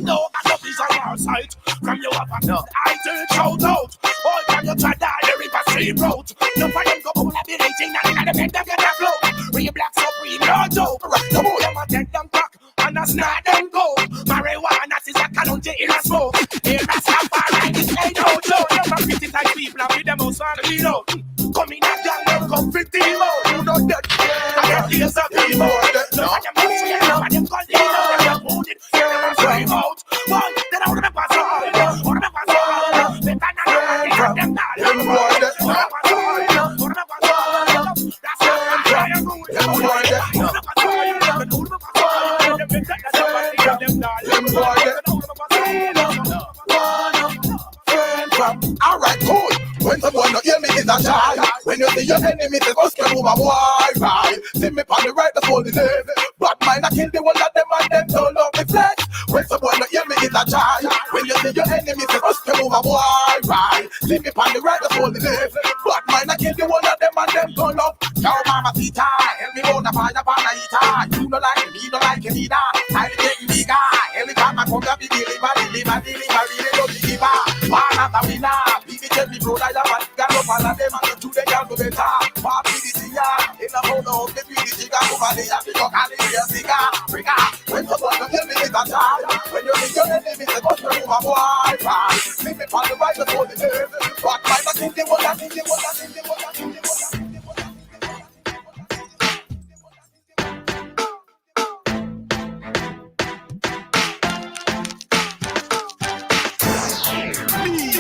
Speaker 21: No, I love this on our side. From you up and down, I turn shout out. All time you try to die, the river stream road. No for them go collaborating and the make them get a flow. Real black supreme, no joke. The boy them a take them crack and a snap them go. Marijuana is a calonge in a smoke. Here that's a far right, this ain't no joke. You can criticize people and feed them out on the reload. Come in and down, them come 15 more. You know that, I get tears of people. No, I am not scared, no, I am called the hero. They are wounded, they are scream out. Why, they don't remember so hard. Remember so hard. They can't have them now. Remember so hard. Remember so hard. That's why I am rude. Remember so hard. Alright, cool. When someone not hear me is a shy. When you see your enemy, they must get over why. See me on the right, that's all the left. But mine, I kill the one of them and them don't love me flex. When someone not hear me is a shy. When you see your enemy, they must get over why. See me on the right, that's all the left. But mine, I kill the one of them and them don't love. Yo, mama, tita, help me on the fire, pana eater. You don't like me, don't like me either. I'm getting bigger. Every time I come to be deliver, they don't deliver. One of the winner, baby, tell me, bro, I am a got up all of them and to the girl go better. Papi the singer, in the whole of the beauty singer, over the Africa, and the real singer. When someone don't tell me it's a child, when you see your enemy, they must move a boy. Leave me on the right, the whole day. But my machine, they want that, they want that, they want that, they want that.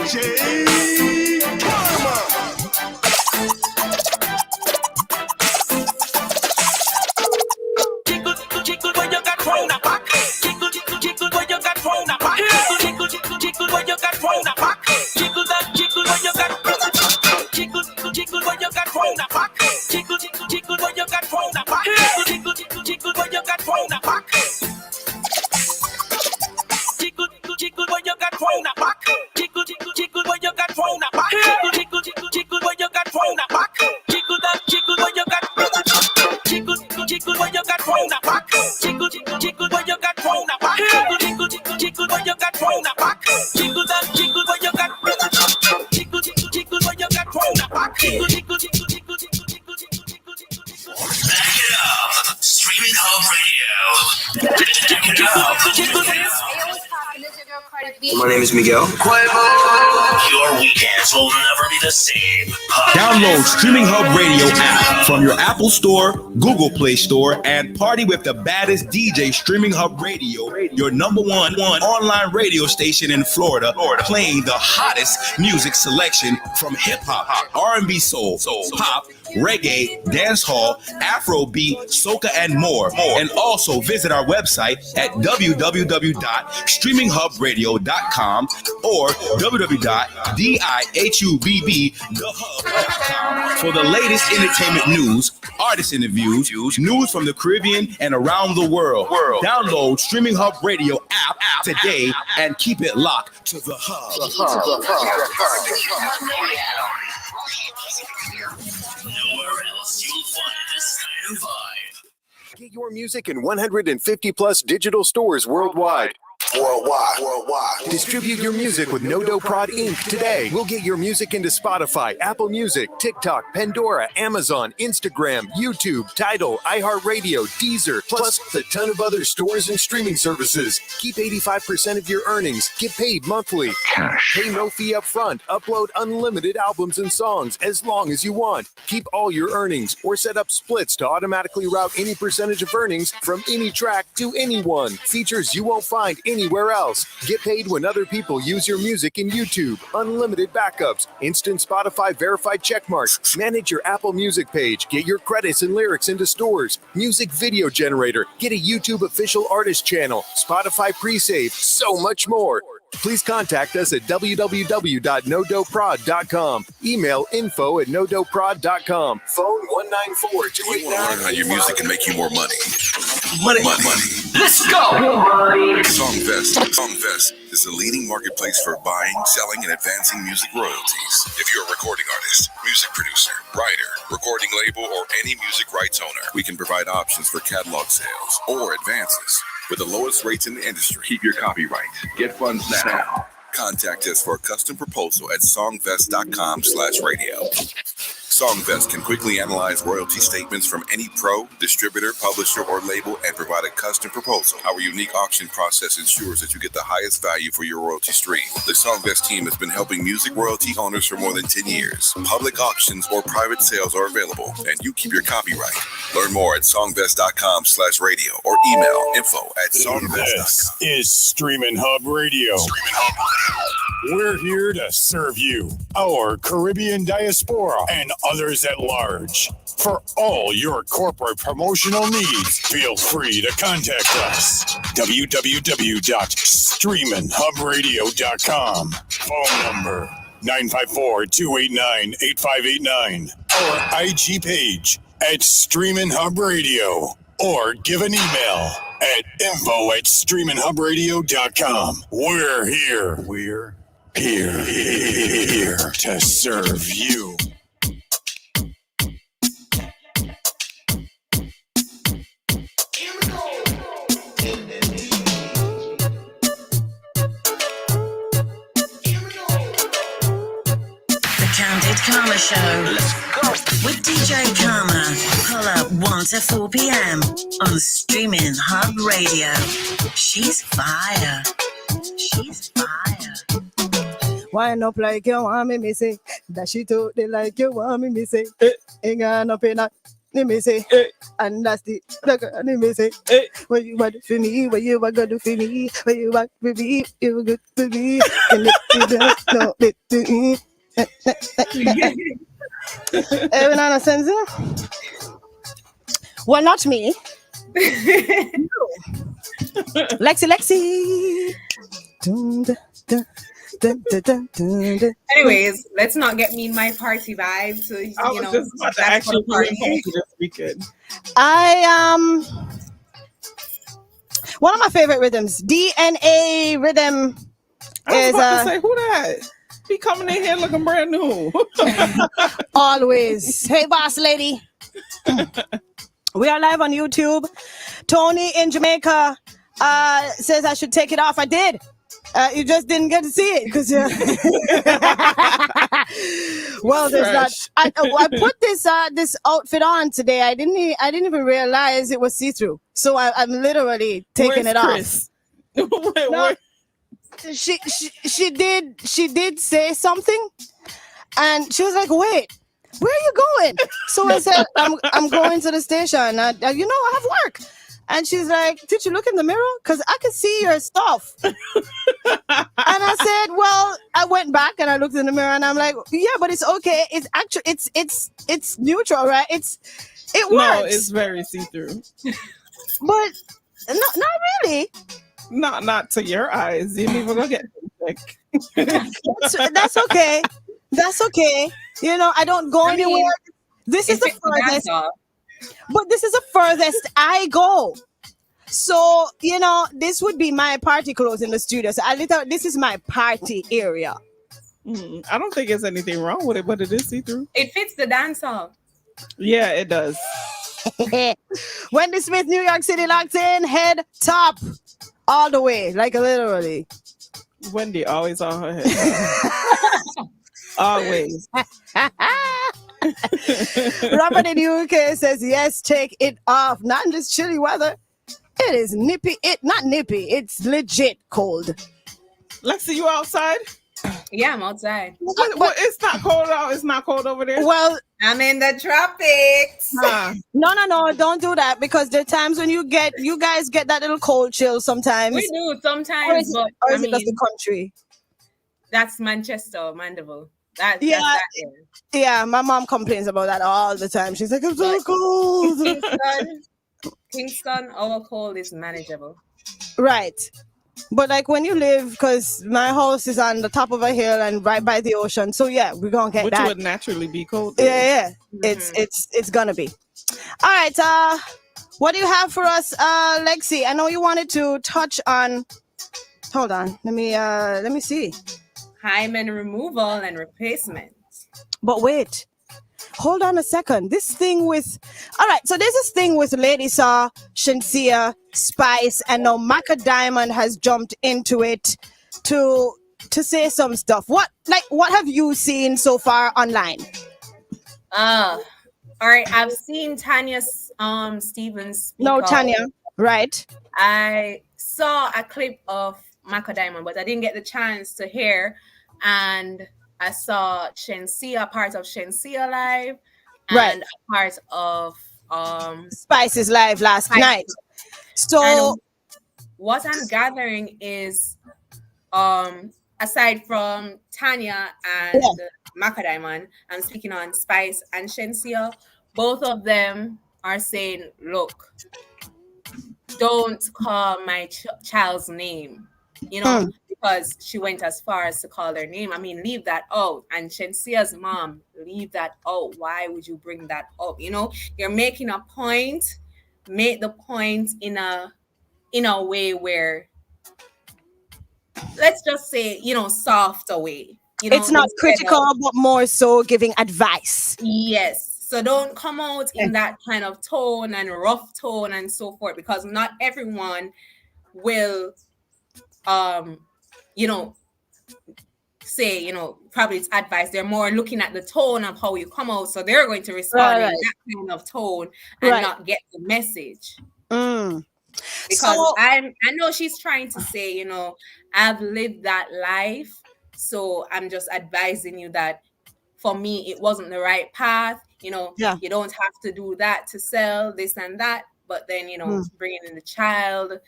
Speaker 21: DJ Kharma. Jiggle when you got thrown a back. Jiggle when you got thrown a back. Jiggle when you got thrown a back. Jiggle when you got jiggle when you got thrown a back. Jiggle when you got thrown a back. Jiggle when you got thrown a back. Jiggle when you got thrown a back. Jiggle when you got thrown a back. Jiggle when you got thrown a back. Jiggle when you got jiggle when you got thrown a back. Jiggle when you got thrown a back. Jiggle when you got thrown a back. Jiggle when you got jiggle when you got thrown a back.
Speaker 22: Back it up, Streaminn Hub Radio. Back it up.
Speaker 8: My name is Miguel.
Speaker 22: You're Your weekends will never be the same.
Speaker 8: Download Streaming Hub Radio app from your Apple Store, Google Play Store, and party with the baddest DJ. Streaming Hub Radio, your number one online radio station in Florida, playing the hottest music selection from hip hop, R&B, soul, pop, reggae, dancehall, Afrobeat, soca, and more. And also visit our website at www.streaminghubradio.com or www.dihubb.com for the latest entertainment news, artist interviews, news from the Caribbean and around the world. Download Streaming Hub Radio app today and keep it locked to the hub.
Speaker 22: Nowhere else you'll find this kind of vibe.
Speaker 23: Get your music in 150 plus digital stores worldwide. Worldwide. Distribute your music with No Dough Prod Inc. today. We'll get your music into Spotify, Apple Music, TikTok, Pandora, Amazon, Instagram, YouTube, Tidal, iHeartRadio, Deezer, plus a ton of other stores and streaming services. Keep 85% of your earnings. Get paid monthly. Cash. Pay no fee up front. Upload unlimited albums and songs as long as you want. Keep all your earnings or set up splits to automatically route any percentage of earnings from any track to anyone. Features you won't find anywhere else. Get paid when other people use your music in YouTube. Unlimited backups. Instant Spotify verified checkmarks. Manage your Apple Music page. Get your credits and lyrics into stores. Music video generator. Get a YouTube official artist channel. Spotify pre-save. So much more. Please contact us at www.nodoughprod.com. Email info@nodoughprod.com. Phone 194-289.
Speaker 16: You want to learn how your music can make you more money.
Speaker 21: Money.
Speaker 16: Let's go. Songfest is the leading marketplace for buying, selling, and advancing music royalties. If you're a recording artist, music producer, writer, recording label, or any music rights owner, we can provide options for catalog sales or advances with the lowest rates in the industry. Keep your copyright. Get funds now. Contact us for a custom proposal at songfest.com/radio. Songfest can quickly analyze royalty statements from any pro, distributor, publisher, or label and provide a custom proposal. Our unique auction process ensures that you get the highest value for your royalty stream. The Songfest team has been helping music royalty owners for more than 10 years. Public auctions or private sales are available, and you keep your copyright. Learn more at songfest.com/radio or email info@songfest.com.
Speaker 17: This is Streaminn Hub Radio. We're here to serve you, our Caribbean diaspora, and others at large. For all your corporate promotional needs, feel free to contact us. www.streaminghubradio.com. Phone number 954-289-8589. Or IG page at Streaminn Hub Radio. Or give an email at info@streaminghubradio.com. We're here to serve you.
Speaker 13: KandidKharma Show. Let's go. With DJ Kharma. Pull up 1 to 4 p.m. on Streaminn Hub Radio. She's fire.
Speaker 2: Wind up like you want me say. Dash it out there like you want me say. Ain't got no pain, me say. And that's the girl, me say. What you want for me, what you want to do for me, what you want for me, you good for me. And if you don't know it to me. Every now and then, well, not me. Lexi.
Speaker 9: Anyways, let's not get me in my party vibe. So you know,
Speaker 5: just about to actually party this weekend.
Speaker 2: One of my favorite rhythms, DNA rhythm.
Speaker 5: I was about to say, who that? He coming in here looking brand new.
Speaker 2: Always. Hey, boss lady. We are live on YouTube. Tony in Jamaica says I should take it off. I did. You just didn't get to see it because well, there's that. I put this outfit on today. I didn't even realize it was see-through. So I'm literally taking it off. she did say something, and she was like, "Wait, where are you going?" So I said, "I'm going to the station. I have work." And she's like, "Did you look in the mirror? Because I could see your stuff." And I said, "Well," I went back and I looked in the mirror, and I'm like, "Yeah, but it's okay. It's actually it's neutral, right? It works."
Speaker 5: No, it's very see-through.
Speaker 2: But not really.
Speaker 5: Not to your eyes. You didn't even look at it.
Speaker 2: That's okay. That's okay. I don't go anywhere. This is the furthest. But this is the furthest I go. So, this would be my party clothes in the studio. So this is my party area.
Speaker 5: I don't think there's anything wrong with it, but it is see-through.
Speaker 9: It fits the dance hall.
Speaker 5: Yeah, it does.
Speaker 2: Wendy Smith, New York City, locked in, head top, all the way, like literally.
Speaker 5: Wendy always on her head. Always.
Speaker 2: Robert in the UK says, yes, take it off. Not in this chilly weather. It is nippy. Not nippy. It's legit cold.
Speaker 5: Lexi, you outside?
Speaker 9: Yeah, I'm outside.
Speaker 5: Well, it's not cold out. It's not cold over there.
Speaker 2: Well,
Speaker 9: I'm in the tropics.
Speaker 2: No, don't do that, because there are times when you guys get that little cold chill sometimes.
Speaker 9: We do sometimes,
Speaker 2: or is it just the country?
Speaker 9: That's Manchester, Mandeville.
Speaker 2: Yeah, my mom complains about that all the time. She's like, "I'm so cold."
Speaker 9: Kingston, our cold is manageable.
Speaker 2: Right. But like when you live, because my house is on the top of a hill and right by the ocean, so yeah, we're gonna get that.
Speaker 5: Which would naturally be cold.
Speaker 2: Yeah. Mm-hmm. It's gonna be. All right. What do you have for us, Lexi? I know you wanted to touch on. Hold on. Let me see.
Speaker 9: Hymen removal and replacement.
Speaker 2: But wait. Hold on a second. All right, so there's this thing with Lady Saw, Shenseea, Spice, and now Macca Diamond has jumped into it to say some stuff. What have you seen so far online?
Speaker 9: All right, I've seen Tanya Stevens speak.
Speaker 2: No, Tanya, right?
Speaker 9: I saw a clip of Macca Diamond, but I didn't get the chance to hear. And I saw Shenseea, part of Shenseea live, and a part of
Speaker 2: Spice's live last night. So
Speaker 9: what I'm gathering is, aside from Tanya and Macca Diamond, I'm speaking on Spice and Shenseea. Both of them are saying, "Look, don't call my child's name," because she went as far as to call their name. I mean, leave that out. And Shensea's mom, leave that out. Why would you bring that up? You're making a point. Make the point in a way where, let's just say, softer way.
Speaker 2: It's not critical, but more so giving advice.
Speaker 9: Yes. So don't come out in that kind of tone and rough tone and so forth, because not everyone will say, probably it's advice. They're more looking at the tone of how you come out. So they're going to respond in that kind of tone and not get the message. Because I know she's trying to say, I've lived that life. So I'm just advising you that for me, it wasn't the right path. You don't have to do that to sell this and that. But then, bringing in the child.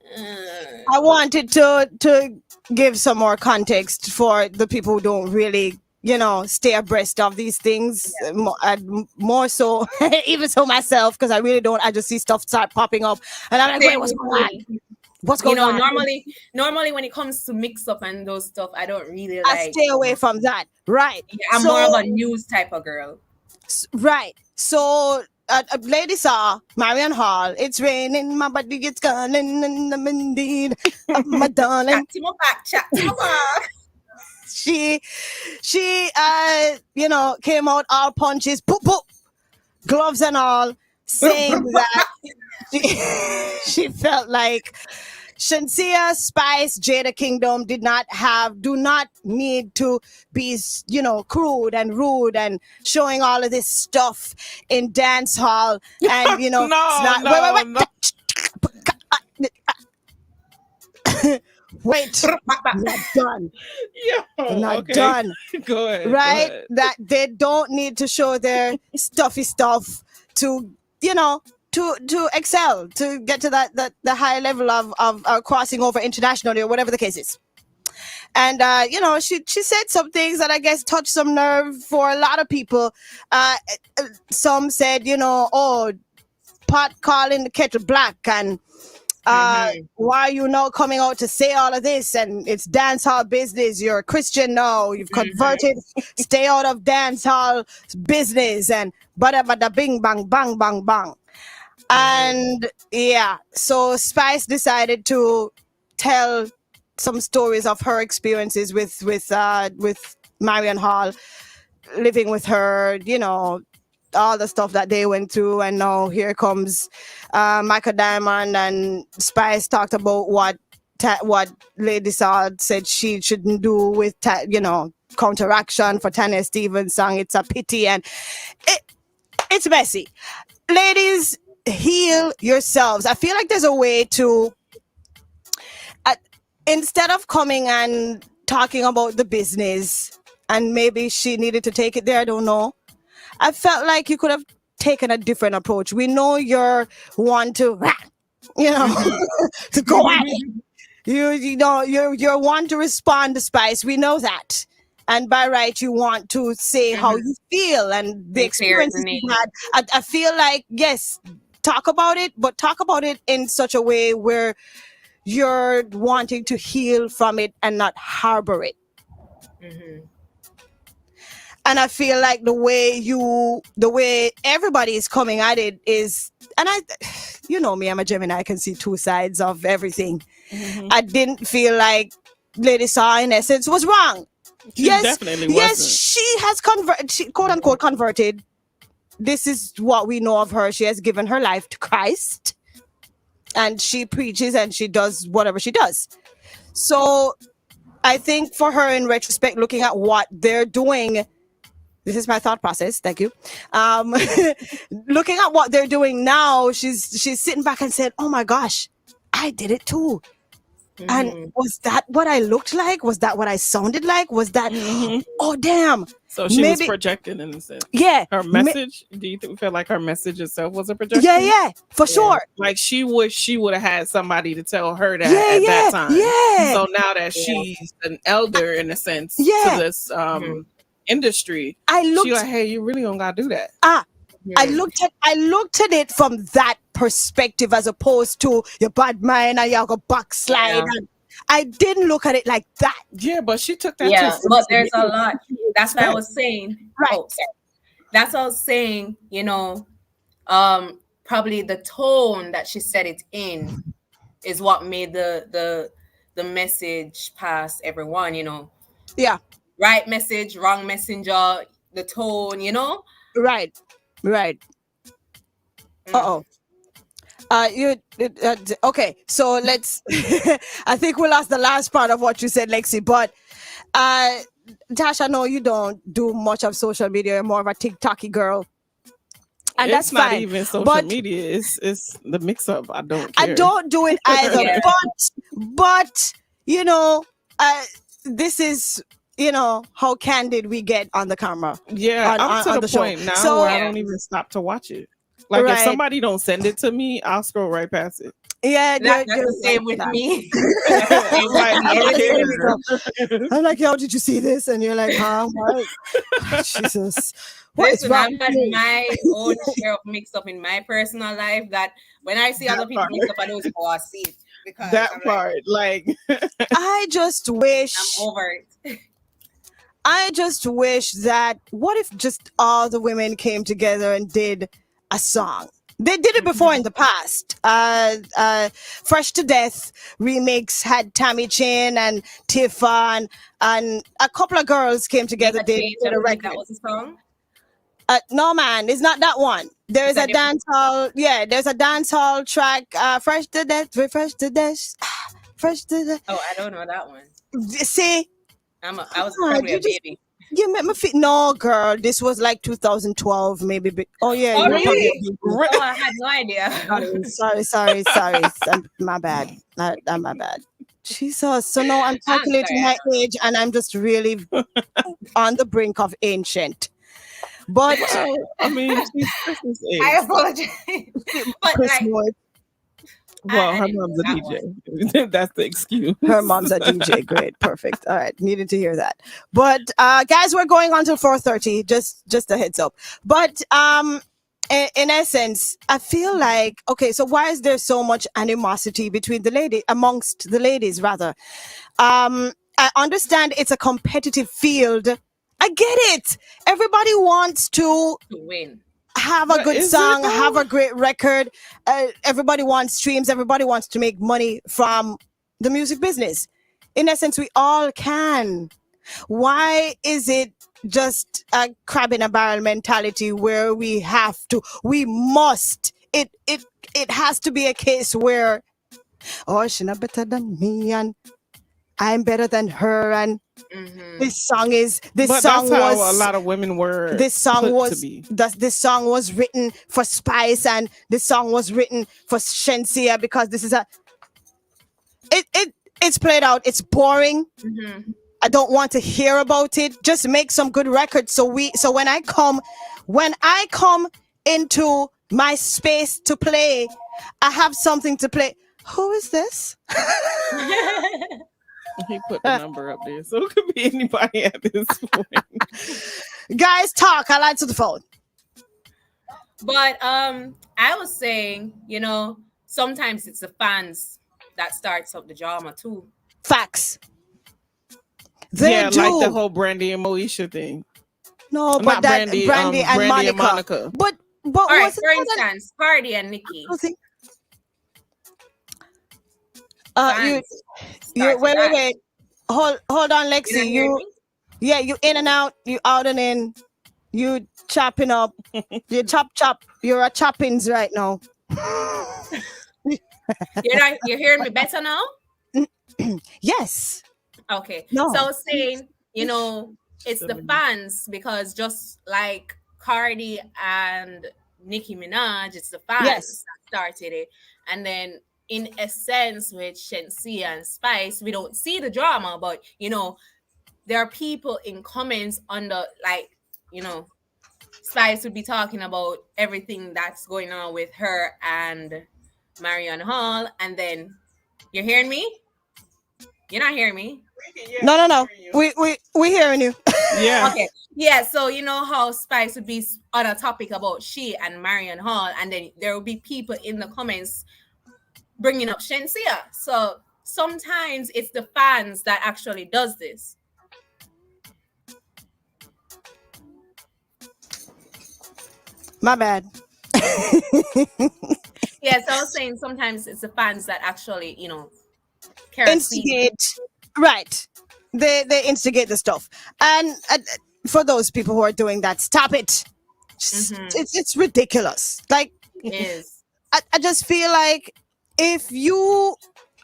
Speaker 2: I wanted to give some more context for the people who don't really, stay abreast of these things. More so, even so myself, because I really don't. I just see stuff start popping up, and I'm like, wait, what's going on? What's going on?
Speaker 9: Normally, when it comes to mix up and those stuff, I don't really
Speaker 2: I stay away from that. Right.
Speaker 9: Yeah, I'm more of a news type of girl.
Speaker 2: Right. So. Lady Saw, Marion Hall. It's raining, my body gets calling, and I'm indeed my darling.
Speaker 9: Chat to my back.
Speaker 2: She came out all punches, poop, gloves and all, saying that she felt like Shenseea, Spice, Jada Kingdom do not need to be, crude and rude and showing all of this stuff in dance hall. And, it's not. Wait. Wait, not done.
Speaker 5: Yo,
Speaker 2: Not
Speaker 5: okay.
Speaker 2: done.
Speaker 5: Go ahead.
Speaker 2: Right?
Speaker 5: Go ahead.
Speaker 2: That they don't need to show their stuffy stuff to, to excel, to get to the high level of crossing over internationally or whatever the case is. And she said some things that I guess touched some nerve for a lot of people. Some said, pot calling the kettle black, and why are you not coming out to say all of this? And it's dance hall business. You're a Christian now. You've converted. Stay out of dance hall business. And bada bada bing bang bang bang bang. And yeah, so Spice decided to tell some stories of her experiences with Marion Hall, living with her, all the stuff that they went through. And now here comes Michael Diamond, and Spice talked about what Lady Saw said she shouldn't do with counteraction for Tanya Stevens' song It's a Pity, and it's messy. Ladies, heal yourselves. I feel like there's a way to instead of coming and talking about the business, and maybe she needed to take it there, I don't know. I felt like you could have taken a different approach. We know you're one to, to go at it. You're one to respond to Spice. We know that. And by right, you want to say how you feel and the experiences you had. I feel like, yes, talk about it, but talk about it in such a way where you're wanting to heal from it and not harbor it. And I feel like the way everybody is coming at it is, and me, I'm a Gemini, I can see two sides of everything. I didn't feel like Lady Saw in essence was wrong.
Speaker 5: She definitely wasn't.
Speaker 2: Yes, she has quote unquote converted. This is what we know of her. She has given her life to Christ. And she preaches and she does whatever she does. So I think for her, in retrospect, looking at what they're doing, this is my thought process. Thank you. Looking at what they're doing now, she's sitting back and said, "Oh my gosh, I did it too." And was that what I looked like? Was that what I sounded like? Was that? Oh damn!
Speaker 5: So she was projecting in a sense.
Speaker 2: Yeah.
Speaker 5: Her message. Do you feel like her message itself was a projection?
Speaker 2: Yeah, for sure.
Speaker 5: Like she wished she would have had somebody to tell her that at that time.
Speaker 2: Yeah.
Speaker 5: So now that she's an elder in a sense to this industry, she's like, hey, you really don't gotta do that.
Speaker 2: I looked at it from that perspective as opposed to your bad mind and you go backslide. And I didn't look at it like that.
Speaker 5: Yeah, but she took that.
Speaker 9: Yeah, but there's a lot. That's what I was saying.
Speaker 2: Right.
Speaker 9: Oh, that's what I was saying. Probably the tone that she said it in is what made the message pass everyone.
Speaker 2: Yeah.
Speaker 9: Right message, wrong messenger. The tone.
Speaker 2: Right. Okay, so let's I think we lost the last part of what you said, Lexi, but Tash, I know you don't do much of social media. You're more of a TikToky girl. And
Speaker 5: it's
Speaker 2: that's
Speaker 5: not
Speaker 2: fine.
Speaker 5: even social media. It's the mix up. I don't care.
Speaker 2: I don't do it either. But this is how candid we get on the camera.
Speaker 5: Yeah, I'm to the
Speaker 2: show.
Speaker 5: point now where I don't even stop to watch it. Like if somebody don't send it to me, I'll scroll right past it.
Speaker 2: Yeah,
Speaker 9: that's the same with me.
Speaker 2: I'm like, yo, did you see this? And you're like, huh? What? Jesus.
Speaker 9: Listen, I've had my own share of mix up in my personal life that when I see other people mix up, I don't see it. Because
Speaker 5: that part,
Speaker 2: I just wish
Speaker 9: I'm over it.
Speaker 2: I just wish that what if just all the women came together and did a song? They did it before in the past. Fresh to Death remix had Tammy Chin and Tiffan and a couple of girls came together. Did a record.
Speaker 9: That was a song?
Speaker 2: No, man, it's not that one. There is a dance hall. Yeah, there's a dance hall track. Fresh to Death, Fresh to Death, Fresh to Death.
Speaker 9: Oh, I don't know that one.
Speaker 2: See,
Speaker 9: I was probably a baby.
Speaker 2: You made me feel. No, girl, this was like 2012, maybe. Oh yeah.
Speaker 9: Oh, really? Oh, I had no idea.
Speaker 2: Sorry. My bad. My bad. Jesus. So now I'm calculating my age and I'm just really on the brink of ancient. But
Speaker 5: I mean, she's Christmas age.
Speaker 9: I apologize. But like,
Speaker 5: well, her mom's a DJ. That's the excuse.
Speaker 2: Her mom's a DJ. Great. Perfect. All right. Needed to hear that. But guys, we're going on till 4:30. Just a heads up. But in essence, I feel like, okay, so why is there so much animosity between amongst the ladies rather? I understand it's a competitive field. I get it. Everybody wants to
Speaker 9: win.
Speaker 2: Have a good song, have a great record. Everybody wants streams. Everybody wants to make money from the music business. In essence, we all can. Why is it just a crab in a barrel mentality where we must? It has to be a case where, oh, she's not better than me and I'm better than her, and this song was
Speaker 5: how a lot of women were.
Speaker 2: This song was written for Spice, and this song was written for Shenseea because this is it's played out. It's boring. I don't want to hear about it. Just make some good records. So when I come into my space to play, I have something to play. Who is this?
Speaker 5: He put the number up there, so it could be anybody at this point.
Speaker 2: Guys, talk. I'll answer the phone.
Speaker 9: But I was saying, sometimes it's the fans that starts up the drama too.
Speaker 2: Facts.
Speaker 5: Like the whole Brandy and Moesha thing.
Speaker 2: No, but that Brandy and Monica. But
Speaker 9: all right, for instance, Cardi and Nicki.
Speaker 2: Wait. Hold on, Lexi. You in and out. You out and in. You chopping up. You chop. You're a choppings right now.
Speaker 9: You're hearing me better now?
Speaker 2: Yes.
Speaker 9: Okay.
Speaker 2: No.
Speaker 9: So I was saying, it's the fans, because just like Cardi and Nicki Minaj, it's the fans that started it. And then in a sense with Shenseea and Spice, we don't see the drama, but there are people in comments under, Spice would be talking about everything that's going on with her and Marion Hall, and then you're hearing me? You're not hearing me?
Speaker 2: No. We hearing you.
Speaker 5: Yeah.
Speaker 9: Okay. Yeah. So how Spice would be on a topic about she and Marion Hall, and then there will be people in the comments bringing up Shenseea. So sometimes it's the fans that actually does this.
Speaker 2: My bad.
Speaker 9: Yeah, so I was saying sometimes it's the fans that actually,
Speaker 2: instigate. Right. They instigate the stuff. And for those people who are doing that, stop it. It's ridiculous. Like,
Speaker 9: it is.
Speaker 2: I just feel like if you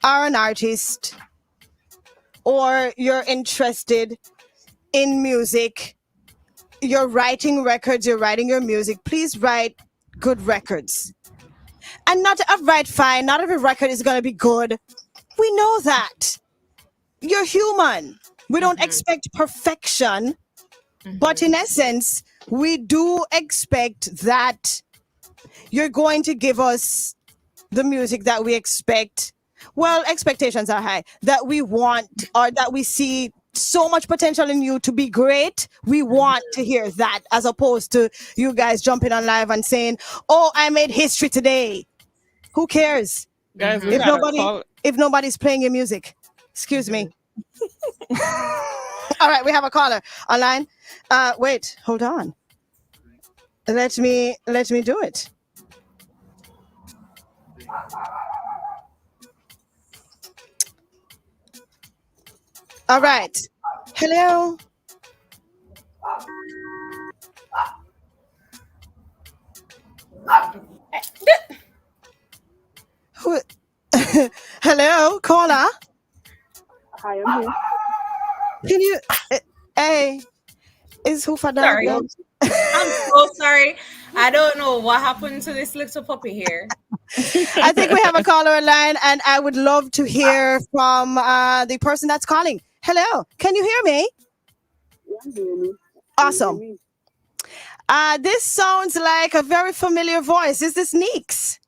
Speaker 2: are an artist or you're interested in music, you're writing records, you're writing your music, please write good records. And not every record is going to be good. We know that. You're human. We don't expect perfection. But in essence, we do expect that you're going to give us the music that we expect. Well, expectations are high. That we want, or that we see so much potential in you to be great. We want to hear that, as opposed to you guys jumping on live and saying, oh, I made history today. Who cares?
Speaker 5: Guys,
Speaker 2: if nobody's playing your music. Excuse me. All right, we have a caller online. Wait, hold on. Let me do it. All right. Hello. Who? Hello, caller.
Speaker 6: Hi, I'm here.
Speaker 2: Can you? Hey, is who for that?
Speaker 9: Sorry. I'm so sorry. I don't know what happened to this little puppy here.
Speaker 2: I think we have a caller on line, and I would love to hear from the person that's calling. Hello, can you hear me? Awesome. This sounds like a very familiar voice. Is this Neeks?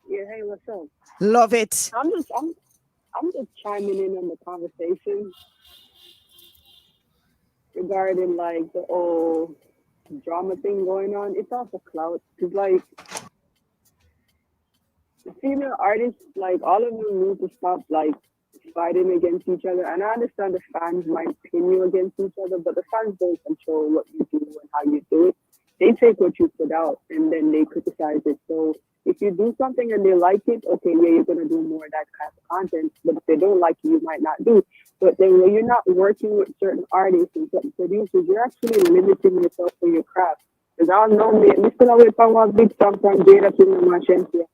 Speaker 6: Yeah, hey, what's up?
Speaker 2: Love it.
Speaker 6: I'm just chiming in on the conversation regarding like the whole drama thing going on. It's also clout. Cause like the female artists, like all of them need to stop like fighting against each other. And I understand the fans might pin you against each other, but the fans don't control what you do and how you do it. They take what you put out and then they criticize it. So if you do something and they like it, okay, yeah, you're gonna do more of that kind of content. But if they don't like it, you might not do. But then when you're not working with certain artists and certain producers, you're actually limiting yourself for your craft. Because I know me still away from one big song from Jada Kingdom and Shenseea.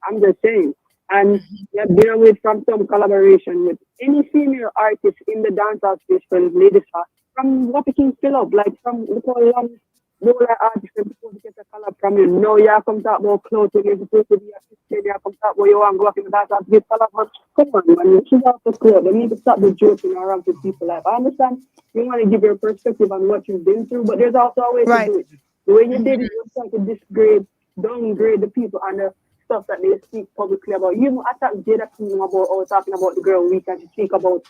Speaker 6: I'm just saying. And you've been away from some collaboration with any female artist in the dancehall space from ladies from what King fill up, like from the whole long artists and people to get a collab from you. No, you come talk about clothes, you're supposed to be a sister, you come talk about you want to go up in the dancehall to get collab. But come on, man, she's off the club. They need to stop the joking around with people. Like, I understand you want to give your perspective on what you've been through, but there's also a way to do it. The way you did it, you try to downgrade the people and the stuff that they speak publicly about. You attack Jada Kingdom about or talking about the girl week and she speak about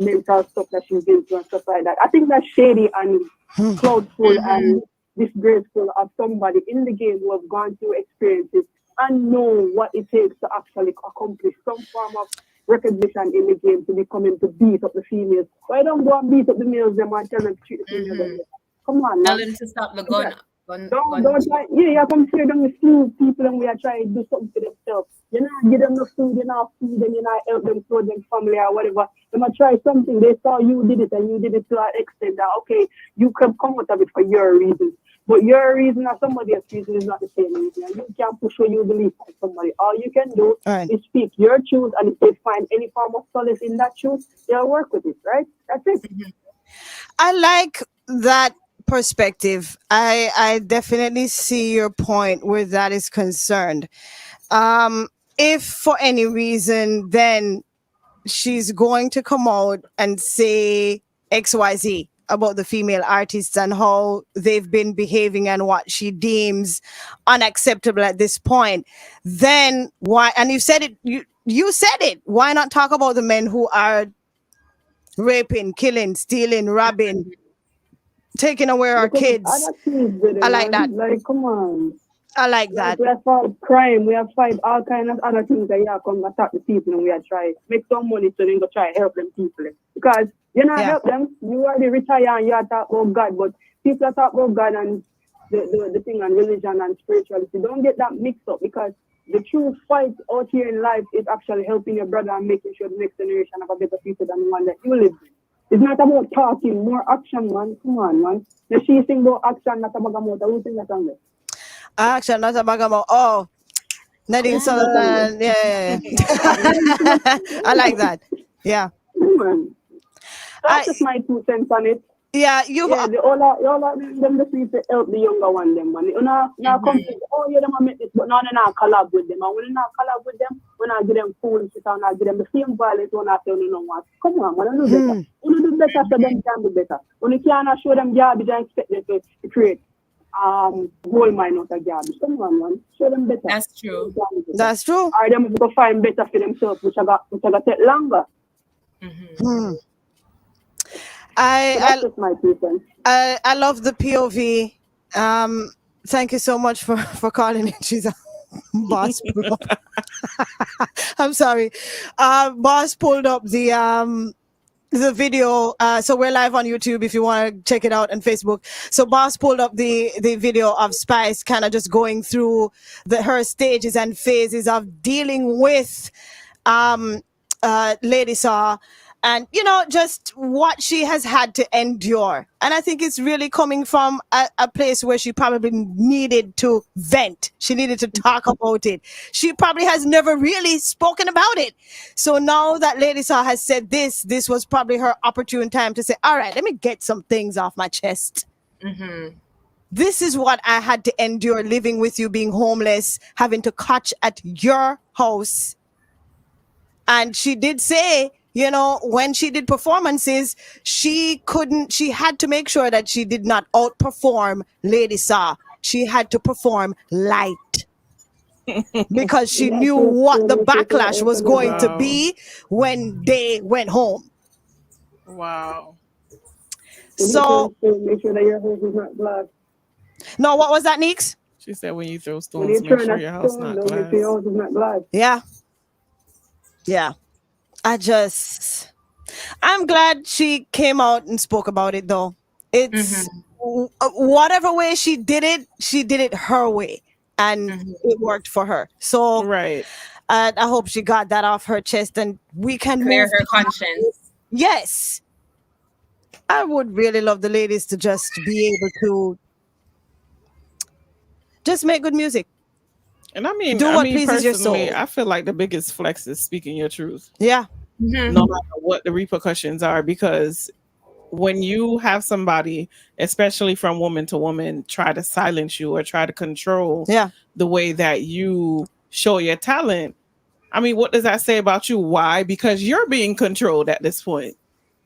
Speaker 6: mental stuff that she's been through and stuff like that. I think that's shady and cloudful and disgraceful of somebody in the game who have gone through experiences and know what it takes to actually accomplish some form of recognition in the game to be coming to beat up the females. Why don't go and beat up the males them and tell them to treat the females? Come on,
Speaker 9: tell them to stop the gun.
Speaker 6: Don't try. Yeah, you come here them with few people and we are trying to do something for themselves. You know, give them the food, you know, feed them, you know, help them for them family or whatever. They might try something. They saw you did it and you did it to an extent that okay, you can come out of it for your reasons. But your reason or somebody else's reason is not the same reason. And you can't push what you believe by somebody. All you can do is speak your truth, and if they find any form of solace in that truth, they'll work with it, right? That's it.
Speaker 2: I like that perspective. I definitely see your point where that is concerned. If for any reason, then she's going to come out and say XYZ about the female artists and how they've been behaving and what she deems unacceptable at this point, then why? And you said it. You said it. Why not talk about the men who are raping, killing, stealing, robbing, taking away our kids? I like that.
Speaker 6: Like, come on.
Speaker 2: I like that.
Speaker 6: We have fought crime. We have fight all kinds of other things that you come attack the people and we are trying to make some money so they go try to help them people. Because you not help them. You already retire and you are talking about God, but people are talking about God and the thing and religion and spirituality. Don't get that mixed up because the true fight out here in life is actually helping your brother and making sure the next generation have a better future than the one that you live in. It's not about talking, more action, man. Come on, man. The she thing about action, not about mouth. Who think that's on there?
Speaker 2: Action, not about mouth. Oh, Nadine Sutherland. Yeah. I like that. Yeah.
Speaker 6: That's just my 2 cents on it.
Speaker 2: Yeah,
Speaker 6: all them just need to help the younger one, them man. You know, now come to them make this, but now they not collab with them. And when they not collab with them, when I give them food and I give them the same violence when I tell them no one. Come on, man, do better. When you do better, so them can do better. When you cannot show them garbage and expect them to create gold mine out of garbage. Come on, man, show them better.
Speaker 9: That's true.
Speaker 2: That's true.
Speaker 6: Or them go find better for themselves, which I got take longer.
Speaker 2: I love the POV. Thank you so much for calling in. She's a boss. I'm sorry. Boss pulled up the video. So we're live on YouTube if you want to check it out, and Facebook. So Boss pulled up the video of Spice kind of just going through her stages and phases of dealing with Lady Saw. And, you know, just what she has had to endure. And I think it's really coming from a place where she probably needed to vent. She needed to talk about it. She probably has never really spoken about it. So now that Lady Saw has said this was probably her opportune time to say, all right, let me get some things off my chest. This is what I had to endure living with you, being homeless, having to catch at your house. And she did say, you know, when she did performances, she had to make sure that she did not outperform Lady Saw. She had to perform light because she knew what the backlash was going to be when they went home.
Speaker 5: Wow.
Speaker 2: So
Speaker 6: make sure that your house is not glass.
Speaker 2: No, what was that, Neeks?
Speaker 5: She said when you throw stones, make sure your house not glass.
Speaker 6: Make sure your house is not glass.
Speaker 2: Yeah. Yeah. I'm glad she came out and spoke about it, though. It's whatever way she did it her way, and it worked for her. So
Speaker 5: right.
Speaker 2: I hope she got that off her chest, and we can
Speaker 9: clear
Speaker 2: move
Speaker 9: her conscience.
Speaker 2: Yes. I would really love the ladies to just be able to just make good music.
Speaker 5: And I mean,
Speaker 2: do what pleases your soul.
Speaker 5: I feel like the biggest flex is speaking your truth.
Speaker 2: Yeah.
Speaker 5: No matter what the repercussions are, because when you have somebody, especially from woman to woman, try to silence you or try to control the way that you show your talent, I mean, what does that say about you? Why? Because you're being controlled at this point.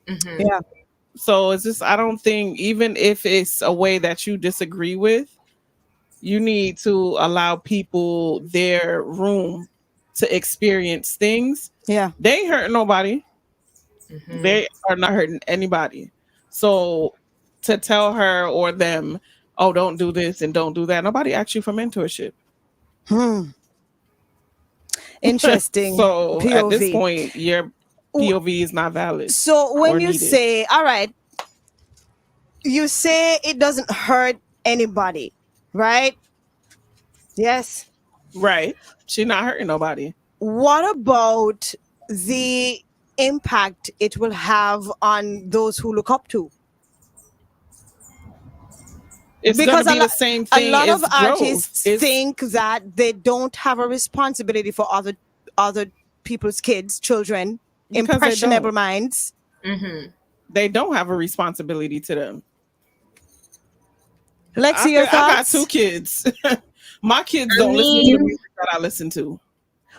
Speaker 2: Yeah.
Speaker 5: So it's just, I don't think, even if it's a way that you disagree with, you need to allow people their room to experience things.
Speaker 2: Yeah.
Speaker 5: They ain't hurting nobody. They are not hurting anybody. So to tell her or them, oh, don't do this and don't do that, nobody asked you for mentorship.
Speaker 2: Interesting.
Speaker 5: So
Speaker 2: POV.
Speaker 5: at this point, your POV is not valid.
Speaker 2: So when you say, all right, you say it doesn't hurt anybody, right? Yes.
Speaker 5: Right. She's not hurting nobody.
Speaker 2: What about the impact it will have on those who look up to?
Speaker 5: It's because be the same thing.
Speaker 2: A lot of artists think that they don't have a responsibility for other people's kids, children, impressionable minds.
Speaker 5: They don't have a responsibility to them.
Speaker 2: Lexi, your thoughts?
Speaker 5: I got 2 kids. My kids don't listen to the music that I listen to.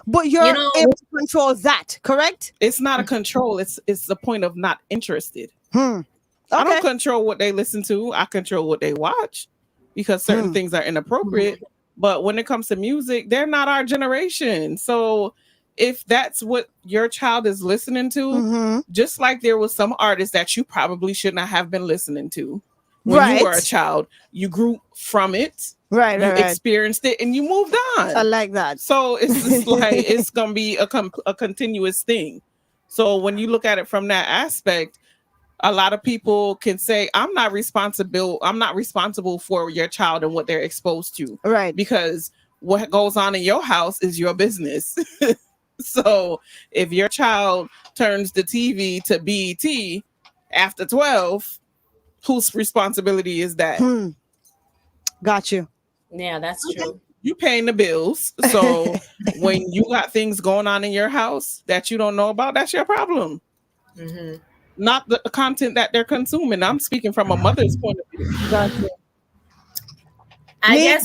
Speaker 2: But you're able to control that, correct?
Speaker 5: It's not a control. It's the point of not interested.
Speaker 2: Okay.
Speaker 5: I don't control what they listen to. I control what they watch because certain things are inappropriate. But when it comes to music, they're not our generation. So if that's what your child is listening to, just like there was some artists that you probably should not have been listening to when you were a child, you grew from it.
Speaker 2: Right.
Speaker 5: You experienced it and you moved on.
Speaker 2: I like that.
Speaker 5: So it's just like it's gonna be a continuous thing. So when you look at it from that aspect, a lot of people can say, I'm not responsible for your child and what they're exposed to.
Speaker 2: Right.
Speaker 5: Because what goes on in your house is your business. So if your child turns the TV to BET after 12, whose responsibility is that?
Speaker 2: Got you.
Speaker 9: Yeah, that's true.
Speaker 5: You paying the bills. So when you got things going on in your house that you don't know about, that's your problem. Not the content that they're consuming. I'm speaking from a mother's point of view.
Speaker 2: Gotcha.
Speaker 9: I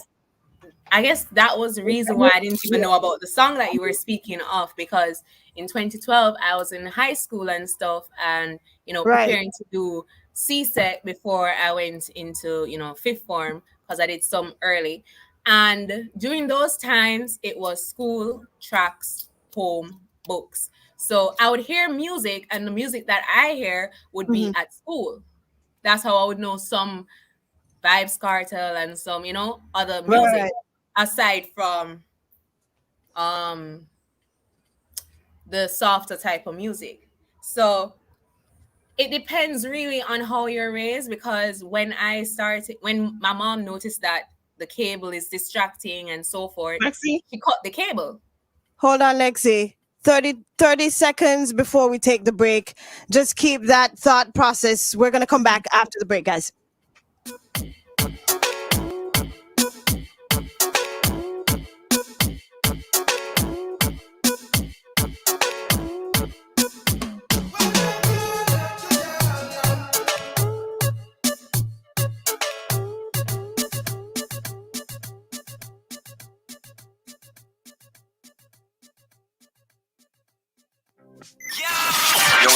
Speaker 9: guess that was the reason why I didn't even know about the song that you were speaking of, because in 2012 I was in high school and stuff, and preparing to do CSEC before I went into 5th form, because I did some early. And during those times, it was school, tracks, home, books. So I would hear music, and the music that I hear would be at school. That's how I would know some Vibes Cartel and some, other music aside from the softer type of music. So it depends really on how you're raised, because when my mom noticed that the cable is distracting and so forth,
Speaker 5: Lexi?
Speaker 9: She cut the cable.
Speaker 2: Hold on, Lexi. 30 seconds before we take the break. Just keep that thought process. We're going to come back after the break, guys.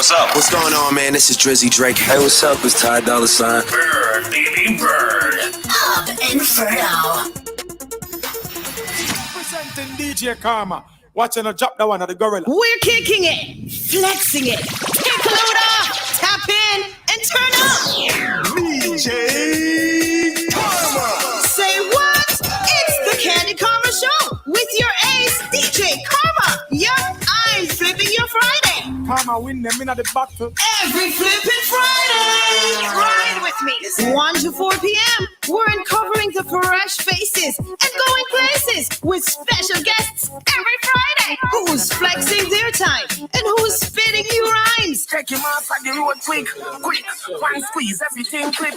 Speaker 11: what's up?
Speaker 4: What's going on, man? This is Drizzy Drake. Hey, what's up? It's Ty Dolla $ign.
Speaker 22: Bird, baby, bird.
Speaker 13: Hub Inferno.
Speaker 19: Presenting DJ Kharma. Watching her drop the one of the gorilla.
Speaker 14: We're kicking it, flexing it. Take a load off, tap in, and turn up.
Speaker 19: DJ Kharma.
Speaker 14: Say what? It's the KandidKharma Show with your ace, DJ Kharma. Yup, I'm flipping your Friday.
Speaker 19: Kharma win them in the battle.
Speaker 14: Every flipping Friday. Ride with me. 1 to 4 p.m. We're uncovering the fresh faces and going places with special guests every Friday. Who's flexing their time and who's spitting new rhymes?
Speaker 20: Take him off at the road quick. One squeeze, everything clip.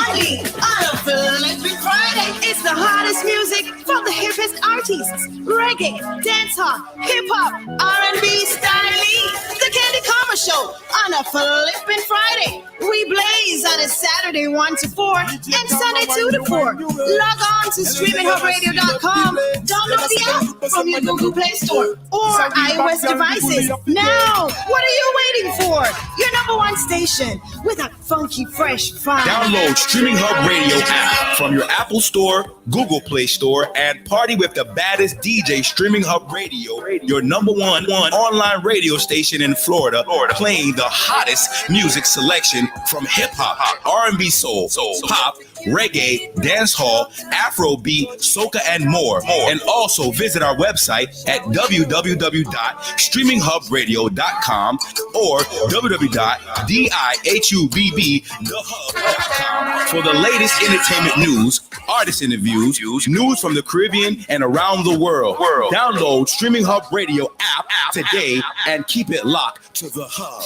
Speaker 14: Only on a Flippin' Friday. It's the hottest music from the hippest artists. Reggae, dancehall, hip-hop, R&B styling. The KandidKharma Show on a Flippin' Friday. We blaze on a Saturday 1 to 4 and Sunday 2 to 4. Log on to StreamInnHubRadio.com. Download the app from your Google Play Store or iOS devices. Now, what are you waiting for? Your number one station with a funky, fresh vibe.
Speaker 8: Download Streaming Hub Radio app from your Apple Store, Google Play Store, and party with the baddest DJ Streaming Hub Radio, your number one online radio station in Florida, playing the hottest music selection from hip-hop, R&B, soul, pop, reggae, dancehall, Afrobeat, soca, and more. And also visit our website at www.streaminghubradio.com or www.dihubthehub.com for the latest entertainment news, artist interviews, news from the Caribbean and around the world. Download Streaming Hub Radio app today and keep it locked to the hub.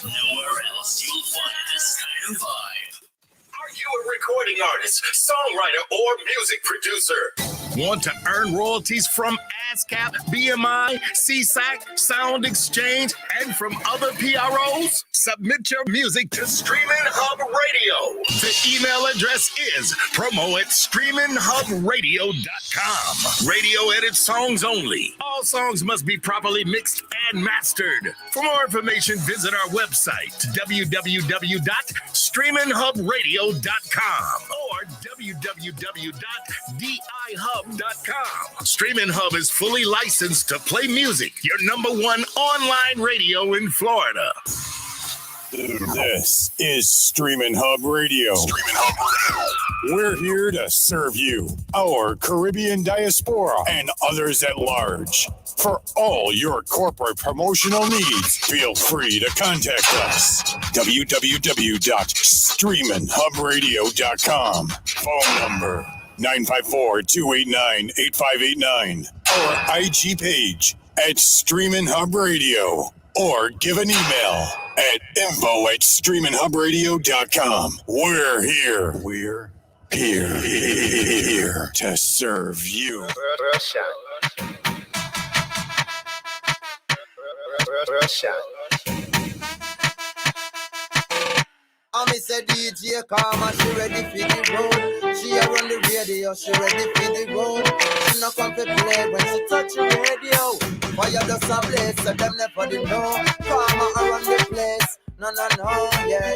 Speaker 22: Nowhere else you'll find this kind of vibe. Are you a recording artist, songwriter, or music producer?
Speaker 24: Want to earn royalties from ASCAP, BMI, CSAC, Sound Exchange, and from other PROs? Submit your music to Streaminn Hub Radio. The email address is promo@streaminhubradio.com. Radio edit songs only. All songs must be properly mixed and mastered. For more information, visit our website, www.streaminhubradio.com or www.dihub.com. Streaminn Hub is fully licensed to play music, your number one online radio in Florida.
Speaker 17: This is Streaminn Hub Radio.
Speaker 23: Streaminn Hub Radio.
Speaker 17: We're here to serve you, our Caribbean diaspora, and others at large. For all your corporate promotional needs, feel free to contact us. www.streaminhubradio.com. Phone number 954-289-8589. Or IG page at Streaminn Hub Radio. Or give an email at info@streaminhubradio.com. We're here. We're here to serve you.
Speaker 25: I miss a DJ Kharma, she ready for the road. She a run the radio, she ready for the road. She not come to play when she touch the radio. Fire does a blaze, so them never did know. Kharma around the place, no, yeah.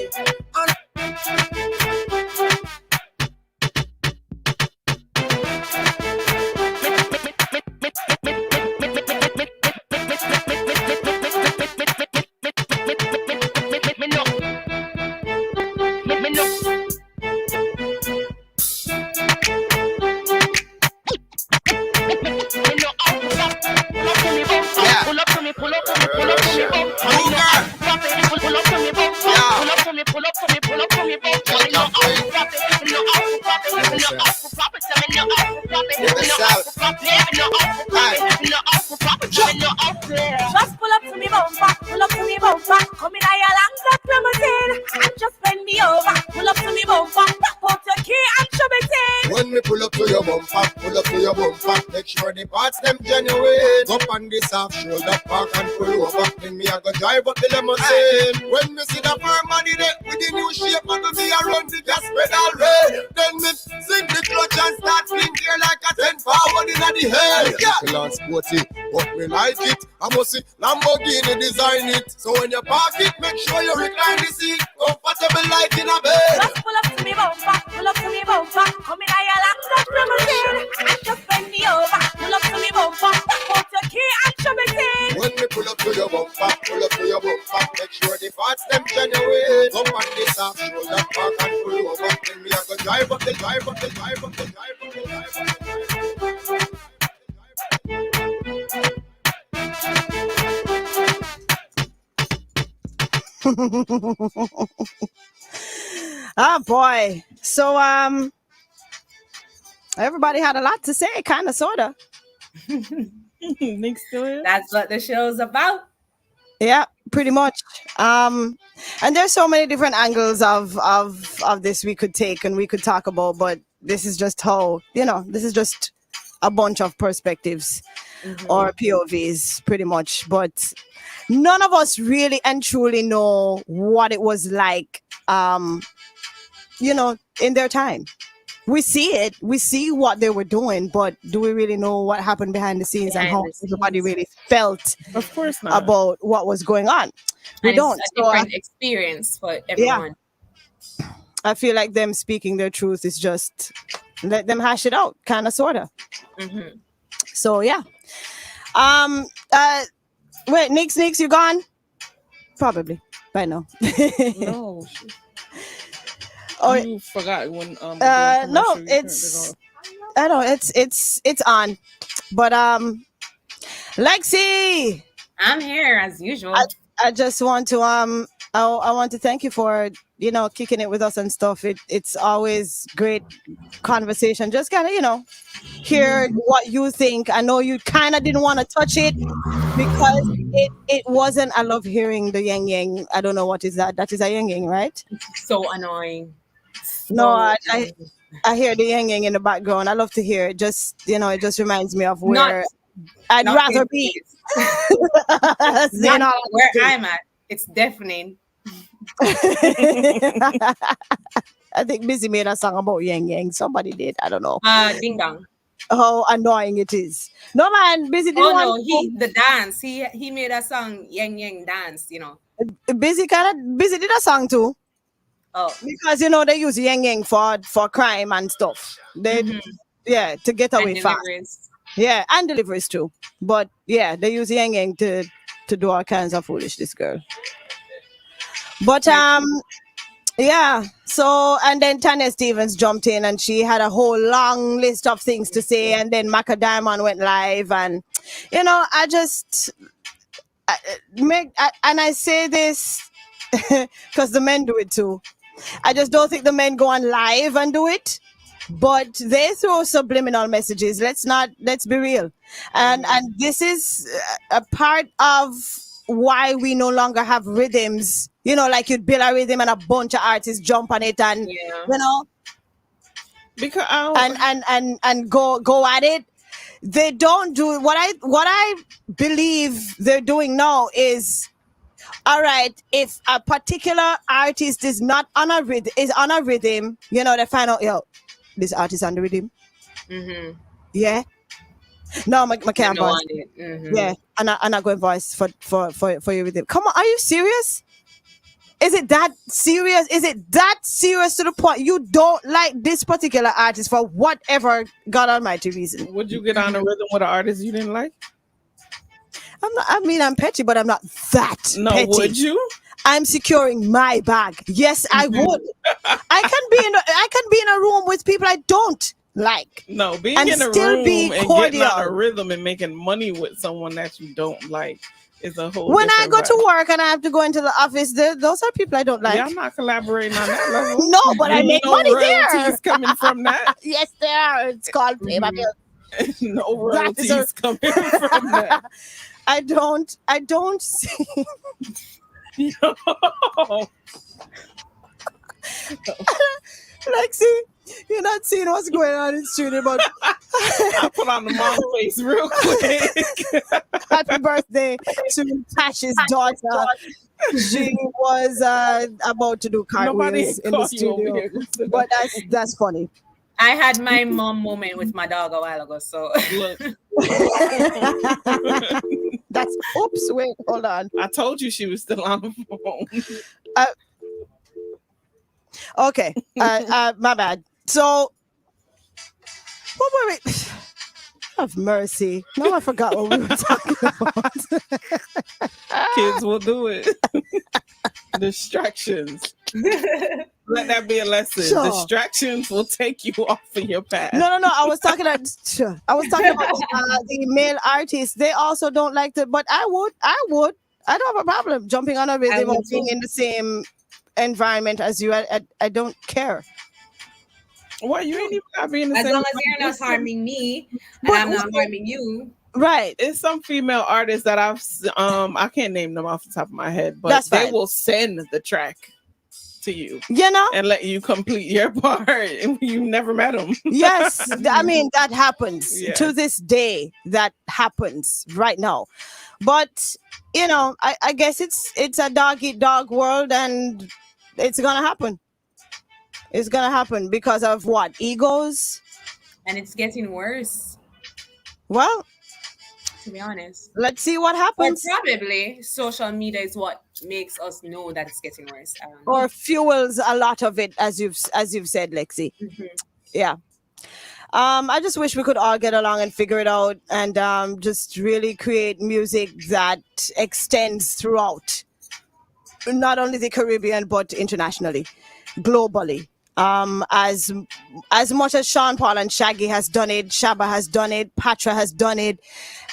Speaker 26: Just pull up to me bumper, come in your lungs up limousine, and just bend me over. Pull up to me bumper, pop out your key and show me thing.
Speaker 25: When we pull up to your bumper, make sure the parts them genuine. Up on this half shoulder park and pull over. Then me I go drive up the limousine. When we see the firm money there with the new shape, and me around the gas pedal red. Then me sing the clutch and start fling gear like a 10 forward in the head. Yeah. Sporty,
Speaker 21: but me like it. I must see Lamborghini design it. So when you park it, make sure you recline the seat. Comfortable like in a bed.
Speaker 26: Just pull up to me bumper, pull up to me bumper. Come in your lap, touch me machine. And just bend me over, pull up to me bumper. Put your key and show me thing.
Speaker 21: When me pull up to your bumper, pull up to your bumper. Make sure the parts them genuine. Come on this up, show that park and pull over. Then me I go drive up the drive up the drive up the drive up the drive up the drive up.
Speaker 2: Oh boy. So everybody had a lot to say, kind of, sorta.
Speaker 5: Thanks to it.
Speaker 9: That's what the show's about.
Speaker 2: Yeah, pretty much. And there's so many different angles of this we could take and we could talk about, but this is just how, this is just a bunch of perspectives or POVs, pretty much. But none of us really and truly know what it was like, in their time. We see it, we see what they were doing, but do we really know what happened behind the scenes and how everybody really felt
Speaker 5: of course not.
Speaker 2: About what was going on? We don't.
Speaker 9: It's a different experience for everyone.
Speaker 2: Yeah. I feel like them speaking their truth is just let them hash it out, kind of, sorta. So yeah. Wait, Nix, you gone? Probably by now.
Speaker 5: No.
Speaker 2: Oh,
Speaker 5: you forgot when
Speaker 2: no, it's I know it's on. But Lexi,
Speaker 9: I'm here as usual.
Speaker 2: I just want to I want to thank you for kicking it with us and stuff. It's always great conversation. Just kind of hear what you think. I know you kind of didn't want to touch it because it wasn't. I love hearing the yang yang. I don't know what is that. That is a yang yang, right?
Speaker 9: So annoying.
Speaker 2: No, I hear the yang yang in the background. I love to hear it. Just it just reminds me of where I'd rather be.
Speaker 9: Not where I'm at. It's deafening.
Speaker 2: I think Busy made a song about yang yang. Somebody did. I don't know.
Speaker 9: Ding dong.
Speaker 2: How annoying it is. No man, Busy didn't want
Speaker 9: the dance. He made a song, yang yang dance.
Speaker 2: Busy did a song too.
Speaker 9: Oh,
Speaker 2: because they use yang yang for crime and stuff. They to get away fast. Yeah, and deliveries too. But yeah, they use yang yang to do all kinds of foolishness, girl. But yeah. So and then Tanya Stevens jumped in and she had a whole long list of things to say, and then Macca Diamond went live, and I just and I say this because the men do it too. I just don't think the men go on live and do it, but they throw subliminal messages. Let's be real. And this is a part of why we no longer have rhythms, like you'd build a rhythm and a bunch of artists jump on it and,
Speaker 5: because
Speaker 2: and go at it. They don't do what I believe they're doing now is, all right, if a particular artist is not on a rhythm, they find out, this artist on the rhythm. Yeah. No, my can't voice. Yeah, I'm not going voice for your rhythm. Come on, are you serious? Is it that serious? Is it that serious to the point you don't like this particular artist for whatever God Almighty reason?
Speaker 5: Would you get on a rhythm with an artist you didn't like?
Speaker 2: I'm petty, but I'm not that petty.
Speaker 5: Would you?
Speaker 2: I'm securing my bag. Yes, I would. I can be in a room with people I don't like.
Speaker 5: No, being in a room and getting on a rhythm and making money with someone that you don't like is a whole.
Speaker 2: When I go to work and I have to go into the office, those are people I don't like.
Speaker 5: Yeah, I'm not collaborating on that level.
Speaker 2: No, but I make money there.
Speaker 5: Coming from that.
Speaker 2: Yes, there are. It's called pay my bills.
Speaker 5: No royalties coming from that.
Speaker 2: I don't see.
Speaker 5: Yo.
Speaker 2: Lexi, you're not seeing what's going on in the studio, but
Speaker 5: I put on the mom face real quick.
Speaker 2: Happy birthday to Tash's daughter. She was about to do cartwheels in the studio, but that's funny.
Speaker 9: I had my mom moment with my dog a while ago, so
Speaker 5: look,
Speaker 2: That's oops. Wait, hold on.
Speaker 5: I told you she was still on the phone.
Speaker 2: Okay. My bad. So, what were we? Have mercy. Now I forgot what we were talking about.
Speaker 5: Kids will do it. Distractions. Let that be a lesson.
Speaker 2: Sure.
Speaker 5: Distractions will take you off of your path.
Speaker 2: No. I was talking about the male artists. They also don't like to, but I would. I don't have a problem jumping on a rhythm or being in the same environment as you. I don't care.
Speaker 5: Well, you ain't even gotta be in the
Speaker 9: as
Speaker 5: same
Speaker 9: long as you're not harming me and I'm not harming you.
Speaker 2: Right.
Speaker 5: It's some female artists that I can't name them off the top of my head, but
Speaker 2: That's
Speaker 5: they
Speaker 2: fine.
Speaker 5: will send the track to you.
Speaker 2: You know?
Speaker 5: And let you complete your part. And you never met them.
Speaker 2: Yes. I mean, that happens
Speaker 5: Yeah.
Speaker 2: to this day. That happens right now. But, you know, I guess it's a dog eat dog world, and it's going to happen. It's going to happen because of what? Egos?
Speaker 9: And it's getting worse.
Speaker 2: Well,
Speaker 9: to be honest.
Speaker 2: Let's see what happens.
Speaker 9: Or probably social media is what makes us know that it's getting worse. I don't know.
Speaker 2: Or fuels a lot of it, as you've said, Lexi.
Speaker 9: Mm-hmm.
Speaker 2: Yeah. I just wish we could all get along and figure it out, and just really create music that extends throughout, not only the Caribbean but internationally, globally. As much as Sean Paul and Shaggy has done it, Shabba has done it, Patra has done it,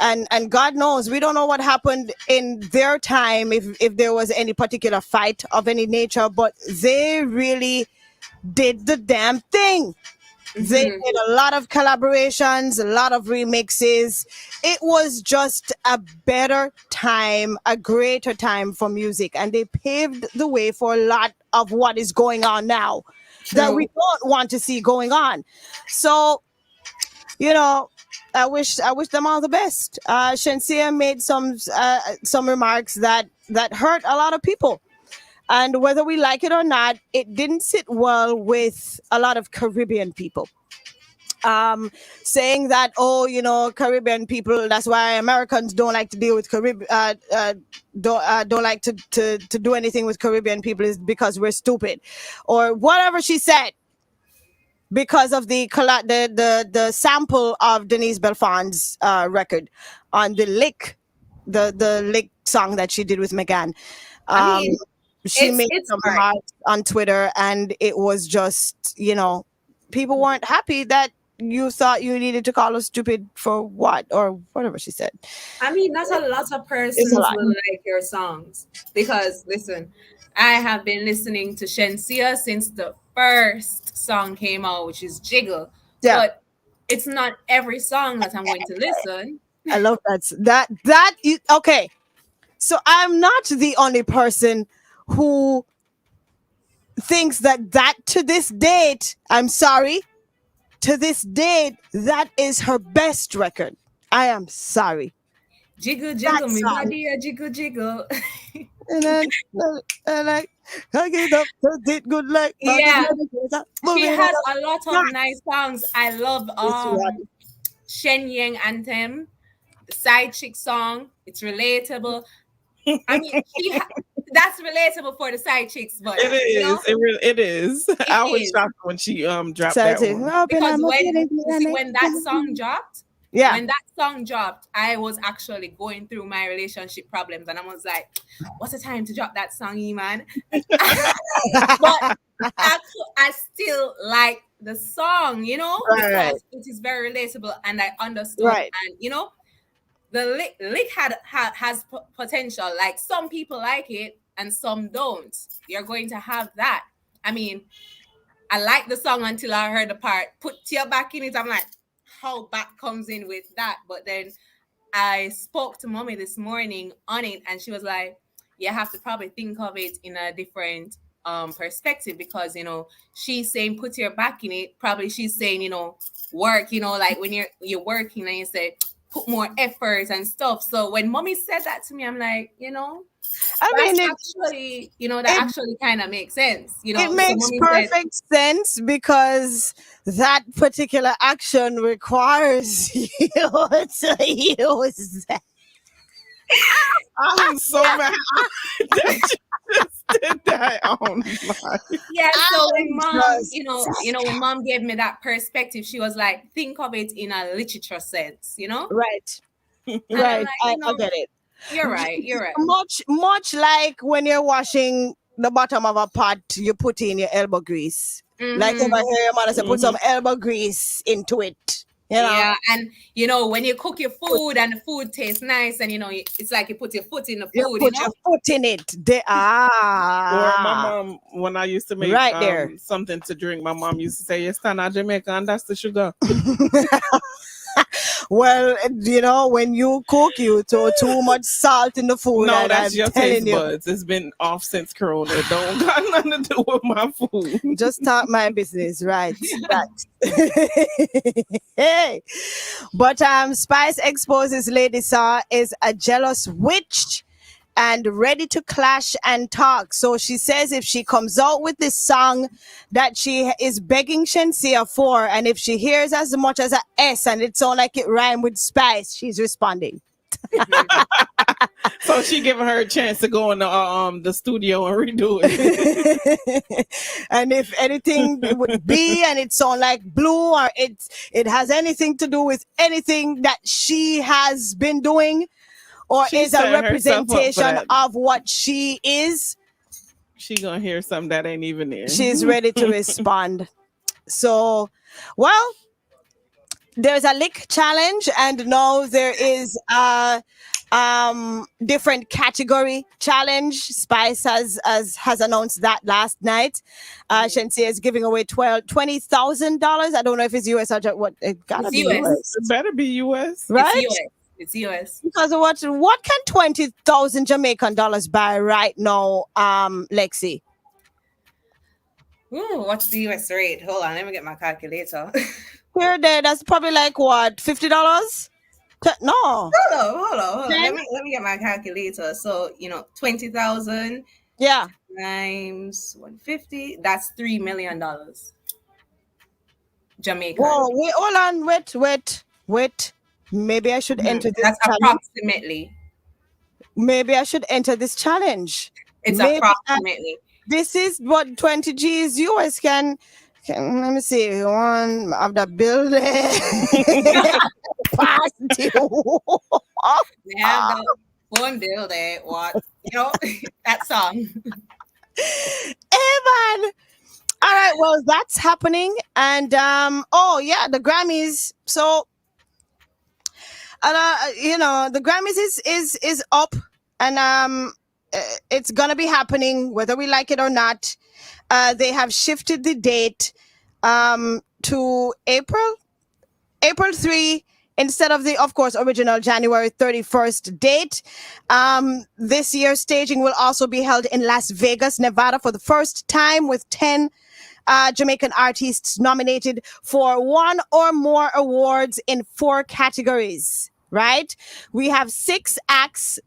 Speaker 2: and God knows, we don't know what happened in their time, if there was any particular fight of any nature, but they really did the damn thing. They did a lot of collaborations, a lot of remixes. It was just a better time, a greater time for music, and they paved the way for a lot of what is going on now. True. That we don't want to see going on. So, you know, I wish them all the best. Shenseea made some remarks that hurt a lot of people. And whether we like it or not, it didn't sit well with a lot of Caribbean people. Saying that, oh, you know, Caribbean people, that's why Americans don't like to deal with Caribbean, don't like to do anything with Caribbean people is because we're stupid, or whatever she said, because of the sample of Denise Belfon's record on the lick song that she did with Megan.
Speaker 9: I mean,
Speaker 2: she made some remarks on Twitter, and it was just, you know, people weren't happy that you thought you needed to call us stupid for what, or whatever she said.
Speaker 9: I mean, not a lot of persons will like your songs, because listen, I have been listening to Shenseea since the first song came out, which is Jiggle. Yeah. But it's not every song that I'm going to listen.
Speaker 2: I love that is, okay. So I'm not the only person who thinks that to this date, I'm sorry, to this date, that is her best record. I am sorry.
Speaker 9: Jiggle, jiggle, me body, a jiggle, jiggle.
Speaker 2: And I get up, did good luck.
Speaker 9: Yeah, she has a lot of nice songs. I love Shen Yang Anthem, the side chick song. It's relatable. I mean, that's relatable for the side chicks, but
Speaker 5: it is. You know? It is. I was shocked when she dropped that one.
Speaker 9: Because when that song dropped, when that song dropped, I was actually going through my relationship problems, and I was like, "What's the time to drop that song, man?" But I still like the song, you know, because it is very relatable, and I understood, and you know. The lick has potential. Like, some people like it and some don't. You're going to have that. I mean, I like the song until I heard the part, put your back in it. I'm like, how back comes in with that? But then I spoke to mommy this morning on it, and she was like, you have to probably think of it in a different perspective, because, you know, she's saying put your back in it. Probably she's saying, you know, work, you know, like when you're working and you say, put more effort and stuff. So when mommy said that to me, I'm like, you know,
Speaker 2: I mean,
Speaker 9: actually, you know, that actually kind of makes sense. You know,
Speaker 2: it makes perfect sense because that particular action requires you to use that.
Speaker 5: I'm so mad that you just did that. Oh my.
Speaker 9: Yeah, so when mom, you know, when mom gave me that perspective, she was like, think of it in a literature sense, you know?
Speaker 2: Right.
Speaker 9: And
Speaker 2: Right.
Speaker 9: I'm like,
Speaker 2: I get it.
Speaker 9: You're right. You're right.
Speaker 2: Much like when you're washing the bottom of a pot, you put in your elbow grease. Like over here, your mother said, put some elbow grease into it. You know?
Speaker 9: Yeah, and you know, when you cook your food and the food tastes nice, and you know, it's like you put your foot in the food.
Speaker 2: You put your foot in it.
Speaker 5: Or my mom, when I used to make
Speaker 2: there.
Speaker 5: something to drink, my mom used to say, "Yes, Tana Jamaica, and that's the sugar."
Speaker 2: Well, you know, when you cook, you throw too much salt in the food.
Speaker 5: No,
Speaker 2: and
Speaker 5: that's
Speaker 2: I'm
Speaker 5: your
Speaker 2: telling
Speaker 5: taste buds. It's been off since Corona. Don't got nothing to do with my food.
Speaker 2: Just start my business, right? Hey, but Spice exposes Lady Saw is a jealous witch and ready to clash and talk. So she says if she comes out with this song that she is begging Shenseea for, and if she hears as much as a S and it sounds like it rhymes with Spice, she's responding.
Speaker 5: So she giving her a chance to go in the studio and redo it.
Speaker 2: And if anything it would be and it sound like blue, or it has anything to do with anything that she has been doing, or
Speaker 5: She's
Speaker 2: is a
Speaker 5: setting herself up for
Speaker 2: representation
Speaker 5: that.
Speaker 2: of what she is,
Speaker 5: She gonna hear something that ain't even there.
Speaker 2: she's ready to respond. So, well, there's a lick challenge, and now there is a different category challenge. Spice has announced that last night. Shenseea is giving away $20,000. I don't know if it's US or what. It gotta be US.
Speaker 5: It better be US,
Speaker 2: right?
Speaker 9: It's US.
Speaker 2: Because what can $20,000 Jamaican dollars buy right now, Lexi?
Speaker 9: Ooh, what's the US rate? Hold on, let me get my calculator.
Speaker 2: Here, there, that's probably like what, $50? No.
Speaker 9: Hold on. Let me get my calculator. So, you know, 20,000 times 150, that's $3 million. Jamaican.
Speaker 2: Whoa, wait, hold on, wait. Maybe I should enter this
Speaker 9: That's
Speaker 2: challenge.
Speaker 9: approximately.
Speaker 2: Maybe I should enter this challenge.
Speaker 9: It's
Speaker 2: Maybe
Speaker 9: approximately.
Speaker 2: This is what 20 G's US can let me see, one of the building past you.
Speaker 9: Yeah, one building, what? You know, that song.
Speaker 2: Hey, man. All right, well, that's happening. And the Grammys. So you know, the Grammys is up, and it's gonna be happening whether we like it or not. They have shifted the date to April 3 instead of the, of course, original January 31st date. This year's staging will also be held in Las Vegas, Nevada for the first time, with 10 Jamaican artists nominated for one or more awards in 4 categories, right? We have 6 acts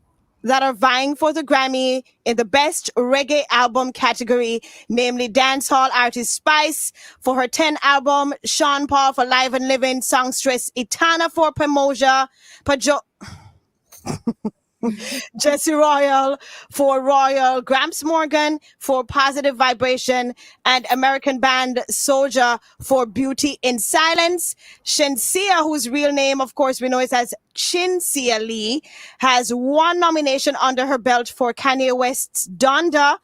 Speaker 2: that are vying for the Grammy in the Best Reggae Album category, namely dancehall artist Spice for her 10th album, Sean Paul for Live and Living Songstress, Itana for Pamoja, Jesse Royal for Royal, Gramps Morgan for Positive Vibration, and American band Soldier for Beauty in Silence. Shenseea, whose real name, of course, we know it as Shenseea Lee, has 1 nomination under her belt for Kanye West's Donda.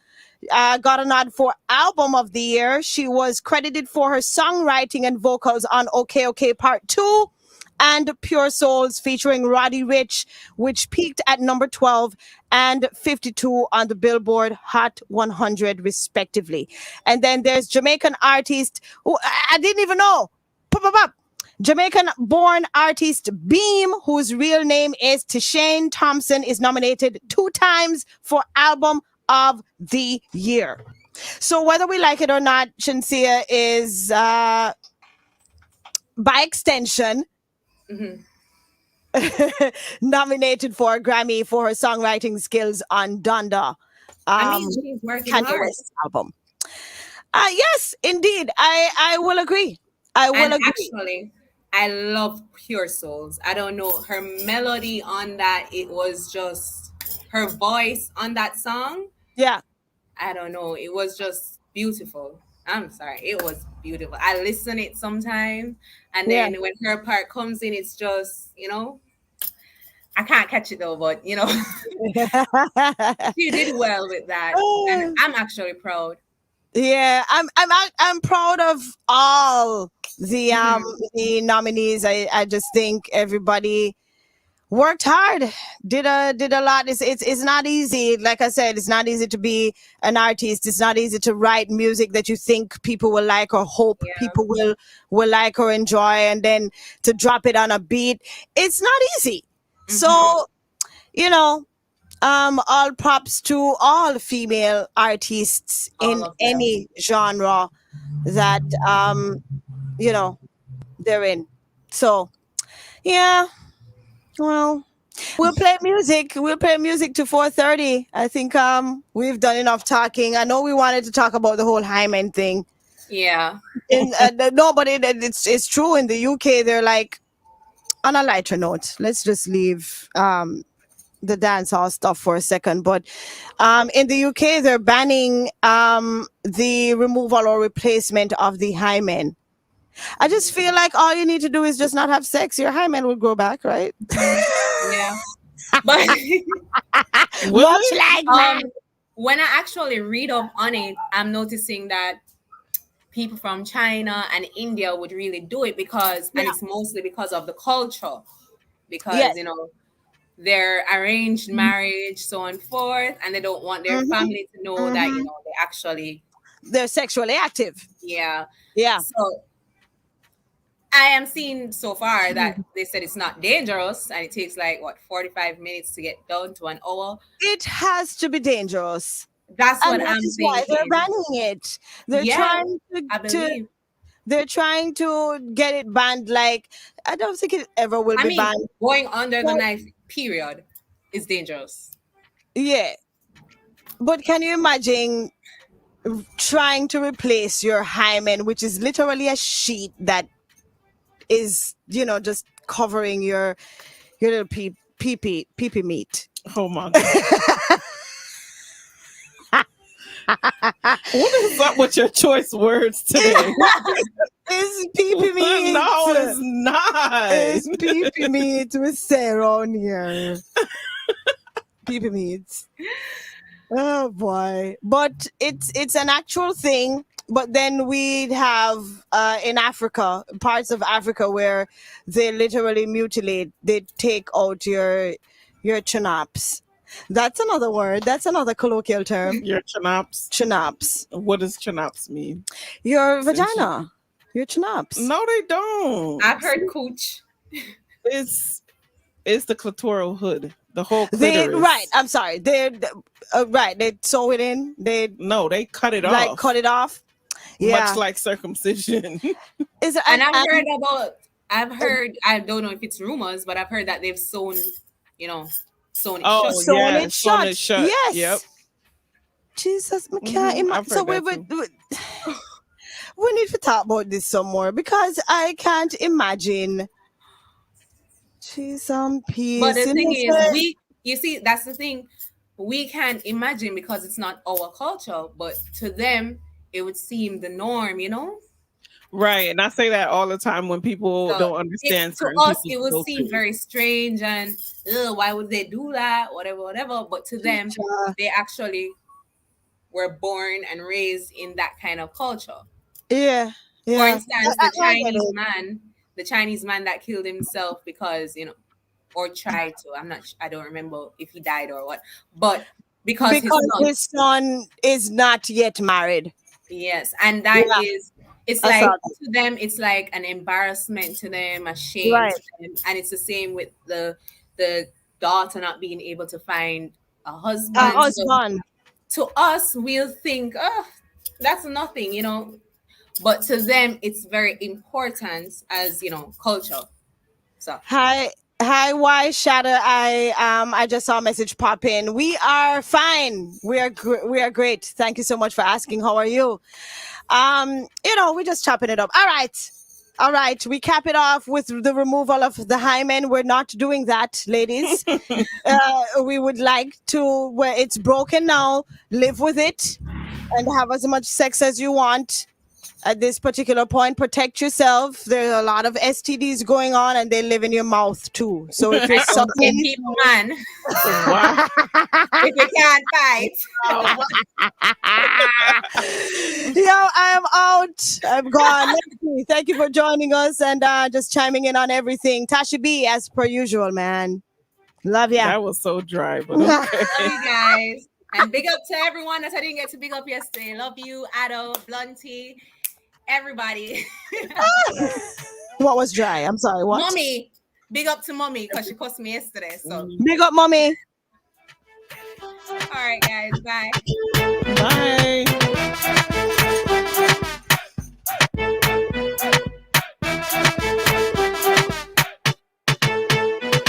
Speaker 2: Got a nod for Album of the Year. She was credited for her songwriting and vocals on OK OK Part 2 and Pure Souls featuring Roddy Ricch, which peaked at number 12 and 52 on the Billboard Hot 100 respectively. And then there's Jamaican artist who I didn't even know. Jamaican-born artist Beam, whose real name is Tishane Thompson, is nominated 2 times for Album of the Year. So whether we like it or not, Shenseea is, by extension, nominated for a Grammy for her songwriting skills on Donda.
Speaker 9: She's working
Speaker 2: Kanye
Speaker 9: hard.
Speaker 2: West's album. Yes, indeed. I will agree. I will agree.
Speaker 9: Actually, I love Pure Souls. I don't know her melody on that. It was just her voice on that song.
Speaker 2: Yeah.
Speaker 9: I don't know. It was just beautiful. I'm sorry. It was beautiful. I listen it sometime, and then when her part comes in, it's just, I can't catch it though, but she did well with that, and I'm actually proud.
Speaker 2: Yeah, I'm proud of all the nominees. I just think everybody worked hard, did a lot. It's not easy. Like I said, it's not easy to be an artist. It's not easy to write music that you think people will like or hope people will like or enjoy, and then to drop it on a beat. It's not easy. So, all props to all female artists in any genre that they're in. So, yeah. Well, we'll play music. We'll play music to 4:30. I think we've done enough talking. I know we wanted to talk about the whole hymen thing.
Speaker 9: Yeah.
Speaker 2: No, but it's true. In the UK, they're like, on a lighter note, let's just leave the dancehall stuff for a second. But in the UK, they're banning the removal or replacement of the hymen. I just feel like all you need to do is just not have sex. Your hymen will grow back, right?
Speaker 9: Yeah. But
Speaker 2: much like that.
Speaker 9: When I actually read up on it, I'm noticing that people from China and India would really do it because, and it's mostly because of the culture, because they're arranged marriage, so on and forth, and they don't want their family to know that
Speaker 2: they're sexually active.
Speaker 9: Yeah.
Speaker 2: So
Speaker 9: I am seeing so far that they said it's not dangerous, and it takes 45 minutes to get down to an hour.
Speaker 2: It has to be dangerous.
Speaker 9: That's what I'm
Speaker 2: thinking.
Speaker 9: Why
Speaker 2: they're banning it. They're trying to they're trying to get it banned. Like, I don't think it ever will be banned.
Speaker 9: Going under the knife, period, is dangerous.
Speaker 2: Yeah. But can you imagine trying to replace your hymen, which is literally a sheet that is, just covering your little pee-pee meat.
Speaker 5: Oh my God. What is up with your choice words today?
Speaker 2: It's pee-pee meat.
Speaker 5: No, it's not.
Speaker 2: It's pee-pee meat with Sarah on here. Pee-pee meat. Oh boy. But it's an actual thing. But then we have in Africa, parts of Africa where they literally mutilate. They take out your chanaps. That's another word. That's another colloquial term.
Speaker 5: Your chanaps.
Speaker 2: Chanaps.
Speaker 5: What does chanaps mean?
Speaker 2: Your vagina. Your chanaps.
Speaker 5: No, they don't.
Speaker 9: I've heard cooch.
Speaker 5: It's the clitoral hood. The whole clitoris.
Speaker 2: Right. I'm sorry. They're right. They sew it in. They
Speaker 5: cut it off.
Speaker 2: Like cut it off. Yeah.
Speaker 5: Much like circumcision.
Speaker 9: And I've heard, I don't know if it's rumors, but I've heard that they've sewn it shut.
Speaker 5: Sewn it shut.
Speaker 2: Yes.
Speaker 5: Yep.
Speaker 2: Jesus, I can't imagine. So we need to talk about this some more because I can't imagine. Jeez,
Speaker 9: but the thing is, you see, that's the thing. We can't imagine because it's not our culture, but to them, it would seem the norm,
Speaker 5: Right, and I say that all the time when people don't understand.
Speaker 9: To us, it would seem very strange and why would they do that? Whatever. But to them, they actually were born and raised in that kind of culture.
Speaker 2: Yeah.
Speaker 9: For instance, the Chinese man that killed himself because or tried to. I don't remember if he died or what, but because
Speaker 2: his son is not yet married.
Speaker 9: Yes, and that is. It's like to them, it's like an embarrassment to them, a shame, to them. And it's the same with the daughter not being able to find a husband. So, to us, we'll think, that's nothing, But to them, it's very important as culture. So
Speaker 2: hi Hi, Y Shadow. I just saw a message pop in. We are fine. We are great. Thank you so much for asking. How are you? We're just chopping it up. All right. We cap it off with the removal of the hymen. We're not doing that, ladies. We would like to, where it's broken now, live with it and have as much sex as you want. At this particular point, protect yourself. There's a lot of STDs going on, and they live in your mouth too. So if you're sucking,
Speaker 9: keep on. If you can't fight.
Speaker 2: Yo, I'm out. I'm gone. Thank you for joining us and just chiming in on everything. Tasha B, as per usual, man. Love ya.
Speaker 5: That was so dry, but
Speaker 9: okay. Love you guys. And big up to everyone that I didn't get to big up yesterday. Love you, Ado, Blunty. Everybody.
Speaker 2: What was dry? I'm sorry. What?
Speaker 9: Mommy. Big up to Mommy because she cussed me yesterday. So
Speaker 2: big up, Mommy.
Speaker 9: All right, guys. Bye.
Speaker 5: Bye.